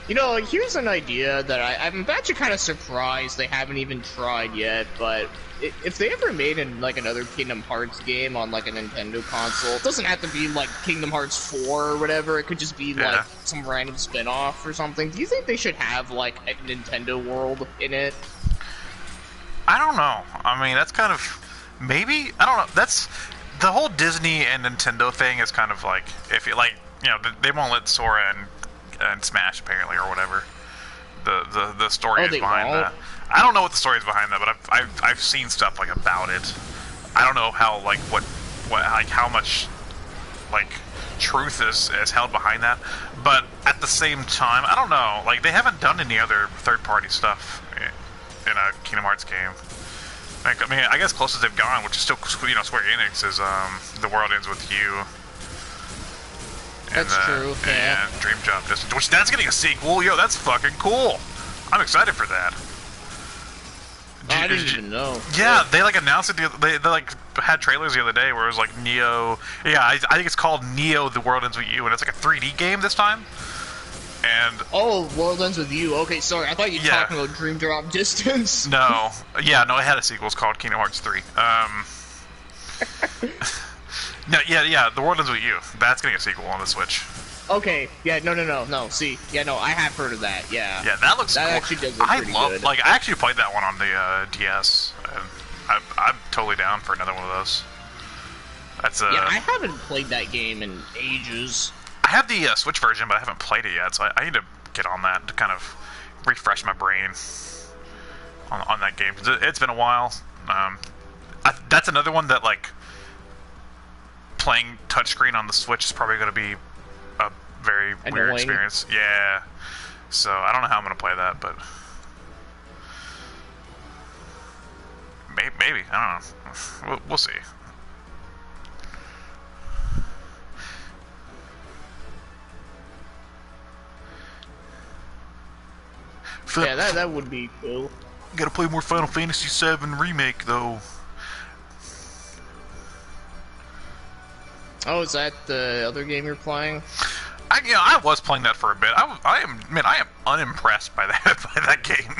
B: You know, here's an idea that I'm actually kind of surprised they haven't even tried yet, but if they ever made like another Kingdom Hearts game on like a Nintendo console, it doesn't have to be like Kingdom Hearts 4 or whatever, it could just be like some random spin-off or something. Do you think they should have like a Nintendo world in it?
A: I don't know. I mean, that's kind of... Maybe? I don't know. That's... The whole Disney and Nintendo thing is kind of like... If you like... You know, they won't let Sora and Smash, apparently, or whatever. The story is behind that. I don't know what the story is behind that, but I've seen stuff like about it. I don't know how like what like how much like truth is held behind that. But at the same time, I don't know. Like they haven't done any other third-party stuff in a Kingdom Hearts game. Like, I mean, I guess closest they've gone, which is still, you know, Square Enix, is The World Ends With You.
B: That's true.
A: And Dream Job Distance, which that's getting a sequel. Yo, that's fucking cool. I'm excited for that.
B: I didn't even know.
A: Yeah, they like announced it. They like had trailers the other day where it was like Neo. Yeah, I think it's called Neo: The World Ends With You, and it's like a 3D game this time. And
B: oh, World Ends With You. Okay, sorry, I thought you were talking about Dream Drop Distance.
A: No, yeah, no, it had a sequel. It's called Kingdom Hearts 3. No, yeah, The World Ends With You. That's getting a sequel on the Switch.
B: Okay, yeah, no. See, yeah, no, I have heard of that. Yeah.
A: Yeah, that looks.
B: That
A: cool.
B: actually does look pretty good.
A: Like, I actually played that one on the DS, and I'm totally down for another one of those. That's
B: yeah, I haven't played that game in ages.
A: I have the Switch version, but I haven't played it yet, so I need to get on that to kind of refresh my brain on that game. It's been a while. That's another one that, like, playing touchscreen on the Switch is probably going to be a very weird experience. Yeah. So, I don't know how I'm going to play that, but... Maybe. I don't know. We'll see.
B: Yeah, that would be cool.
A: Gotta play more Final Fantasy VII Remake, though.
B: Oh, is that the other game you're playing?
A: I was playing that for a bit. I am unimpressed by that game.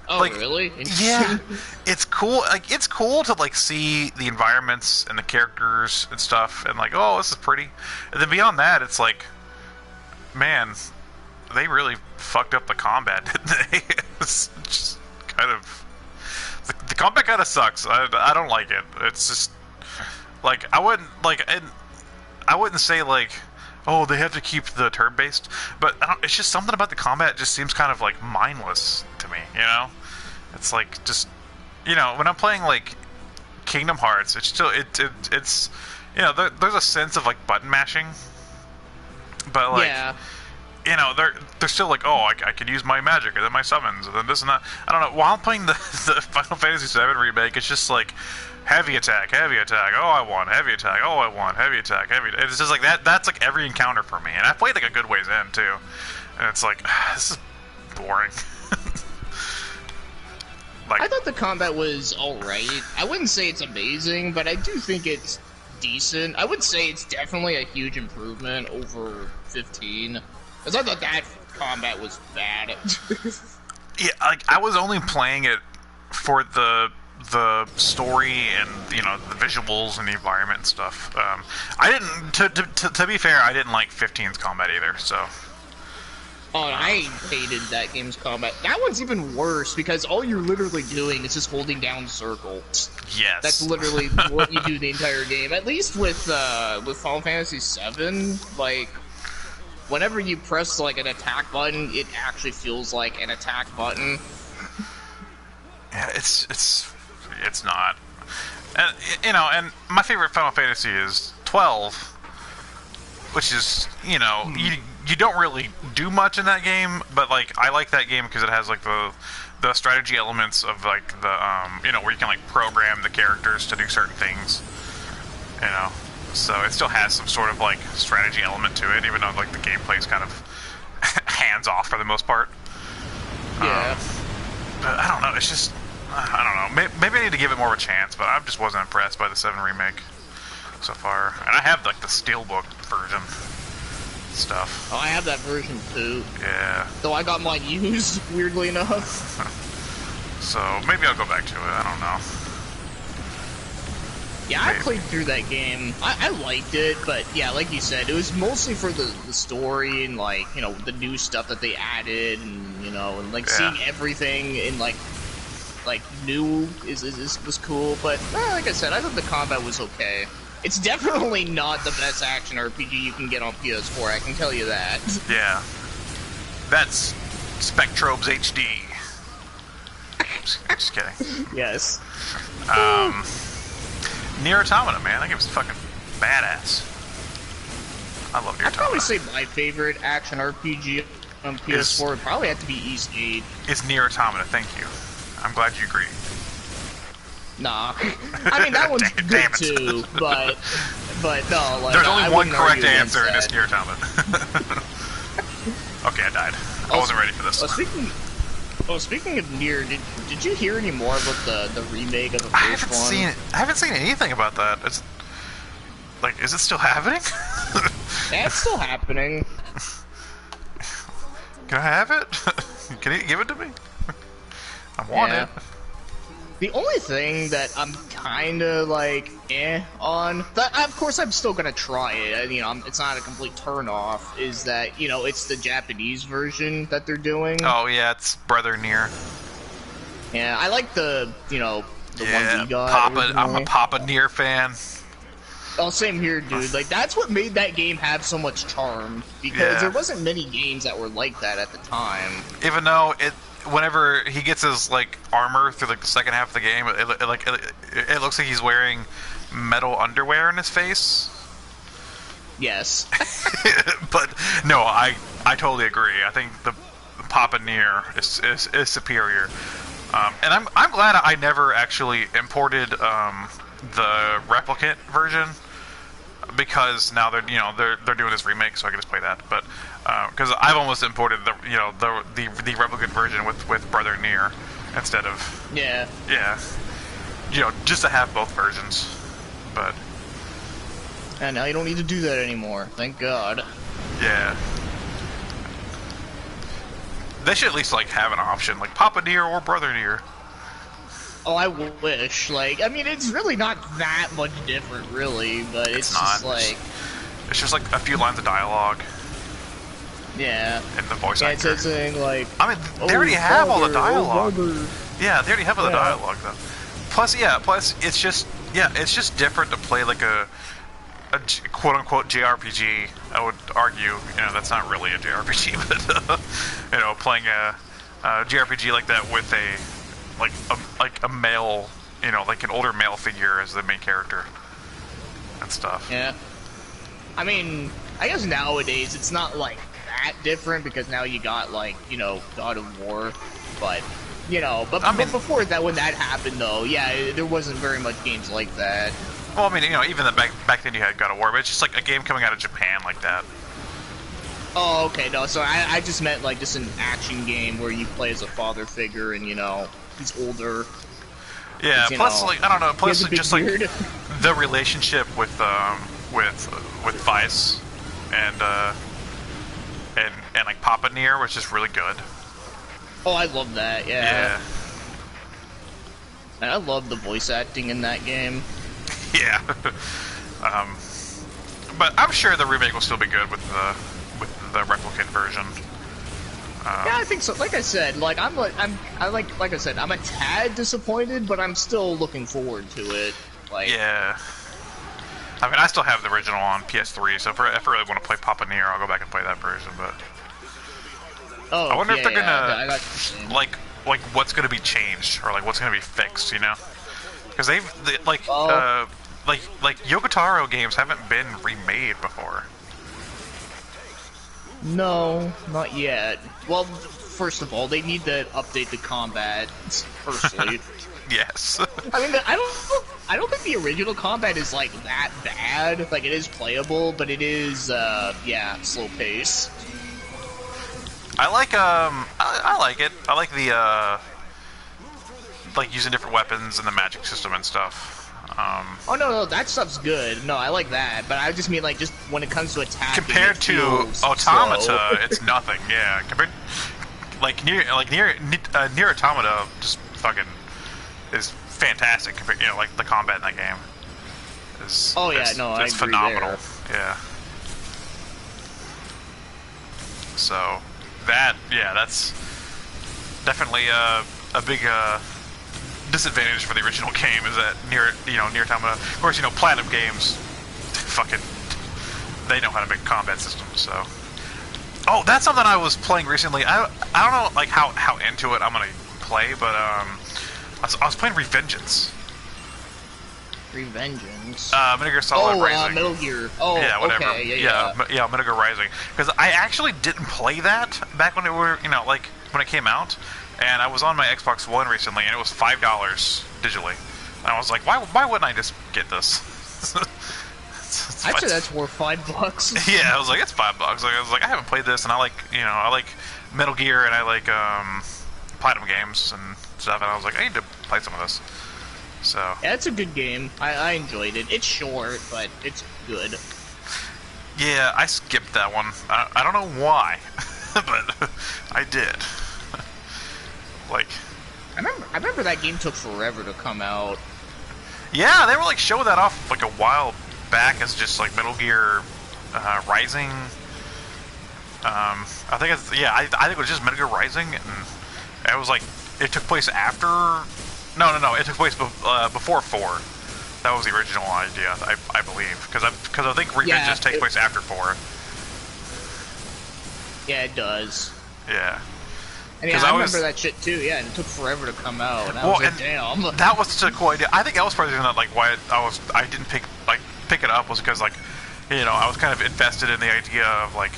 B: Oh,
A: like,
B: really?
A: Yeah, it's cool. Like, it's cool to like see the environments and the characters and stuff, and like, oh, this is pretty. And then beyond that, it's like, man, they really fucked up the combat, didn't they? It's just kind of the combat kind of sucks. I don't like it. It's just like I wouldn't say like, oh, they have to keep the turn-based, but it's just something about the combat just seems kind of like mindless to me, you know? It's like just, you know, when I'm playing like Kingdom Hearts, it's still it's you know, there's a sense of like button mashing, but like,
B: yeah.
A: You know, they're still like, oh, I could use my magic and then my summons and then this and that. I don't know. While I'm playing the Final Fantasy VII remake, it's just like heavy attack. Oh, I won. Heavy attack. Oh, I won. Heavy attack. It's just like that. That's like every encounter for me. And I played like a good ways in too, and it's like this is boring. Like,
B: I thought the combat was alright. I wouldn't say it's amazing, but I do think it's decent. I would say it's definitely a huge improvement over 15. Because I thought that combat was bad.
A: yeah, like I was only playing it for the the story and the visuals and the environment and stuff. I didn't. To be fair, I didn't like 15's combat either. So.
B: Oh, I hated that game's combat. That one's even worse because all you're literally doing is just holding down circle.
A: Yes.
B: That's literally what you do the entire game. At least with Final Fantasy VII, like, whenever you press like an attack button, it actually feels like an attack button.
A: Yeah, it's not. And and my favorite Final Fantasy is 12, which is you don't really do much in that game, but like I like that game because it has like the strategy elements of like the where you can like program the characters to do certain things, so it still has some sort of like strategy element to it, even though like the gameplay is kind of hands off for the most part.
B: Yeah.
A: But I don't know. It's just I don't know. Maybe I need to give it more of a chance, but I just wasn't impressed by the 7 remake so far. And I have like the Steelbook version. Stuff.
B: Oh, I have that version too.
A: Yeah.
B: Though I got mine used, weirdly enough.
A: So maybe I'll go back to it. I don't know.
B: Yeah, I played through that game. I liked it, but yeah, like you said, it was mostly for the story and like the new stuff that they added, and and like seeing everything in like new was cool. But like I said, I thought the combat was okay. It's definitely not the best action RPG you can get on PS4, I can tell you that. Yeah.
A: That's Spectrobes HD. Just kidding.
B: Yes.
A: Nier Automata, man. That game's fucking badass. I love Nier Automata.
B: I'd probably say my favorite action RPG on PS4 would probably have to be East Gate.
A: It's Nier Automata, thank you. I'm glad you agree.
B: Nah. I mean, that one's good too, but no, like...
A: There's only one correct answer, and it's Nier Automata. Okay, I died. I wasn't ready for this.
B: Speaking of Nier, did you hear any more about the remake of the first one?
A: I haven't seen anything about that. It's... Like, is it still happening?
B: Yeah, it's still happening.
A: Can I have it? Can you give it to me? I want it.
B: The only thing that I'm kinda like on, but of course I'm still gonna try it. It's not a complete turn off. Is that it's the Japanese version that they're doing?
A: Oh yeah, it's Brother Nier.
B: Yeah, I like the one we got.
A: I'm a Papa Nier fan.
B: Oh, same here, dude. Like that's what made that game have so much charm because there wasn't many games that were like that at the time.
A: Even though whenever he gets his like armor through like the second half of the game, it looks like he's wearing metal underwear in his face.
B: Yes.
A: But no, I totally agree. I think the Papa Nier is superior. And I'm glad I never actually imported the replicant version, because now they're doing this remake, so I can just play that. But because I've almost imported the replicant version with Brother Nier instead of just to have both versions. But
B: and now you don't need to do that anymore. Thank God.
A: Yeah. They should at least like have an option like Papa Nier or Brother Nier.
B: Oh, I wish. Like, I mean, it's really not that much different, really, but it's just like...
A: It's just like a few lines of dialogue.
B: Yeah.
A: And the voice actor.
B: It's saying, like...
A: I mean, they already have all the dialogue. Yeah, they already have all the dialogue, though. Plus, it's just different to play like a quote-unquote JRPG. I would argue, that's not really a JRPG, but, playing a JRPG like that with a male, like an older male figure as the main character and stuff.
B: Yeah. I mean, I guess nowadays it's not like that different because now you got like, God of War, but but before that, when that happened though, yeah, there wasn't very much games like that.
A: Well, I mean, even back then you had God of War, but it's just like a game coming out of Japan like that.
B: Oh, okay, no, so I just meant like just an action game where you play as a father figure and he's older.
A: Yeah, plus like I don't know, plus just beard. Like the relationship with Vice and like Papa Nier was just really good.
B: Oh, I love that. Yeah. And I love the voice acting in that game.
A: Yeah. But I'm sure the remake will still be good with the replicant version.
B: Yeah, I think so. Like I said, like I'm a tad disappointed, but I'm still looking forward to it. Like,
A: yeah. I mean, I still have the original on PS3, so if I really want to play Papa Nier, I'll go back and play that version. But
B: oh,
A: I wonder if they're gonna like what's gonna be changed or like what's gonna be fixed, you know? Because like Yoko Taro games haven't been remade before.
B: No, not yet. Well, first of all, they need to update the combat. Firstly,
A: Yes.
B: I mean, I don't think the original combat is like that bad. Like, it is playable, but it is yeah, slow pace.
A: I like I like it. I like the like using different weapons and the magic system and stuff.
B: Oh no, that stuff's good. No, I like that, but I just mean like just when it comes to attacking.
A: Compared to Automata, it's nothing. Yeah, compared Nier Automata just fucking is fantastic. Compared, you know, like the combat in that game is.
B: Oh yeah, no, I agree
A: phenomenal.
B: There.
A: Yeah. So that's definitely a big disadvantage for the original game is that Nier Automata. Of course, Platinum Games, fucking, they know how to make combat systems. So, oh, that's something I was playing recently. I don't know like how into it I'm gonna play, but I was playing Revengeance.
B: Revengeance.
A: Metal Gear Solid Rising.
B: Metal Gear. Oh,
A: yeah, whatever.
B: Okay, yeah.
A: Metal Gear Rising. Because I actually didn't play that back when when it came out. And I was on my Xbox One recently, and it was $5 digitally. And I was like, why wouldn't I just get this?
B: I'd say that's worth $5.
A: Yeah, I was like, it's $5. Like, I was like, I haven't played this, and I like Metal Gear, and I like Platinum Games and stuff. And I was like, I need to play some of this. So
B: yeah, it's a good game. I enjoyed it. It's short, but it's good.
A: Yeah, I skipped that one. I don't know why, but I did. Like,
B: I remember that game took forever to come out.
A: Yeah, they were like showing that off like a while back as just like Metal Gear Rising. I think I think it was just Metal Gear Rising, and it was like it took place after. No, it took place before 4. That was the original idea, I believe, because I think Revengeance takes place after 4.
B: Yeah, it does.
A: Yeah.
B: I mean, I remember that shit too. Yeah, and it took forever to come out. And I was like, damn.
A: That was such a cool idea. I think that was probably like why I didn't pick it up was because like, I was kind of invested in the idea of like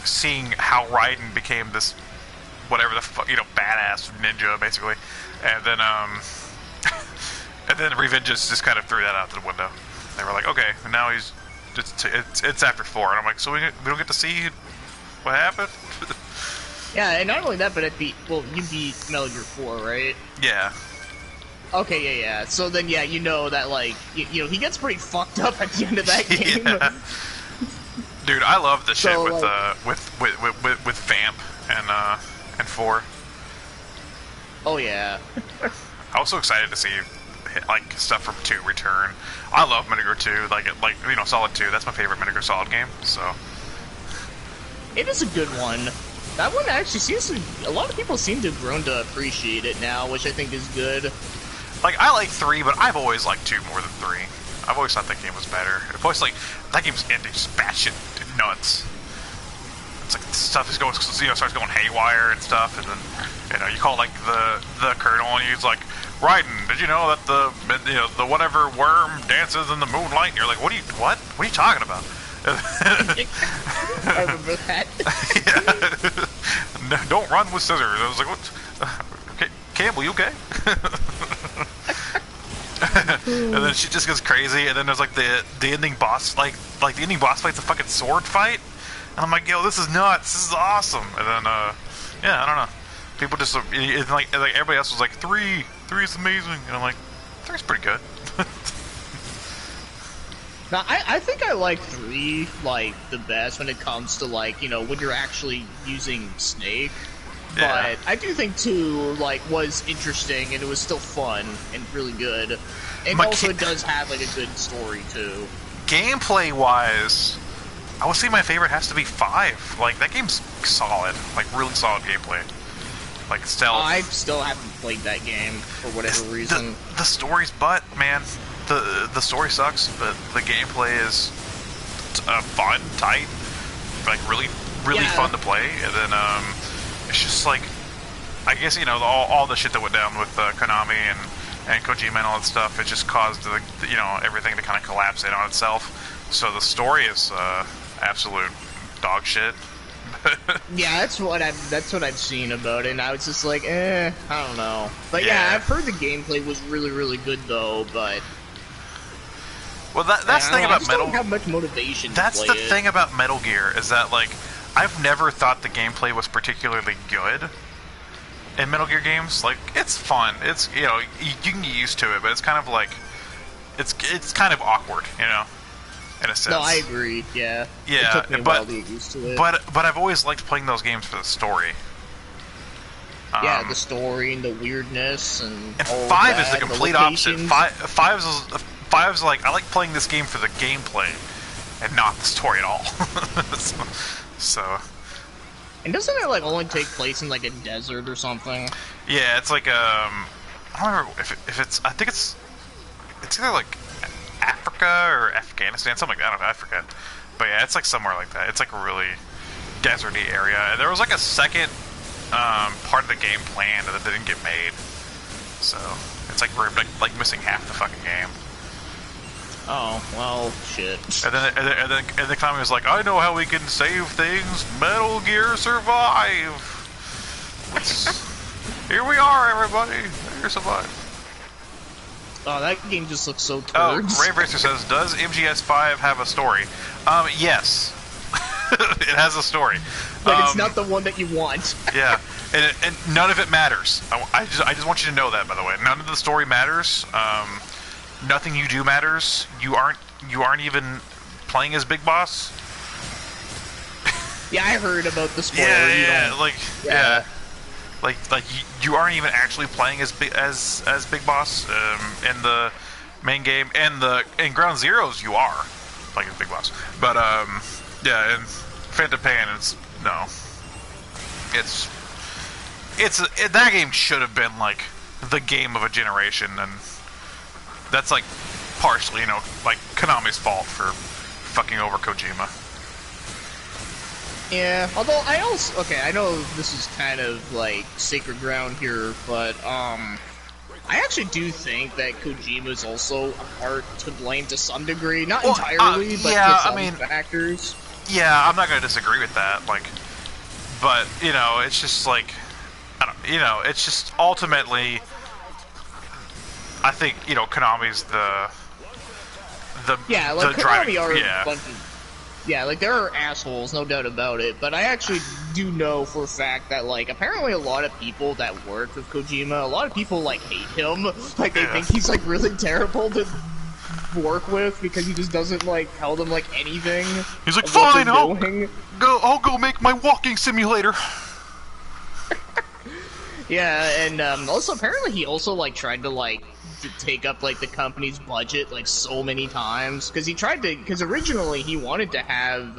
A: seeing how Raiden became this whatever the fuck, badass ninja basically, and then Revengeance just kind of threw that out the window. They were like, okay, now it's after 4, and I'm like, so we don't get to see what happened.
B: Yeah, and not only that, but you beat Metal Gear 4, right?
A: Yeah.
B: Okay, yeah. So then, yeah, that like, he gets pretty fucked up at the end of that game.
A: Yeah. Dude, I love the shit with Vamp and 4.
B: Oh yeah.
A: I was so excited to see like stuff from 2 return. I love Metal Gear 2, like Solid 2. That's my favorite Metal Gear Solid game. So
B: it is a good one. That one actually a lot of people seem to have grown to appreciate it now, which I think is good.
A: Like, I like 3, but I've always liked 2 more than 3. I've always thought that game was better. Of course, like, that game's ending just batshit nuts. It's like, stuff is starts going haywire and stuff, and then, you call, like, the colonel, and he's like, Raiden, did you know that the whatever worm dances in the moonlight? And you're like, what are you talking about?
B: I remember that.
A: Yeah. No, don't run with scissors. I was like, what? Okay, Campbell, you okay? And then she just goes crazy, and then there's like the ending boss, like the ending boss fight's a fucking sword fight, and I'm like, yo, this is nuts, this is awesome. And then yeah, I don't know, people just like everybody else was like, 3 is amazing, and I'm like, 3's pretty good.
B: Now, I think I like 3, like, the best when it comes to, like, when you're actually using Snake.
A: Yeah.
B: But I do think 2, like, was interesting, and it was still fun and really good. And also it does have, like, a good story, too.
A: Gameplay-wise, I would say my favorite has to be 5. Like, that game's solid. Like, really solid gameplay. Like, stealth.
B: I still haven't played that game, for whatever reason.
A: The story's butt, man. The story sucks, but the gameplay is fun, tight, like, really fun to play. And then, it's just like, I guess, you know, all the shit that went down with Konami and Kojima and all that stuff, it just caused the, you know, everything to kind of collapse in on itself. So the story is absolute dog shit.
B: Yeah, that's what I've seen about it, and I was just like, I don't know. But yeah, I've heard the gameplay was really, really good though. But
A: well, that's the thing about Metal.
B: Don't have much motivation.
A: That's the thing about Metal Gear is that, like, I've never thought the gameplay was particularly good in Metal Gear games. Like, it's fun. It's, you know, you can get used to it, but it's kind of like it's kind of awkward, you know, in a sense.
B: No, I agree. Yeah.
A: Yeah,
B: it took me a while to get used to it.
A: But I've always liked playing those games for the story.
B: Yeah, the story and the weirdness and all
A: 5
B: that,
A: is the complete opposite. 5 is like, I like playing this game for the gameplay and not the story at all. So.
B: And doesn't it, like, only take place in, like, a desert or something?
A: Yeah, it's like, I don't remember if it's, I think it's either, like, Africa or Afghanistan, something like that, I don't know, I forget. But yeah, it's, like, somewhere like that. It's, like, a really deserty area. And there was, like, a second part of the game planned that didn't get made. So, it's like we're, like missing half the fucking game.
B: Oh, well, shit.
A: And then Konami was like, I know how we can save things. Metal Gear Survive. Here we are, everybody. Here survive.
B: Oh, that game just looks so turds.
A: Oh, Ray Racer says, does MGS5 have a story? Yes. It has a story.
B: But it's not the one that you want.
A: Yeah. And none of it matters. I just want you to know that, by the way. None of the story matters. Nothing you do matters. You aren't even playing as Big Boss.
B: Yeah, I heard about the spoiler.
A: Yeah, like you aren't even actually playing as Big Boss in the main game, and in Ground Zeroes you are playing as Big Boss. But yeah, in Phantom Pain, that game should have been like the game of a generation, and that's like partially, like Konami's fault for fucking over Kojima.
B: Yeah, although I know this is kind of like sacred ground here, but I actually do think that Kojima is also a part to blame to some degree, not entirely, but
A: yeah,
B: to some factors.
A: Yeah, I'm not going to disagree with that. Like, but it's just like, it's just ultimately, I think Konami's the
B: Konami are
A: yeah.
B: a bunch of. Yeah, like, there are assholes, no doubt about it, but I actually do know for a fact that, like, apparently a lot of people that work with Kojima, a lot of people, like, hate him. Like, they think he's, like, really terrible to work with because he just doesn't, like, tell them, like, anything.
A: He's like, fine, I'll go make my walking simulator.
B: Yeah, and also, apparently he also, like, tried to, like, to take up, like, the company's budget, like, so many times. Because originally he wanted to have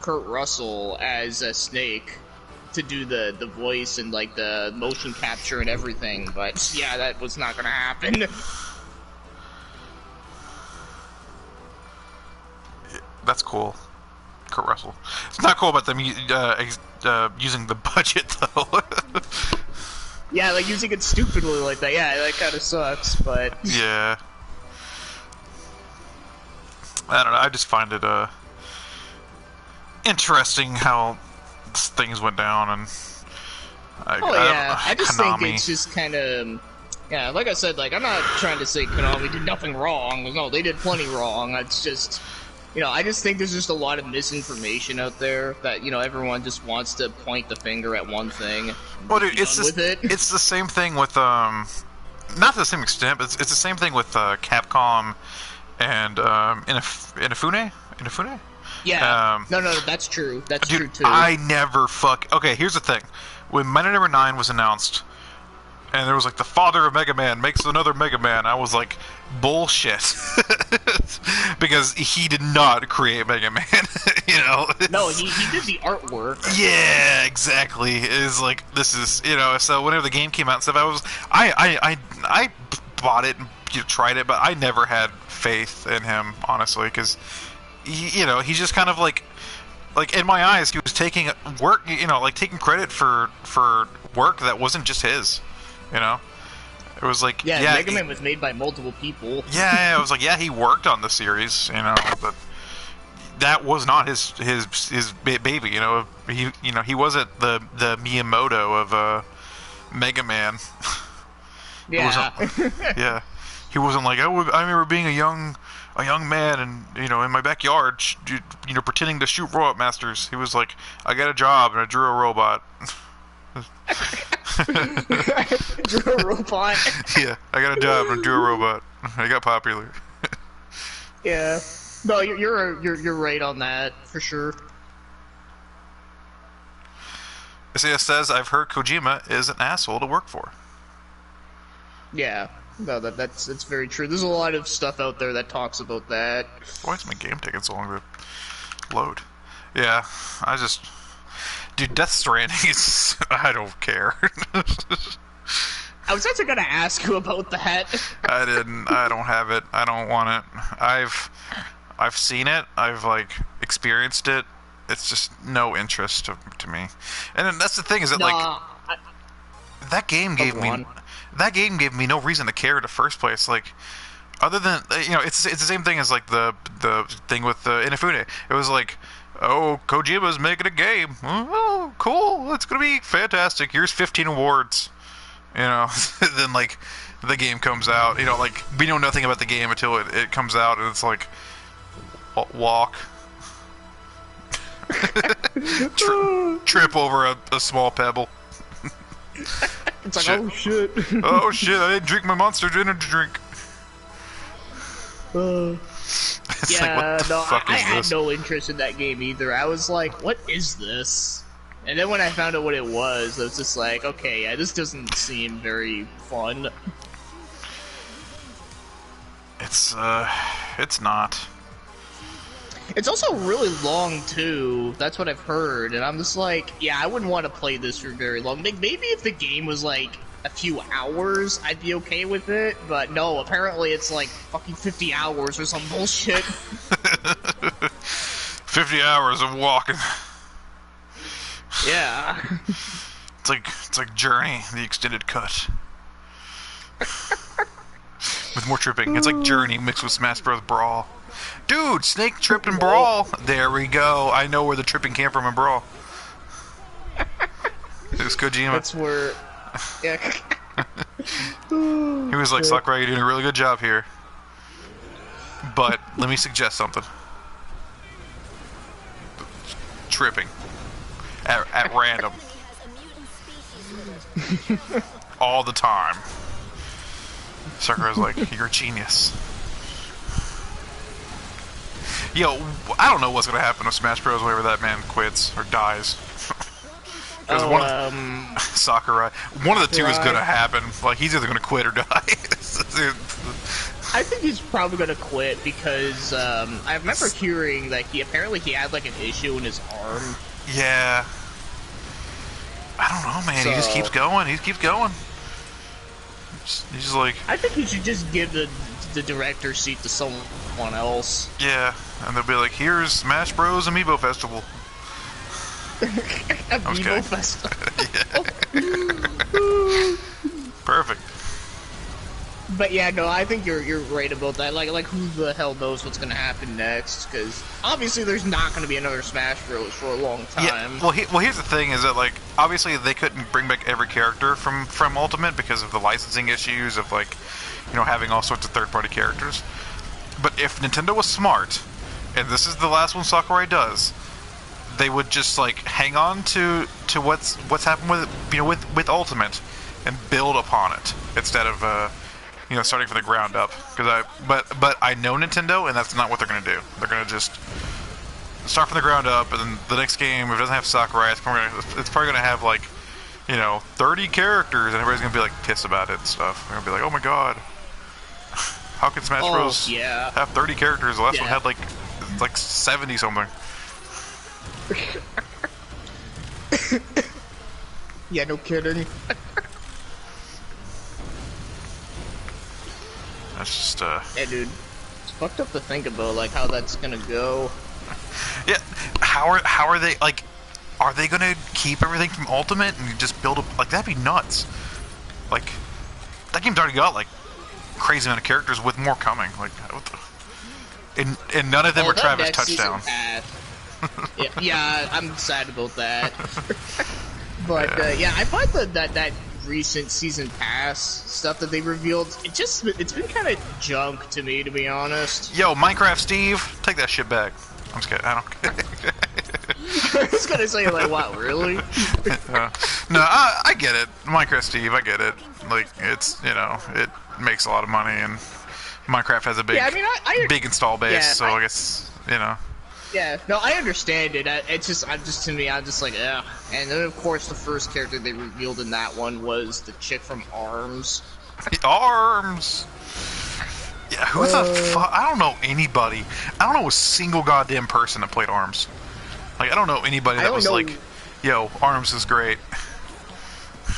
B: Kurt Russell as a Snake to do the voice and, like, the motion capture and everything, but yeah, that was not gonna happen.
A: That's cool. Kurt Russell. It's not cool about them using the budget, though.
B: Yeah, like, using it stupidly like that. Yeah, that kind of sucks, but...
A: Yeah. I don't know, I just find it, interesting how things went down, and...
B: I just think it's just kind of... Yeah, like I said, like, I'm not trying to say Konami did nothing wrong. No, they did plenty wrong. It's just... I just think there's just a lot of misinformation out there that, everyone just wants to point the finger at one thing.
A: Well, dude, it's the same thing with, not to the same extent, but it's the same thing with, Capcom and Inafune.
B: Yeah.
A: Um,
B: No, that's true. That's
A: dude,
B: true too.
A: I never Okay, here's the thing. When Mighty Number 9 was announced, and there was like the father of Mega Man makes another Mega Man, I was like, bullshit. Because he did not create Mega Man, you know?
B: No, he did the artwork.
A: Yeah, exactly. Is like, this is, you know, so whenever the game came out and stuff, I bought it and tried it, but I never had faith in him, honestly, because, you know, he's just kind of like in my eyes, he was taking work, you know, like taking credit for work that wasn't just his, you know? It was like,
B: yeah, Mega Man was made by multiple people.
A: Yeah, it was like, yeah, he worked on the series, you know, but that was not his baby, you know. He wasn't the Miyamoto of Mega Man.
B: Yeah.
A: Yeah, he wasn't like, I remember being a young man and, you know, in my backyard, you know, pretending to shoot Robot Masters. He was like, I got a job and I drew a robot.
B: Drew a robot.
A: Yeah, I got a job and I drew a robot. I got popular.
B: Yeah. No, you're right on that for sure.
A: SAS says, I've heard Kojima is an asshole to work for.
B: Yeah. No, that's very true. There's a lot of stuff out there that talks about that.
A: Why is my game taking so long to load? Yeah, dude, Death Stranding is... I don't care.
B: I was actually gonna ask you about that.
A: I don't have it. I don't want it. I've seen it. I've, like, experienced it. It's just no interest to me. And then that's the thing, is that, that game gave me no reason to care in the first place. Like, other than, you know, it's the same thing as, like, the thing with Inafune. It was like, oh, Kojima's making a game. Oh, cool. It's gonna be fantastic. Here's 15 awards. You know, then, like, the game comes out. You know, like, we know nothing about the game until it comes out, and it's like, walk. Trip over a small pebble.
B: It's like, oh shit.
A: Oh shit, I didn't drink my Monster Energy drink. It's
B: yeah,
A: like, what the fuck
B: I
A: is
B: had
A: this?
B: no interest in that game either. I was like, what is this? And then when I found out what it was, I was just like, okay, yeah, this doesn't seem very fun.
A: It's not.
B: It's also really long, too. That's what I've heard. And I'm just like, yeah, I wouldn't want to play this for very long. Like, maybe if the game was, like, a few hours, I'd be okay with it. But no, apparently it's, like, fucking 50 hours or some bullshit.
A: 50 hours of walking.
B: Yeah.
A: It's like Journey, the extended cut. With more tripping. It's like Journey mixed with Smash Bros. Brawl. Dude, Snake tripped in Brawl. There we go. I know where the tripping came from in Brawl. It was Kojima.
B: That's where... Yeah.
A: He was like, Sakurai, you're doing a really good job here. But, let me suggest something. Tripping. At random. All the time. Sakurai's like, you're a genius. Yo, I don't know what's gonna happen with Smash Bros. Whenever that man quits or dies. Sakurai. One of the two is gonna happen. Like, he's either gonna quit or die.
B: I think he's probably gonna quit because I remember hearing that he had like an issue in his arm.
A: Yeah. I don't know, man.
B: So,
A: he just keeps going. He keeps going. He's just like...
B: I think he should just give the director's seat to someone else.
A: Yeah, and they'll be like, here's Smash Bros. Amiibo Festival.
B: Amiibo Festival.
A: Perfect.
B: But yeah, no, I think you're right about that. Like who the hell knows what's gonna happen next? Because obviously there's not gonna be another Smash Bros. For a long time.
A: Yeah, well, here's the thing: is that, like, obviously they couldn't bring back every character from Ultimate because of the licensing issues of, like, you know, having all sorts of third-party characters. But if Nintendo was smart, and this is the last one Sakurai does, they would just, like, hang on to what's happened with, you know, with Ultimate and build upon it instead of you know, starting from the ground up. But I know Nintendo, and that's not what they're gonna do. They're gonna just start from the ground up, and then the next game, if it doesn't have Sakurai, it's probably gonna have like, you know, 30 characters, and everybody's gonna be like pissed about it and stuff. They're gonna be like, oh my god, how can Smash Bros. Have 30 characters? The last one had like 70 something.
B: Yeah, no kidding.
A: That's just
B: Yeah, dude, it's fucked up to think about like how that's gonna go.
A: Yeah, how are they like? Are they gonna keep everything from Ultimate and just build a like that'd be nuts? Like that game's already got like crazy amount of characters with more coming. Like, what the, and none of them were Travis Touchdown.
B: Yeah, I'm sad about that. But yeah, I thought that recent season pass stuff that they revealed, it's been kind of junk to me, to be honest.
A: Yo, Minecraft Steve, take that shit back. I'm just kidding. I don't.
B: I was gonna say like, what, really?
A: No, I get it. Minecraft Steve, I get it. Like, it's, you know, it makes a lot of money, and Minecraft has a big, big install base. Yeah, so I guess, you know.
B: Yeah, no, I understand it. It's just, I'm just like, yeah. And then, of course, the first character they revealed in that one was the chick from ARMS.
A: ARMS! Yeah, who the fuck? I don't know anybody. I don't know a single goddamn person that played ARMS. Like, I don't know anybody that was like, yo, ARMS is great.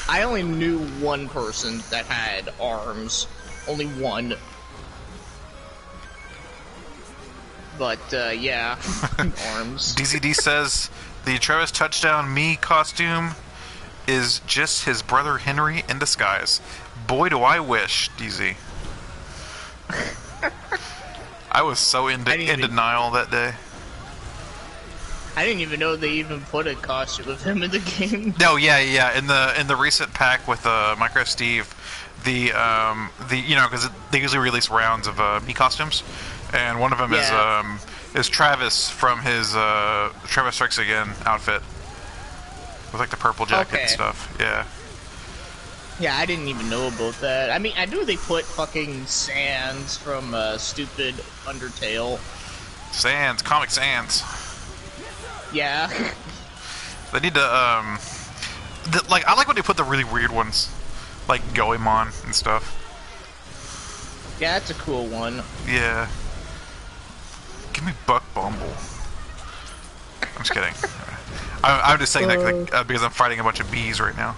B: I only knew one person that had ARMS. Only one. But, yeah, ARMS.
A: DZD says, the Travis Touchdown Me costume is just his brother Henry in disguise. Boy, do I wish, DZ. I was so in denial that day.
B: I didn't even know they even put a costume of him in the game.
A: No, yeah. In the recent pack with Minecraft Steve, the you know, because they usually release rounds of me costumes. And one of them is Travis from his Travis Strikes Again outfit with like the purple jacket and stuff. Yeah.
B: Yeah, I didn't even know about that. I mean, I knew they put fucking Sans from stupid Undertale.
A: Sans, Comic Sans.
B: Yeah.
A: They need to like I like when they put the really weird ones, like Goemon and stuff.
B: Yeah, that's a cool one.
A: Yeah. Give me Buck Bumble. I'm just kidding. I'm just saying that because I'm fighting a bunch of bees right now.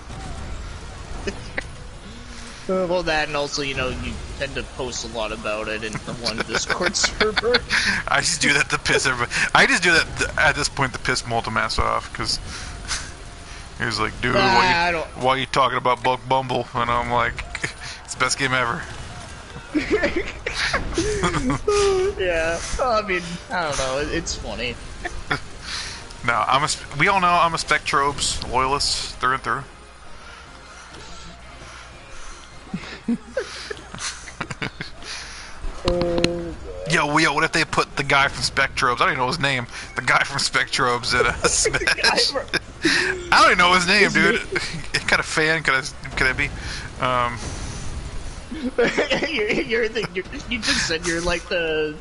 B: Well, that and also, you know, you tend to post a lot about it in the one Discord server.
A: I just do that to piss everybody. I just do that at this point to piss Multimass off, because he was like, dude, why are you talking about Buck Bumble? And I'm like, it's the best game ever.
B: Yeah, well, I mean, I don't know, it's funny.
A: No, we all know I'm a Spectrobes loyalist through and through. Yo, what if they put the guy from Spectrobes? I don't even know his name. The guy from Spectrobes in a Smash. I don't even know his name, dude. What kind of fan could I be?
B: You just said you're like the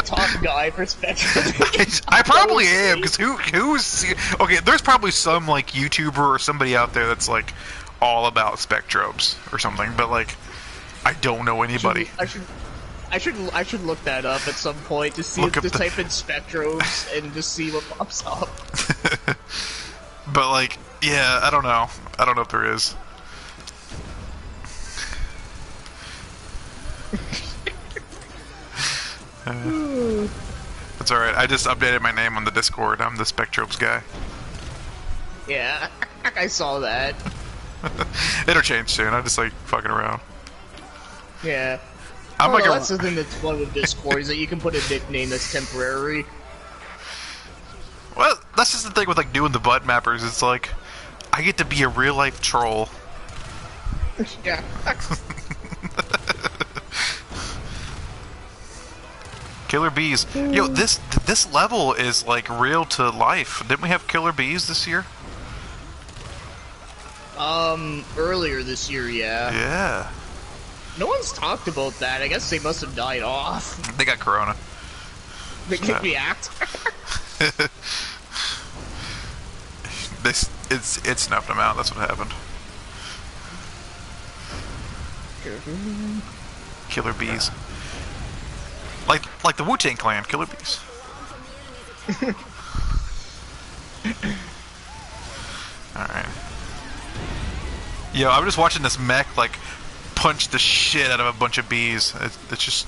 B: top guy for Spectrobes.
A: I probably am, because who's okay? There's probably some like YouTuber or somebody out there that's like all about Spectrobes or something, but like I don't know anybody.
B: I should look that up at some point to see type in Spectrobes and just see what pops up.
A: But like, yeah, I don't know if there is. That's alright, I just updated my name on the Discord. I'm the Spectrobes guy.
B: Yeah, I saw that.
A: It'll change soon, I'm just like fucking around.
B: Yeah. That's the thing that's fun with Discord, is that you can put a nickname that's temporary.
A: Well, that's just the thing with like doing the butt mappers, it's like, I get to be a real life troll.
B: Yeah.
A: Killer bees. Yo, this level is like real to life. Didn't we have killer bees this year?
B: Earlier this year, yeah.
A: Yeah.
B: No one's talked about that. I guess they must have died off.
A: They got corona.
B: They kicked the actor.
A: It snuffed them out. That's what happened. Killer bees. Like the Wu-Tang Clan, killer bees. Alright. Yo, I'm just watching this mech, like, punch the shit out of a bunch of bees. It's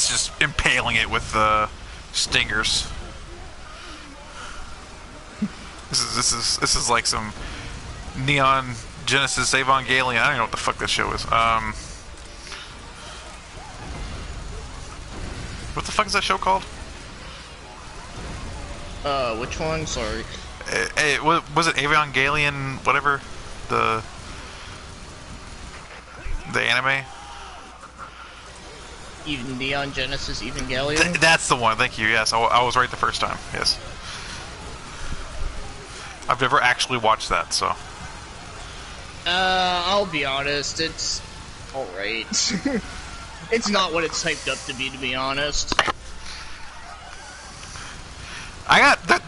A: just impaling it with stingers. This is like some Neon Genesis Evangelion. I don't know what the fuck this show is. What the fuck is that show called?
B: Which one? Sorry.
A: Hey, was it Evangelion? Whatever, the anime.
B: Even Neon Genesis Evangelion.
A: That's the one. Thank you. Yes, I was right the first time. Yes. I've never actually watched that, so.
B: I'll be honest. It's alright. It's not what it's hyped up to be honest.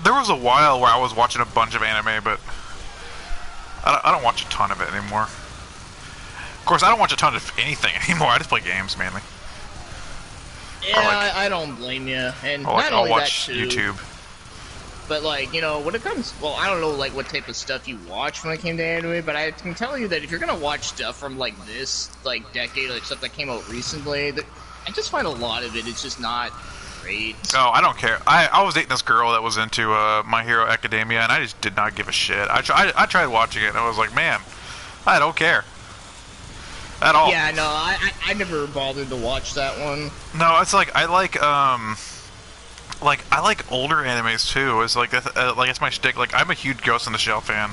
A: There was a while where I was watching a bunch of anime, but I don't watch a ton of it anymore. Of course, I don't watch a ton of anything anymore. I just play games mainly.
B: Yeah, I don't blame you. And not
A: I'll
B: only
A: watch
B: that too,
A: YouTube.
B: But like, you know, when it comes, well, I don't know like what type of stuff you watch when it came to anime, but I can tell you that if you're gonna watch stuff from like this like decade, like stuff that came out recently, I just find a lot of it is just not great.
A: Oh, I don't care. I was dating this girl that was into My Hero Academia, and I just did not give a shit. I tried watching it, and I was like, man, I don't care at all.
B: Yeah, no, I never bothered to watch that one.
A: No, it's like I like older animes too. It's like it's my shtick. Like I'm a huge Ghost in the Shell fan.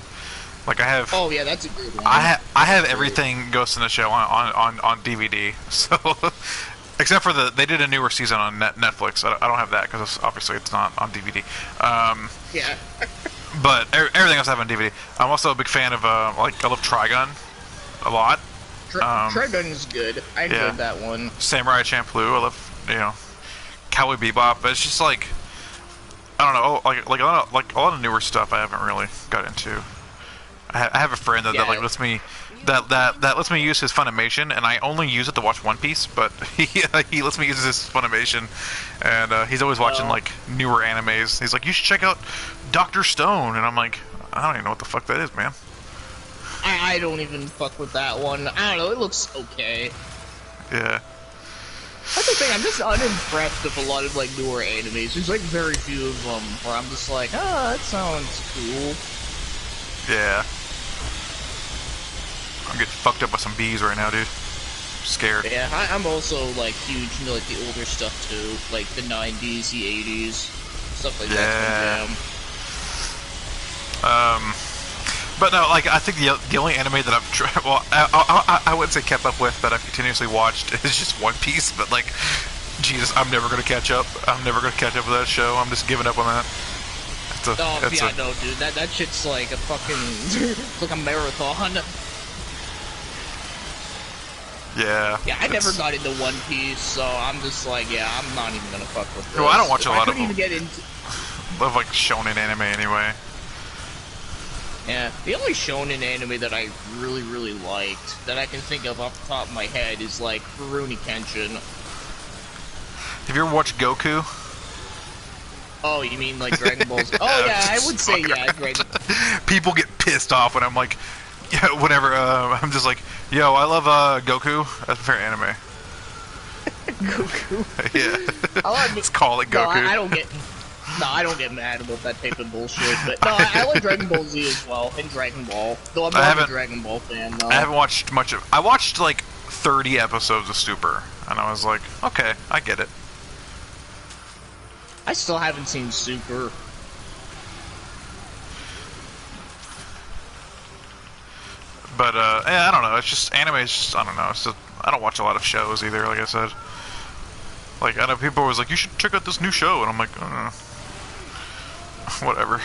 A: Like I have.
B: Oh yeah, that's a good one.
A: I have everything Ghost in the Shell on DVD. So except for they did a newer season on Netflix. I don't have that because obviously it's not on DVD.
B: Yeah.
A: But everything else I have on DVD. I'm also a big fan of I love Trigun a lot.
B: Trigun is good. I enjoyed that one.
A: Samurai Champloo. I love Cowboy Bebop, but it's just like I don't know, like a lot of newer stuff I haven't really got into. I have a friend that like lets me lets me use his Funimation, and I only use it to watch One Piece, but he lets me use his Funimation, and he's always watching like newer animes. He's like, you should check out Dr. Stone, and I'm like, I don't even know what the fuck that is, man.
B: I don't even fuck with that one. I don't know, it looks okay.
A: Yeah.
B: That's the thing, I'm just unimpressed with a lot of, like, newer animes. There's, like, very few of them where I'm just like, that sounds cool.
A: Yeah. I'm getting fucked up by some bees right now, dude. I'm scared.
B: Yeah, I'm also, like, huge into, like, the older stuff, too. Like, the 90s, the 80s, stuff like that.
A: But no, like, I think the only anime that I've tried, well, I wouldn't say kept up with, that I've continuously watched is just One Piece, but like, Jesus, I'm never gonna catch up. I'm never gonna catch up with that show. I'm just giving up on that.
B: No, dude, that shit's like a fucking, it's like a marathon.
A: Yeah.
B: Yeah, I never got into One Piece, so I'm just like, yeah, I'm not even gonna fuck with this.
A: Well, I don't watch a lot of
B: them. Even get into...
A: love like shonen anime anyway.
B: Yeah, the only shonen anime that I really, really liked, that I can think of off the top of my head, is like Rurouni Kenshin.
A: Have you ever watched Goku?
B: Oh, you mean like Dragon Ball Z? Oh yeah, I would say yeah, Dragon.
A: People get pissed off when I'm like, yeah, whatever. I'm just like, yo, I love Goku. That's a fair anime.
B: Goku.
A: Yeah. Let's call it Goku.
B: No, I don't get mad about that type of bullshit. But no, I like Dragon Ball Z as well, and Dragon Ball. Though I'm not a Dragon Ball fan, though.
A: I haven't watched much of. I watched like 30 episodes of Super, and I was like, okay, I get it.
B: I still haven't seen Super.
A: But yeah, I don't know. It's just anime. It's just, I don't know. It's just, I don't watch a lot of shows either. Like I said, like I know people was like, you should check out this new show, and I'm like, whatever.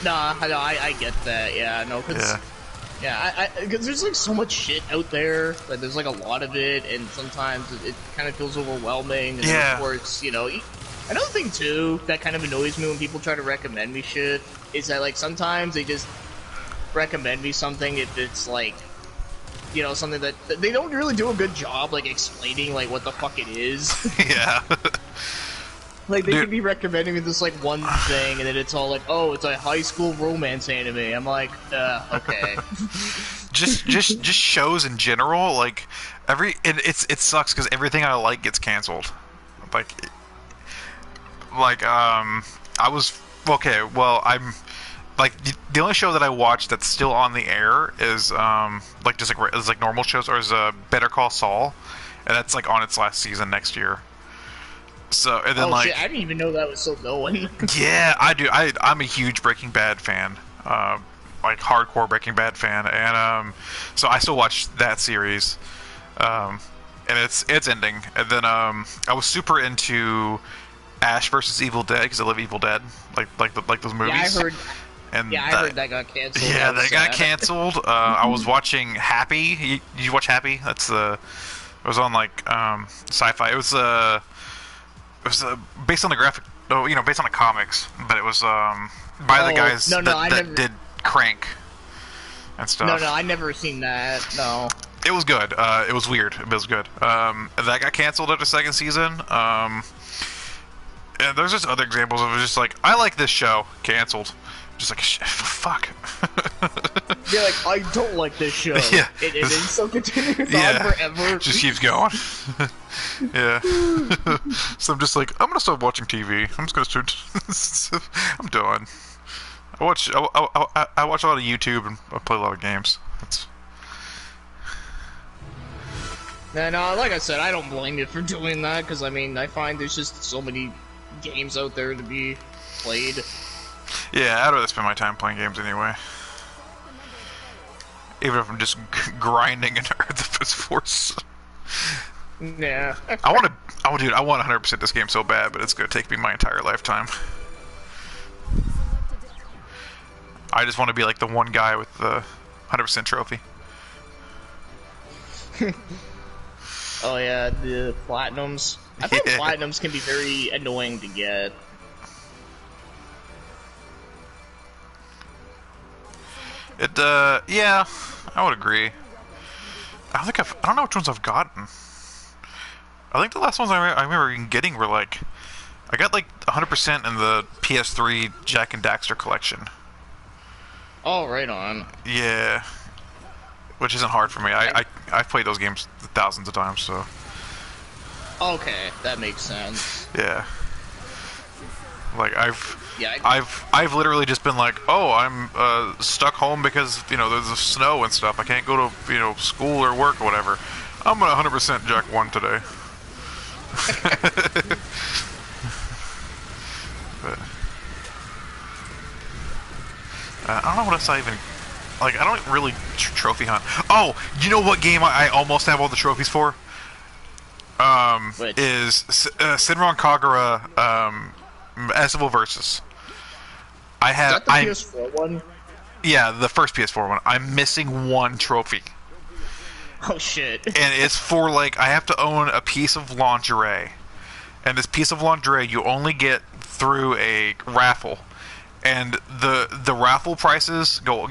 B: Nah, I get that. Yeah, no, cause Yeah, because there's like so much shit out there. Like there's like a lot of it, and sometimes it kind of feels overwhelming. And then, of course, you know, another thing too that kind of annoys me when people try to recommend me shit is that like sometimes they just recommend me something if it's like, you know, something that they don't really do a good job like explaining like what the fuck it is.
A: Yeah.
B: Like, they could be recommending me this, like, one thing, and then it's all like, oh, it's a high school romance anime. I'm like, okay.
A: just shows in general, like, it sucks because everything I like gets canceled. I'm, like, the only show that I watch that's still on the air is, like, normal shows, or is, Better Call Saul, and that's, like, on its last season next year. So, and then,
B: shit, I didn't even know that was still going.
A: Yeah, I do. I'm a huge Breaking Bad fan. Like, hardcore Breaking Bad fan. And, so I still watch that series. And it's ending. And then, I was super into Ash vs. Evil Dead, because I love Evil Dead. Like those movies.
B: Yeah, I heard...
A: And
B: I heard that got canceled.
A: Yeah, that got canceled. I was watching Happy. Did you watch Happy? It was on, like, Sci-Fi. It was based on the based on the comics, but it was by the guys that did Crank and stuff.
B: No, I never seen that. No.
A: It was good. It was weird. It was good. That got canceled after second season. And there's just other examples of it, just like, I like this show, canceled. Just like, fuck.
B: You're like, I don't like this show.
A: Yeah.
B: It still continues on forever.
A: Just keeps going. Yeah. So I'm just like, I'm gonna stop watching TV. I'm just gonna start. I'm done. I watch a lot of YouTube and I play a lot of games.
B: No, like I said, I don't blame you for doing that, because I mean, I find there's just so many games out there to be played.
A: Yeah, I'd rather spend my time playing games anyway. Even if I'm just grinding in Earth of Force.
B: Yeah.
A: I want 100% this game so bad, but it's gonna take me my entire lifetime. I just want to be like the one guy with the 100% trophy.
B: Oh yeah, the platinums. I find platinums can be very annoying to get.
A: Yeah, I would agree. I don't know which ones I've gotten. I think the last ones I remember even getting were like, I got like 100% in the PS3 Jack and Daxter collection.
B: Oh, right on.
A: Yeah. Which isn't hard for me. I've played those games thousands of times, so.
B: Okay, that makes sense.
A: Yeah. Like, I've literally just been like, oh, I'm stuck home because, you know, there's the snow and stuff. I can't go to, you know, school or work or whatever. I'm gonna 100% Jack 1 today. But, I don't know what else I even... Like, I don't really trophy hunt. Oh, you know what game I almost have all the trophies for? Is Sinron Kagura, Estival Versus. I have...
B: Is that the PS4 one?
A: Yeah, the first PS4 one. I'm missing one trophy.
B: Oh, shit.
A: And it's for, like, I have to own a piece of lingerie. And this piece of lingerie you only get through a raffle. And the raffle prices go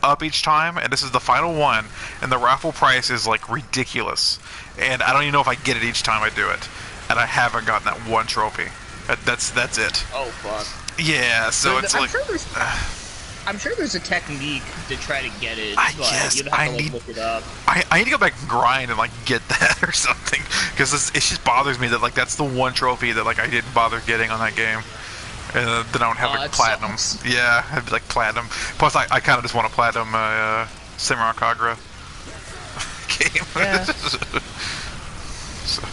A: up each time, and this is the final one, and the raffle price is, like, ridiculous. And I don't even know if I get it each time I do it. And I haven't gotten that one trophy. That's it.
B: Oh, fuck.
A: Yeah, so it's like...
B: I'm sure there's a technique to try to get it, but you'd have to look it up.
A: I need to go back and grind and, like, get that or something. Because it just bothers me that, like, that's the one trophy that, like, I didn't bother getting on that game. And then I don't have, like, platinum. Sucks. Yeah, I'd be, like, platinum. Plus, I kind of just want to platinum Cimarron Kagura game.
B: Yeah.
A: So.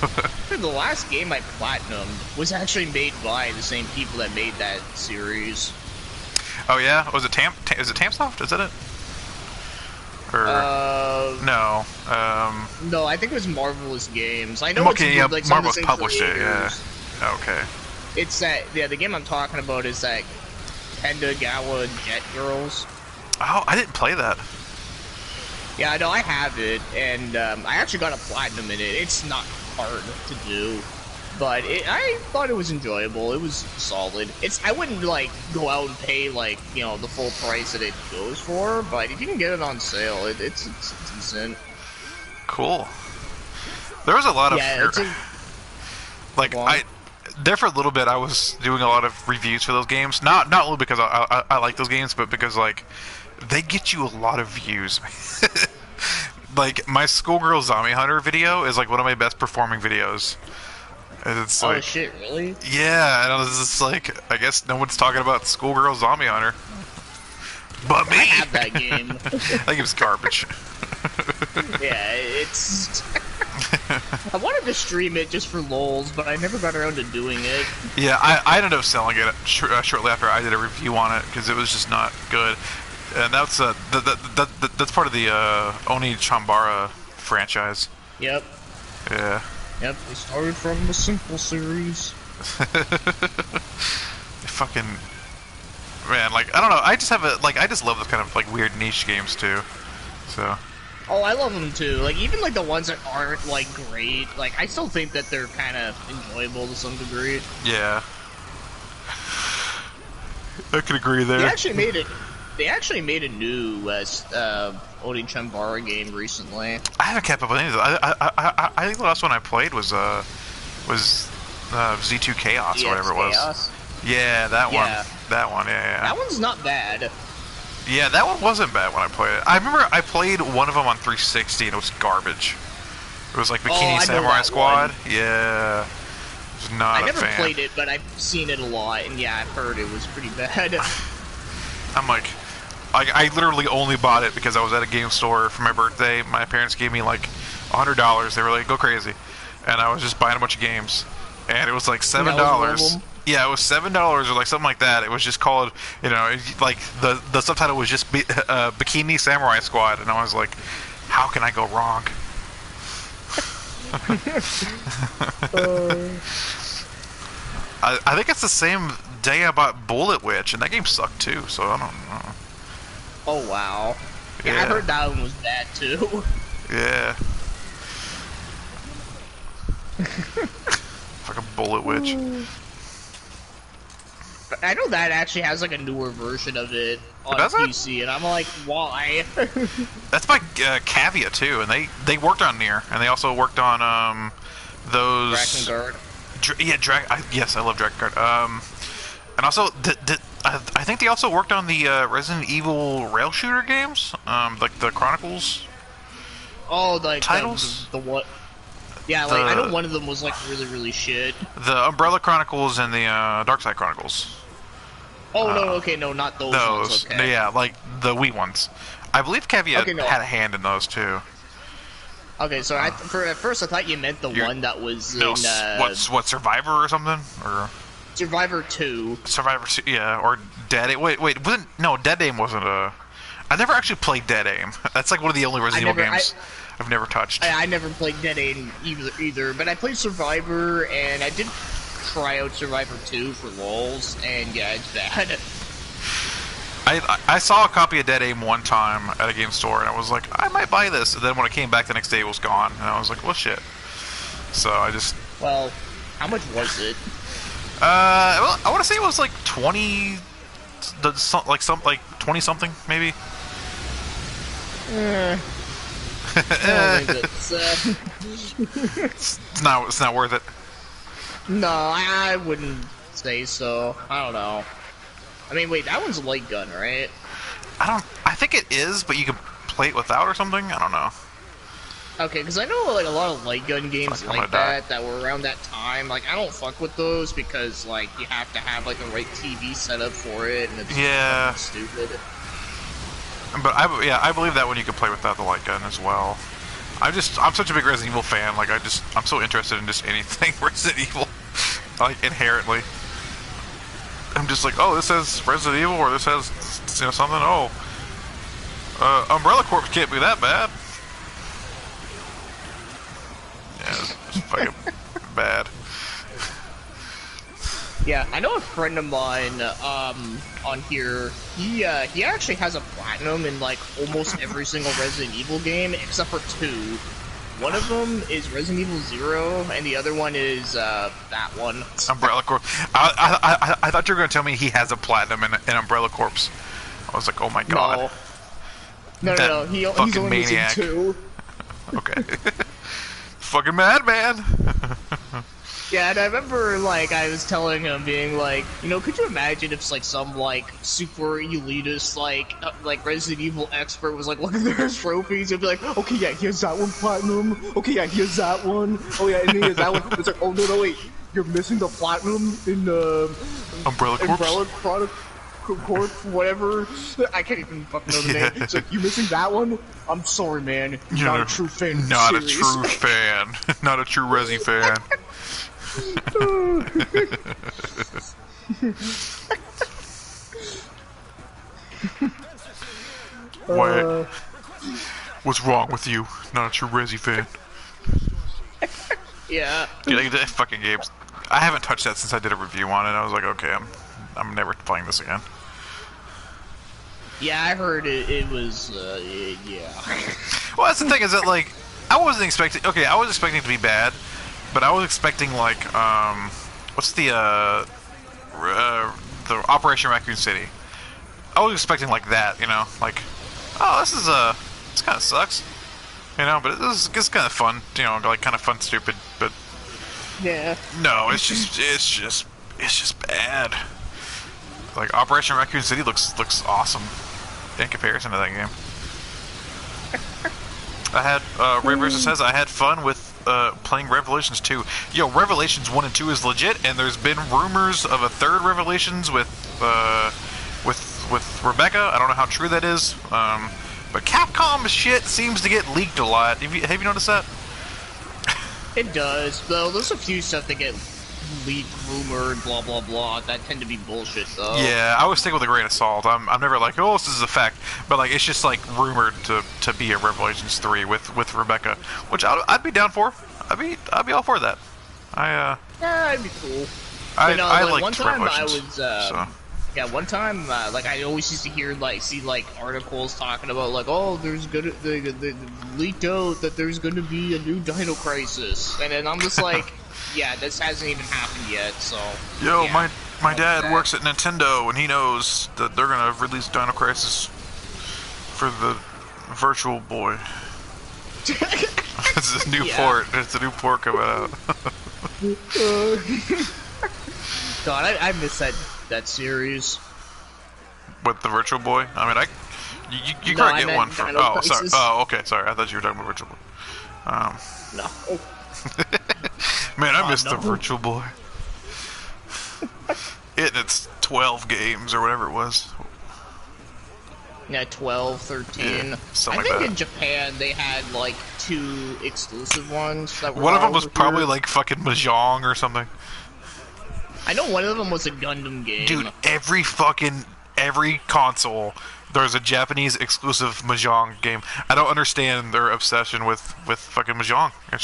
B: The last game I platinumed was actually made by the same people that made that series.
A: Oh yeah, was it is it Tamsoft? Is that it? Or no?
B: No, I think it was Marvelous Games. I know. Okay,
A: yeah,
B: like
A: Marvelous published it. Yeah. Okay.
B: It's that. Yeah, the game I'm talking about is that Kenda Gawa Jet Girls.
A: Oh, I didn't play that.
B: Yeah, no, I have it, and I actually got a platinum in it. It's not hard to do, but I thought it was enjoyable. It was solid. I wouldn't like go out and pay like the full price that it goes for, but if you can get it on sale, it's decent.
A: Cool. There was a lot of there for a little bit. I was doing a lot of reviews for those games. Not only because I like those games, but because like they get you a lot of views. Like my Schoolgirl Zombie Hunter video is like one of my best performing videos. And it's like,
B: shit, really?
A: Yeah, and I was just like, I guess no one's talking about Schoolgirl Zombie Hunter, but me.
B: I have that game.
A: That game's garbage.
B: Yeah, it's. I wanted to stream it just for lols, but I never got around to doing it.
A: Yeah, I ended up selling it shortly after I did a review on it because it was just not good. And that's that's part of the Oni Chambara franchise.
B: Yep.
A: Yeah.
B: Yep, they started from the simple series.
A: Fucking man, like I don't know. I just have I just love those kind of like weird niche games too. So.
B: Oh, I love them too. Like even like the ones that aren't like great, like I still think that they're kind of enjoyable to some degree.
A: Yeah. I could agree there.
B: They actually made a new Oni Chambara game recently.
A: I haven't kept up with any of those. I think the last one I played was Z2 Chaos or whatever it was.
B: Chaos?
A: Yeah, that one. That one, yeah.
B: That one's not bad.
A: Yeah, that one wasn't bad when I played it. I remember I played one of them on 360 and it was garbage. It was like Bikini Samurai Squad. One. Yeah. I was not a fan. I
B: never played it, but I've seen it a lot, and yeah, I've heard it was pretty bad.
A: I'm like, I literally only bought it because I was at a game store for my birthday. My parents gave me like $100. They were like, go crazy. And I was just buying a bunch of games. And it was like $7. Yeah, it was $7 or like something like that. It was just called, like the subtitle was just Bikini Samurai Squad. And I was like, how can I go wrong? I think it's the same day I bought Bullet Witch, and that game sucked too, so I don't know.
B: Oh, wow. Yeah, I heard that one was bad too.
A: Yeah. Fucking Bullet Witch.
B: But I know that actually has like a newer version of it on PC, and I'm like, why?
A: That's by Cavia too, and they worked on Nier, and they also worked on those.
B: Drakengard.
A: Yes, I love Drakengard. And also, I think they also worked on the Resident Evil rail shooter games, like the Chronicles.
B: Oh, like
A: titles.
B: The what? Yeah, like I know one of them was like really, really shit.
A: The Umbrella Chronicles and the Darkside Chronicles.
B: Oh no, okay, no, not those ones. Okay.
A: Yeah, like the Wii ones. I believe Cavia had a hand in those too.
B: Okay, so at first I thought you meant the one that was in
A: what Survivor or something, or
B: Survivor 2.
A: Survivor 2, yeah, or Dead Aim. Wait, Dead Aim wasn't a. I never actually played Dead Aim. That's like one of the only Resident Evil games I've never touched.
B: I never played Dead Aim either, but I played Survivor, and I did try out Survivor 2 for lols, and yeah, it's bad.
A: I saw a copy of Dead Aim one time at a game store, and I was like, I might buy this. And then when I came back the next day, it was gone, and I was like, well, shit. So I just.
B: Well, how much was it?
A: Well, I want to say it was like 20, like 20 something, maybe. It's not worth it.
B: No, I wouldn't say so. I don't know. I mean, wait, that one's a light gun, right?
A: I think it is, but you can play it without or something. I don't know.
B: Okay, because I know like a lot of light gun games like that were around that time. Like, I don't fuck with those because like you have to have like the right TV setup for it, and it's fucking stupid.
A: But I believe that one you can play without the light gun as well. I'm such a big Resident Evil fan. Like I'm so interested in just anything Resident Evil, like inherently. I'm just like, oh, this has Resident Evil, or this has something. Oh, Umbrella Corps can't be that bad. Yeah, it's fucking bad.
B: Yeah, I know a friend of mine, on here, he actually has a platinum in, like, almost every single Resident Evil game, except for 2. One of them is Resident Evil 0, and the other one is, that one.
A: Umbrella Corps. I thought you were going to tell me he has a platinum in Umbrella Corps. I was like, oh my god.
B: No, he's only
A: maniac.
B: missing 2.
A: Okay. Fucking madman.
B: Yeah, and I remember, like, I was telling him, being like, you know, could you imagine if, like, some, like, super elitist, like Resident Evil expert was like, look at their trophies, and be like, okay, yeah, here's that one platinum, okay, yeah, here's that one, oh yeah, and here's that one, it's like, oh, no, wait, you're missing the platinum in,
A: Umbrella Corps?
B: Umbrella Product Corp, whatever, I can't even fucking know the name, it's like, you missing that one? I'm sorry, man, you're not a true fan.
A: Not a true fan. Not a true Resi fan. What? What's wrong with you? Not a true Resi fan.
B: Yeah.
A: Dude, that fucking games. I haven't touched that since I did a review on it. I was like, okay, I'm never playing this again.
B: Yeah, I heard it was, yeah.
A: Well, that's the thing, is that, like, I wasn't expecting... Okay, I was expecting it to be bad, but I was expecting, like, what's the Operation Raccoon City? I was expecting, like, that, you know? Like, oh, this kind of sucks. You know, but it's kind of fun, you know, like, kind of fun, stupid, but...
B: Yeah.
A: No, it's just bad. Like, Operation Raccoon City looks awesome in comparison to that game. I had, Ray Versus says, I had fun with, playing Revelations 2. Yo, Revelations 1 and 2 is legit, and there's been rumors of a third Revelations with Rebecca. I don't know how true that is, but Capcom shit seems to get leaked a lot. Have you noticed that?
B: It does, though. There's a few stuff that get leaked, rumored, blah blah blah, that tend to be bullshit, though.
A: Yeah, I always take it with a grain of salt. I'm never like, oh, this is a fact, but like, it's just like rumored to be a Revelations 3 with Rebecca, which I'd be down for. I'd be all for that.
B: Yeah, it'd be cool.
A: I liked
B: one time
A: Revelations.
B: Yeah, one time, like, I always used to hear, like, see, like, articles talking about, like, oh, there's the leaked out that there's gonna be a new Dino Crisis, and then I'm just like, yeah, this hasn't even happened yet, so...
A: Yo,
B: yeah,
A: my dad works at Nintendo, and he knows that they're gonna release Dino Crisis for the Virtual Boy. It's a new port. It's a new port coming out.
B: God, I miss that series.
A: With the Virtual Boy? I mean, you
B: No,
A: can't get one for...
B: Dino
A: Oh, sorry.
B: Crisis.
A: Oh, okay, sorry. I thought you were talking about Virtual Boy.
B: No.
A: Man, I missed the
B: no.
A: Virtual Boy. It's 12 games or whatever it was.
B: Yeah, 12, 13.
A: Yeah, something
B: I
A: like
B: think
A: that.
B: in Japan they had, like, 2 exclusive ones that were
A: One of them
B: all
A: was
B: over
A: probably
B: here.
A: like fucking Mahjong or something.
B: I know one of them was a Gundam game.
A: Dude, every console, there's a Japanese exclusive Mahjong game. I don't understand their obsession with fucking Mahjong. I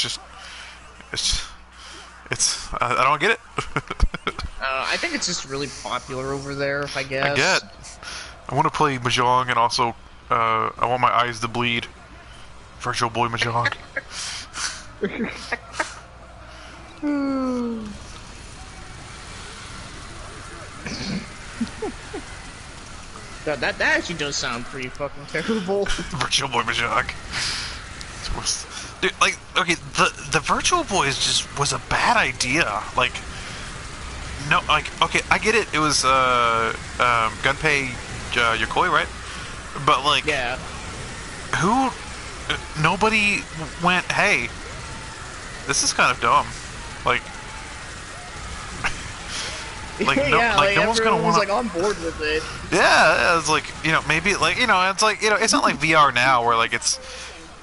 A: don't get it.
B: I think it's just really popular over there, I guess.
A: I want to play Mahjong, and also, I want my eyes to bleed. Virtual Boy Mahjong.
B: God, that actually does sound pretty fucking terrible.
A: Virtual Boy Mahjong. Dude, like, okay, the Virtual Boy was a bad idea. Like, no, like, okay, I get it. It was Gunpei Yokoi, right? But like,
B: Yeah.
A: who? Nobody went, hey, this is kind of dumb. Like,
B: yeah,
A: no one's gonna
B: everyone
A: want
B: was like on board with it.
A: Yeah, it's like, you know, maybe like, you know, it's like, you know, it's not like VR now where like it's,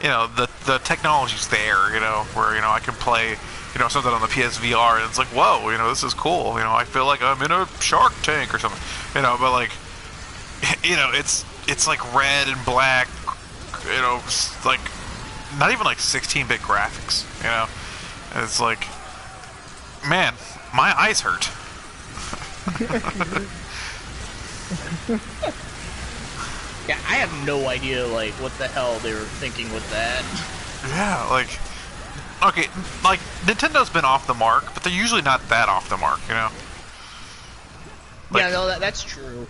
A: you know, the technology's there, you know, where, you know, I can play, you know, something on the PSVR and it's like, whoa, you know, this is cool, you know, I feel like I'm in a Shark Tank or something, you know, but like, you know, it's like red and black, you know, like not even like 16-bit graphics, you know, and it's like, man, my eyes hurt.
B: Yeah, I have no idea, like, what the hell they were thinking with that.
A: Yeah, like, okay, like, Nintendo's been off the mark, but they're usually not that off the mark, you know? Like,
B: yeah, no, that's true.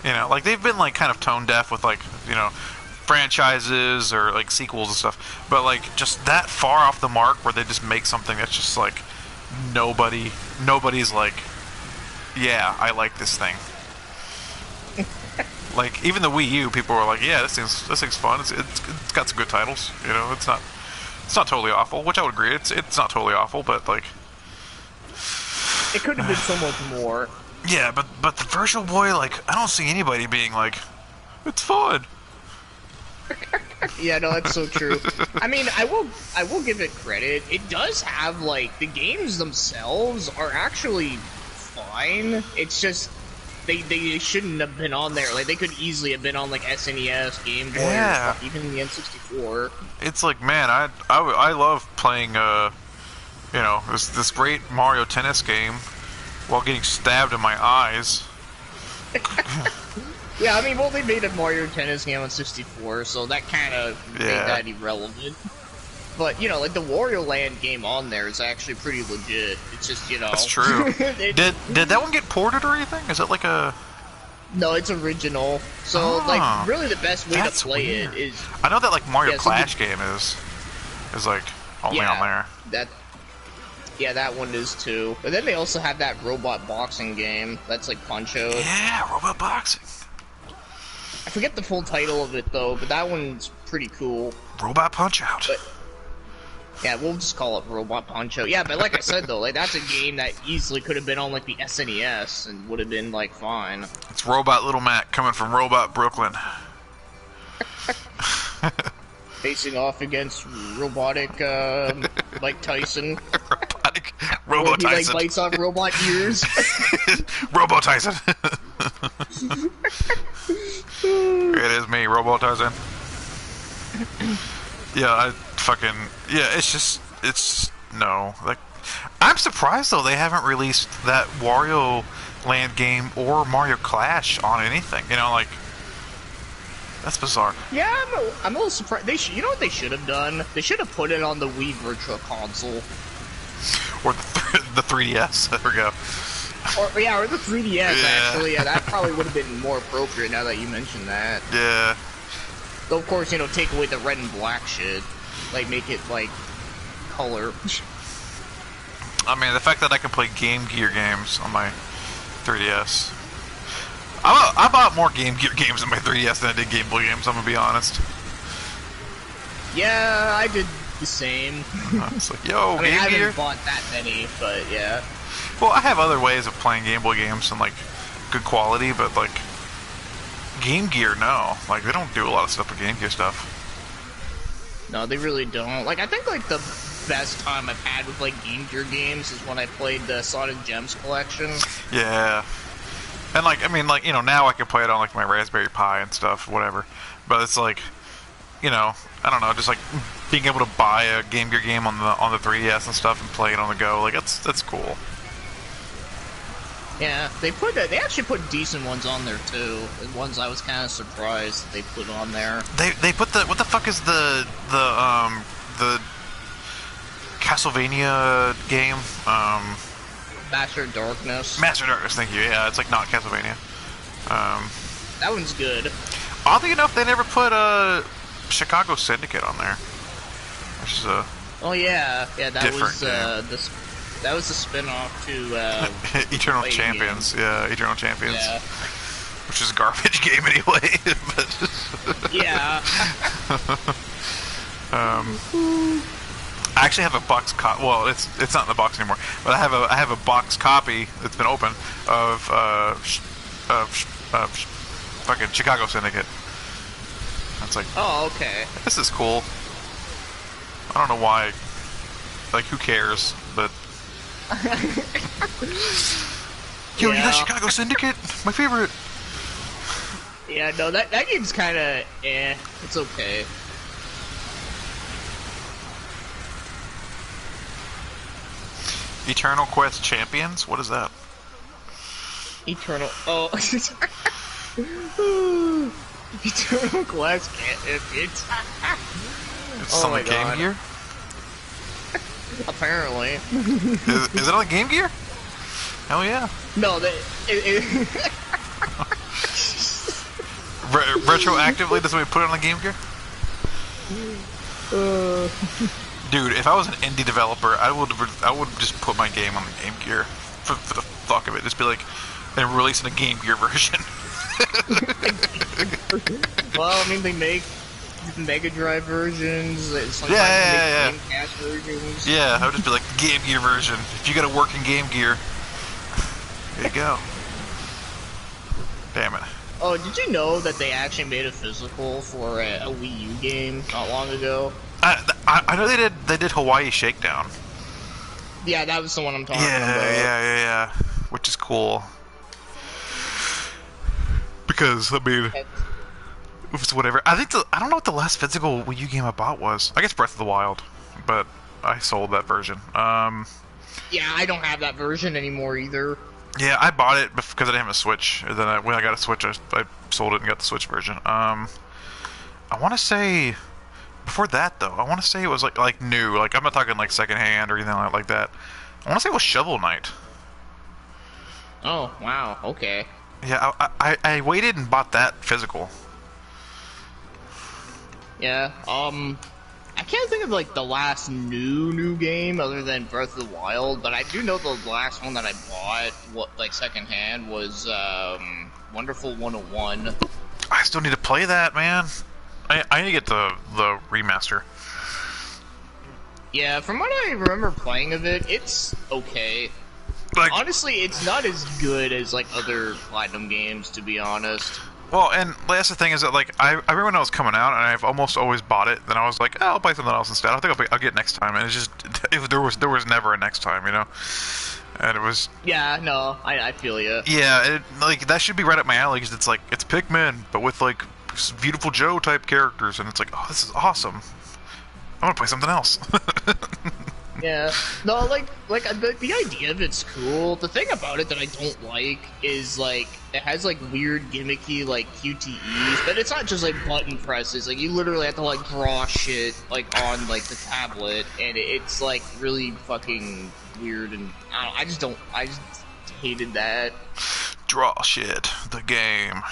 A: You know, like, they've been, like, kind of tone deaf with, like, you know, franchises or, like, sequels and stuff, but, like, just that far off the mark where they just make something that's just, like, nobody's like, yeah, I like this thing. Like, even the Wii U, people were like, yeah, this thing's fun. It's got some good titles. You know, it's not totally awful, which I would agree. It's not totally awful, but like,
B: it could have been so much more.
A: Yeah, but the Virtual Boy, like, I don't see anybody being like, it's fun.
B: Yeah, no, that's so true. I mean, I will give it credit. It does have, like, the games themselves are actually fine. It's just they shouldn't have been on there. Like, they could easily have been on, like, SNES, Game Boy, or even the N64.
A: It's like, man, I love playing, you know, this great Mario Tennis game while getting stabbed in my eyes.
B: Yeah, I mean, well, they made a Mario Tennis game on 64, so that kind of made that irrelevant. But, you know, like, the Wario Land game on there is actually pretty legit. It's just, you know...
A: That's true. Did that one get ported or anything? Is it like a...
B: No, it's original. So, like, really the best way to play it is...
A: I know that, like, Mario Clash game is like, only on there.
B: Yeah, that one is too. But then they also have that robot boxing game. That's like Punch-Out.
A: Yeah, robot boxing.
B: I forget the full title of it though, but that one's pretty cool.
A: Robot Punch-Out.
B: Yeah, we'll just call it Robot Punch-Out. Yeah, but like I said though, like that's a game that easily could have been on like the SNES and would have been like fine.
A: It's Robot Little Mac coming from Robot Brooklyn.
B: Facing off against robotic Mike Tyson.
A: Robo Tyson.
B: He like bites on robot ears.
A: Robo Tyson. It is me, Robo Tyson. Yeah, it's no. Like, I'm surprised though they haven't released that Wario Land game or Mario Clash on anything. You know, like, that's bizarre.
B: Yeah, I'm a little surprised. You know what they should have done? They should have put it on the Wii Virtual Console.
A: Or the 3DS. There we go.
B: Or the 3DS, actually. Yeah, that probably would have been more appropriate now that you mentioned that.
A: Yeah.
B: Though, of course, you know, take away the red and black shit. Like, make it, like, color.
A: I mean, the fact that I can play Game Gear games on my 3DS. I bought more Game Gear games on my 3DS than I did Game Boy games, I'm gonna be honest.
B: Yeah, I did the same.
A: It's like, yo,
B: I mean,
A: Game
B: I
A: Gear?
B: haven't bought that many, but yeah.
A: Well, I have other ways of playing Game Boy games and, like, good quality, but, like, Game Gear, no. Like, they don't do a lot of stuff with Game Gear stuff.
B: No, they really don't. Like, I think, like, the best time I've had with, like, Game Gear games is when I played the Sonic Gems collection.
A: Yeah. And, like, I mean, like, you know, now I can play it on, like, my Raspberry Pi and stuff, whatever. But it's like, you know, I don't know, just, like, being able to buy a Game Gear game on the 3DS and stuff and play it on the go, like, that's cool.
B: Yeah, they actually put decent ones on there too. The ones I was kind of surprised they put on there.
A: They put what the fuck is the Castlevania game?
B: Master of Darkness.
A: Master of Darkness, thank you. Yeah, it's like not Castlevania.
B: That one's good.
A: Oddly enough, they never put Chicago Syndicate on there, which is a
B: oh yeah, that was
A: game.
B: That was the spin-off to
A: Eternal Champions.
B: Game.
A: Yeah, Eternal Champions.
B: Yeah.
A: Which is a garbage game anyway. But
B: yeah.
A: I actually have a box copy. Well, it's not in the box anymore. But I have a box copy that's been open of fucking Chicago Syndicate. It's like,
B: oh, okay.
A: This is cool. I don't know why. Like, who cares? But yo, you got Chicago Syndicate? My favorite.
B: Yeah, no, that game's kind of it's okay.
A: Eternal Quest Champions? What is that?
B: Eternal. Oh. Eternal Glass it's
A: It's
B: oh
A: on the
B: my
A: Game
B: god.
A: Gear?
B: Apparently.
A: Is it on the Game Gear? Hell yeah.
B: No,
A: Retroactively, does somebody put it on the Game Gear? Dude, if I was an indie developer, I would just put my game on the Game Gear for the fuck of it. Just be like, and releasing a Game Gear version.
B: well, I mean, they make Mega Drive versions. Sometimes
A: Yeah.
B: Dreamcast versions.
A: Yeah, I would just be like, Game Gear version. If you got a working Game Gear, there you go. Damn it.
B: Oh, did you know that they actually made a physical for a Wii U game not long ago?
A: I know they did Hawaii Shakedown.
B: Yeah, that was the one I'm talking about.
A: Yeah. Which is cool. Because, I mean, it's whatever. I don't know what the last physical Wii U game I bought was. I guess Breath of the Wild, but I sold that version.
B: Yeah, I don't have that version anymore either.
A: Yeah, I bought it because I didn't have a Switch. And then when I got a Switch, I sold it and got the Switch version. I want to say before that though, I want to say it was like new. Like I'm not talking like secondhand or anything like that. I want to say it was Shovel Knight.
B: Oh wow, okay.
A: Yeah, I waited and bought that physical.
B: Yeah, I can't think of like the last new game other than Breath of the Wild, but I do know the last one that I bought, like secondhand, was Wonderful 101.
A: I still need to play that, man. I need to get the remaster.
B: Yeah, from what I remember playing of it, it's okay.
A: Like,
B: honestly, it's not as good as like other Platinum games, to be honest.
A: Well, and that's the thing is that like I remember when it was coming out, and I've almost always bought it. Then I was like, oh, I'll buy something else instead. I think I'll get it next time, and it's just there was never a next time, you know. And it was.
B: Yeah, no, I feel you.
A: Yeah, like that should be right up my alley because it's like it's Pikmin, but with like Beautiful Joe type characters, and it's like, oh, this is awesome. I want to play something else.
B: Yeah, no, like the idea of it's cool. The thing about it that I don't like is like it has like weird gimmicky like QTEs, but it's not just like button presses. Like you literally have to like draw shit like on like the tablet, and it's like really fucking weird. And I just hated that.
A: Draw shit. The game.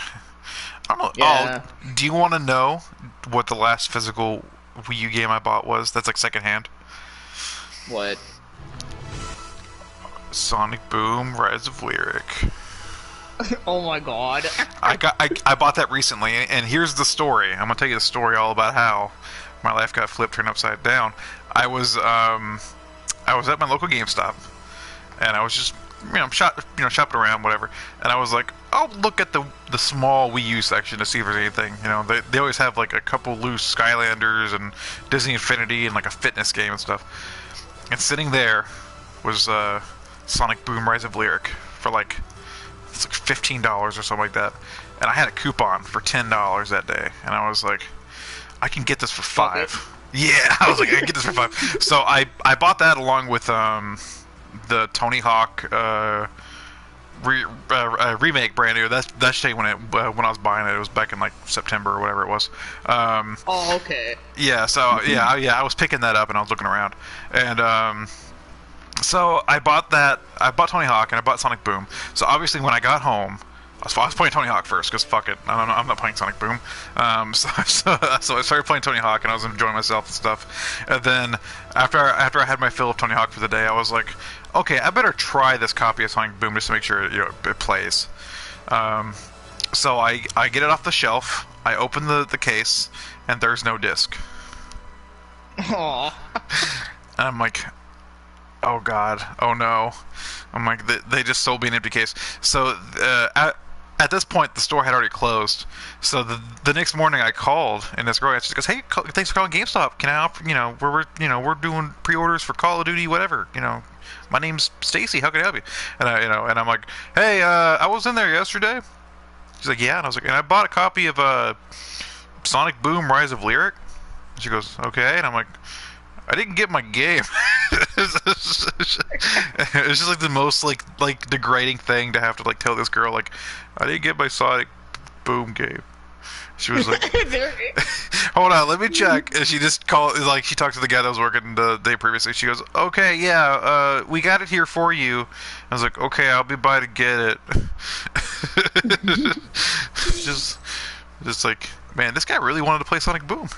A: I don't know.
B: Yeah.
A: Oh, do you want to know what the last physical Wii U game I bought was? That's like secondhand.
B: What?
A: Sonic Boom: Rise of Lyric.
B: Oh my god.
A: I bought that recently, and here's the story. I'm gonna tell you the story all about how my life got flipped, turned upside down. I was at my local GameStop, and I was just shopping around, whatever. And I was like, I'll look at the small Wii U section to see if there's anything. You know, they always have like a couple loose Skylanders and Disney Infinity and like a fitness game and stuff. And sitting there was Sonic Boom: Rise of Lyric for like it's like $15 or something like that. And I had a coupon for $10 that day, and I was like, I can get this for $5.
B: Okay.
A: Yeah, I was like, I can get this for $5. So I bought that along with the Tony Hawk remake brand new. That's when I was buying it. It was back in like September or whatever it was.
B: Oh, okay.
A: Yeah. So yeah, I was picking that up and I was looking around, and so I bought that. I bought Tony Hawk and I bought Sonic Boom. So obviously when I got home, I was playing Tony Hawk first because fuck it, I'm not playing Sonic Boom. So I started playing Tony Hawk and I was enjoying myself and stuff. And then after I had my fill of Tony Hawk for the day, I was like, okay, I better try this copy of Sonic Boom just to make sure it plays. So I get it off the shelf. I open the case and there's no disc.
B: Aww.
A: And I'm like, oh god, oh no. I'm like, they just sold me an empty case. So at this point, the store had already closed. So the next morning, I called, and this girl just goes, "Hey, thanks for calling GameStop. Can I offer? We're doing pre-orders for Call of Duty, whatever. My name's Stacy. How can I help you?" And and I'm like, "Hey, I was in there yesterday." She's like, "Yeah," and I was like, "And I bought a copy of Sonic Boom: Rise of Lyric." She goes, "Okay," and I'm like, "I didn't get my game." It's just like the most like degrading thing to have to like tell this girl like, I didn't get my Sonic Boom game. She was like, hold on, let me check. And she just she talked to the guy that was working the day previously. She goes, okay, yeah, we got it here for you. I was like, okay, I'll be by to get it. just like, man, this guy really wanted to play Sonic Boom.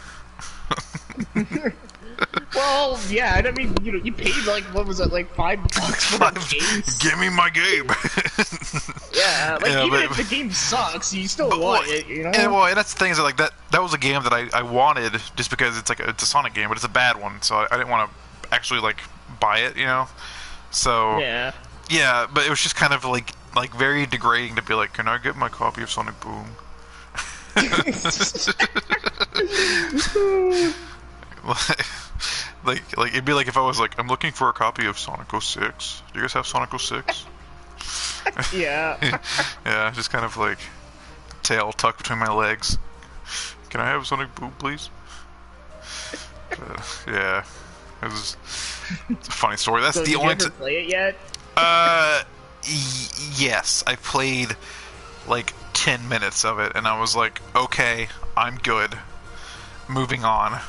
B: Well, yeah, I mean, you paid like, what was it, like $5 for the game?
A: Give me my game.
B: Yeah, like even if the game sucks, you still want it, you know?
A: And that's the thing is that, like that was a game that I wanted just because it's like it's a Sonic game, but it's a bad one, so I didn't want to actually like buy it, you know. So
B: yeah,
A: but it was just kind of like very degrading to be like, can I get my copy of Sonic Boom? like it'd be like if I was like, I'm looking for a copy of Sonic 06. Do you guys have Sonic 06?
B: Yeah.
A: Yeah, just kind of like tail tucked between my legs. Can I have Sonic Boom, please? Yeah, it's a funny story. That's
B: so
A: the only.
B: Did you ever play it yet?
A: Yes, I played like 10 minutes of it, and I was like, okay, I'm good. Moving on.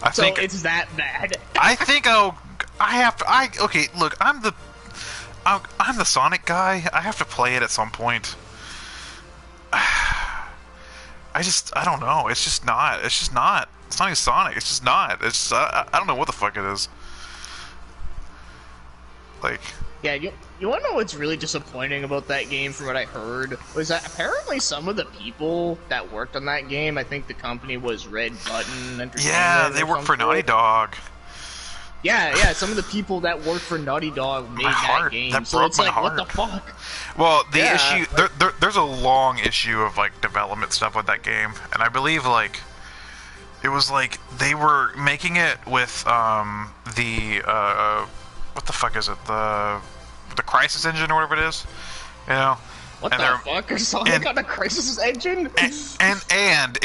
A: I think
B: it's that bad.
A: I think okay, look, I'm the Sonic guy. I have to play it at some point. I don't know. It's just not. It's not even Sonic. It's just not. It's I don't know what the fuck it is. Like,
B: yeah, you want to know what's really disappointing about that game, from what I heard, was that apparently some of the people that worked on that game, I think the company was Red Button Entertainment.
A: Yeah, they work for Naughty Dog.
B: Yeah, some of the people that work for Naughty Dog made that game.
A: That
B: so
A: broke
B: it's
A: my
B: like,
A: heart.
B: what the fuck?
A: Well, the issue there's a long issue of like development stuff with that game, and I believe like it was like they were making it with what the fuck is it, the Crisis Engine or whatever it is, you know.
B: What the fuck? Is Sonic on a Crisis Engine?
A: And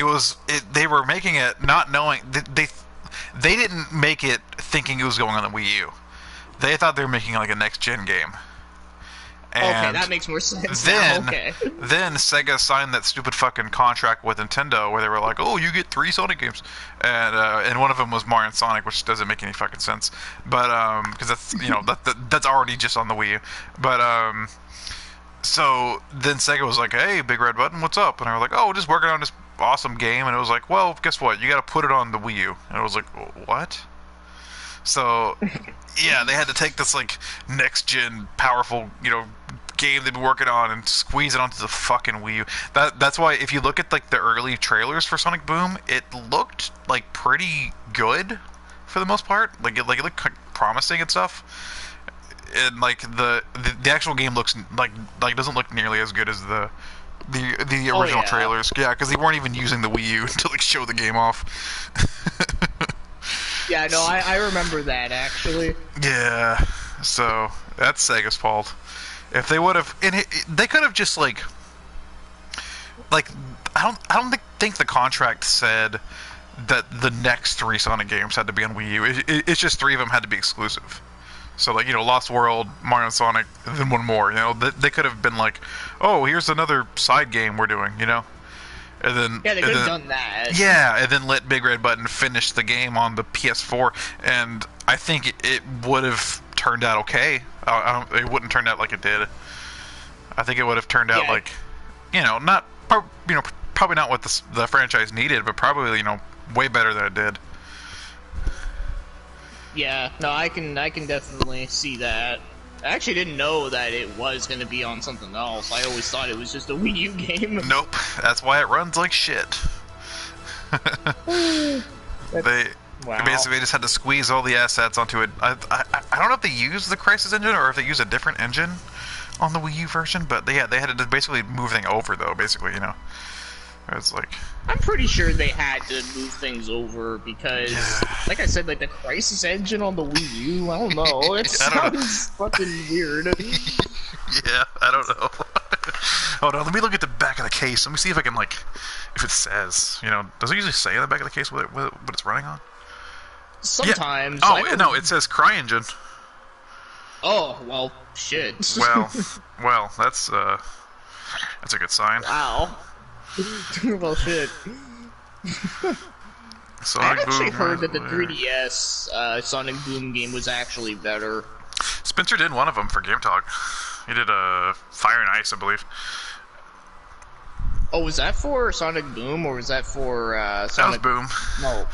A: they were making it not knowing they didn't make it thinking it was going on the Wii U. They thought they were making like a next gen game. And
B: okay, that makes more sense.
A: Then,
B: okay.
A: Then Sega signed that stupid fucking contract with Nintendo where they were like, "Oh, you get 3 Sonic games," and one of them was Mario and Sonic, which doesn't make any fucking sense. But because that's that's already just on the Wii U. But so then Sega was like, "Hey, Big Red Button, what's up?" And I was like, "Oh, just working on this awesome game." And it was like, "Well, guess what? You got to put it on the Wii U." And I was like, "What?" So yeah, they had to take this like next gen powerful, game they've been working on and squeeze it onto the fucking Wii U. That's why if you look at like the early trailers for Sonic Boom, it looked like pretty good for the most part. Like it looked promising and stuff. And like the actual game looks like doesn't look nearly as good as the original trailers. Yeah, because they weren't even using the Wii U to like show the game off.
B: Yeah, no, I remember that actually.
A: Yeah, so that's Sega's fault. If they would have, they could have just like I don't think the contract said that the next 3 Sonic games had to be on Wii U. It's just 3 of them had to be exclusive. So like Lost World, Mario and Sonic, and then one more. They could have been like, oh, here's another side game we're doing. And then
B: yeah, they could have done that.
A: Yeah, and then let Big Red Button finish the game on the PS4, and I think it would have turned out okay. It wouldn't turn out like it did. I think it would have turned out like, not probably not what the franchise needed, but probably way better than it did.
B: Yeah, no, I can definitely see that. I actually didn't know that it was going to be on something else. I always thought it was just a Wii U game.
A: Nope, that's why it runs like shit. They basically just had to squeeze all the assets onto it. I don't know if they use the Crisis Engine or if they use a different engine on the Wii U version, but they had to basically move things over though. Basically, it's like
B: I'm pretty sure they had to move things over because, like I said, like the Crisis Engine on the Wii U. I don't know. It sounds fucking weird.
A: Yeah, I don't know. Hold on, let me look at the back of the case. Let me see if I can if it says. Does it usually say on the back of the case what it's running on?
B: sometimes.
A: Yeah. Oh no, it says CryEngine.
B: Oh well, shit.
A: Well, that's a good sign.
B: Wow. Well, shit.
A: Sonic
B: I actually
A: Boom,
B: heard that the 3DS Sonic Boom game was actually better.
A: Spencer did one of them for Game Talk. He did Fire and Ice, I believe.
B: Oh, was that for Sonic Boom, or was that for Sonic...
A: That was Boom.
B: No.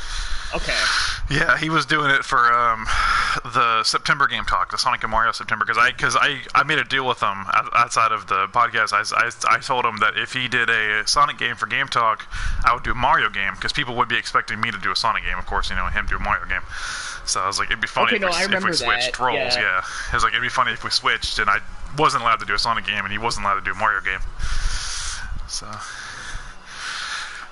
B: Okay.
A: Yeah, he was doing it for the September Game Talk, the Sonic and Mario September, because I made a deal with him outside of the podcast. I told him that if he did a Sonic game for Game Talk, I would do a Mario game, because people would be expecting me to do a Sonic game, of course, and him do a Mario game. So I was like, it'd be funny if we switched roles. Yeah. It was like, it'd be funny if we switched, and I wasn't allowed to do a Sonic game, and he wasn't allowed to do a Mario game. So...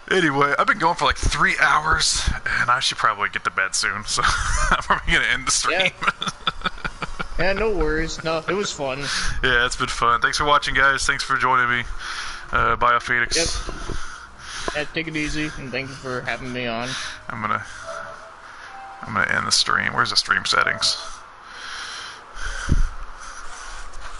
A: Anyway, I've been going for like 3 hours, and I should probably get to bed soon, so I'm probably going to end the stream.
B: Yeah, no worries. No, it was fun.
A: Yeah, it's been fun. Thanks for watching, guys. Thanks for joining me. Biopheonix.
B: Yep. Yeah, take it easy, and thank you for having me on.
A: I'm gonna end the stream. Where's the stream settings?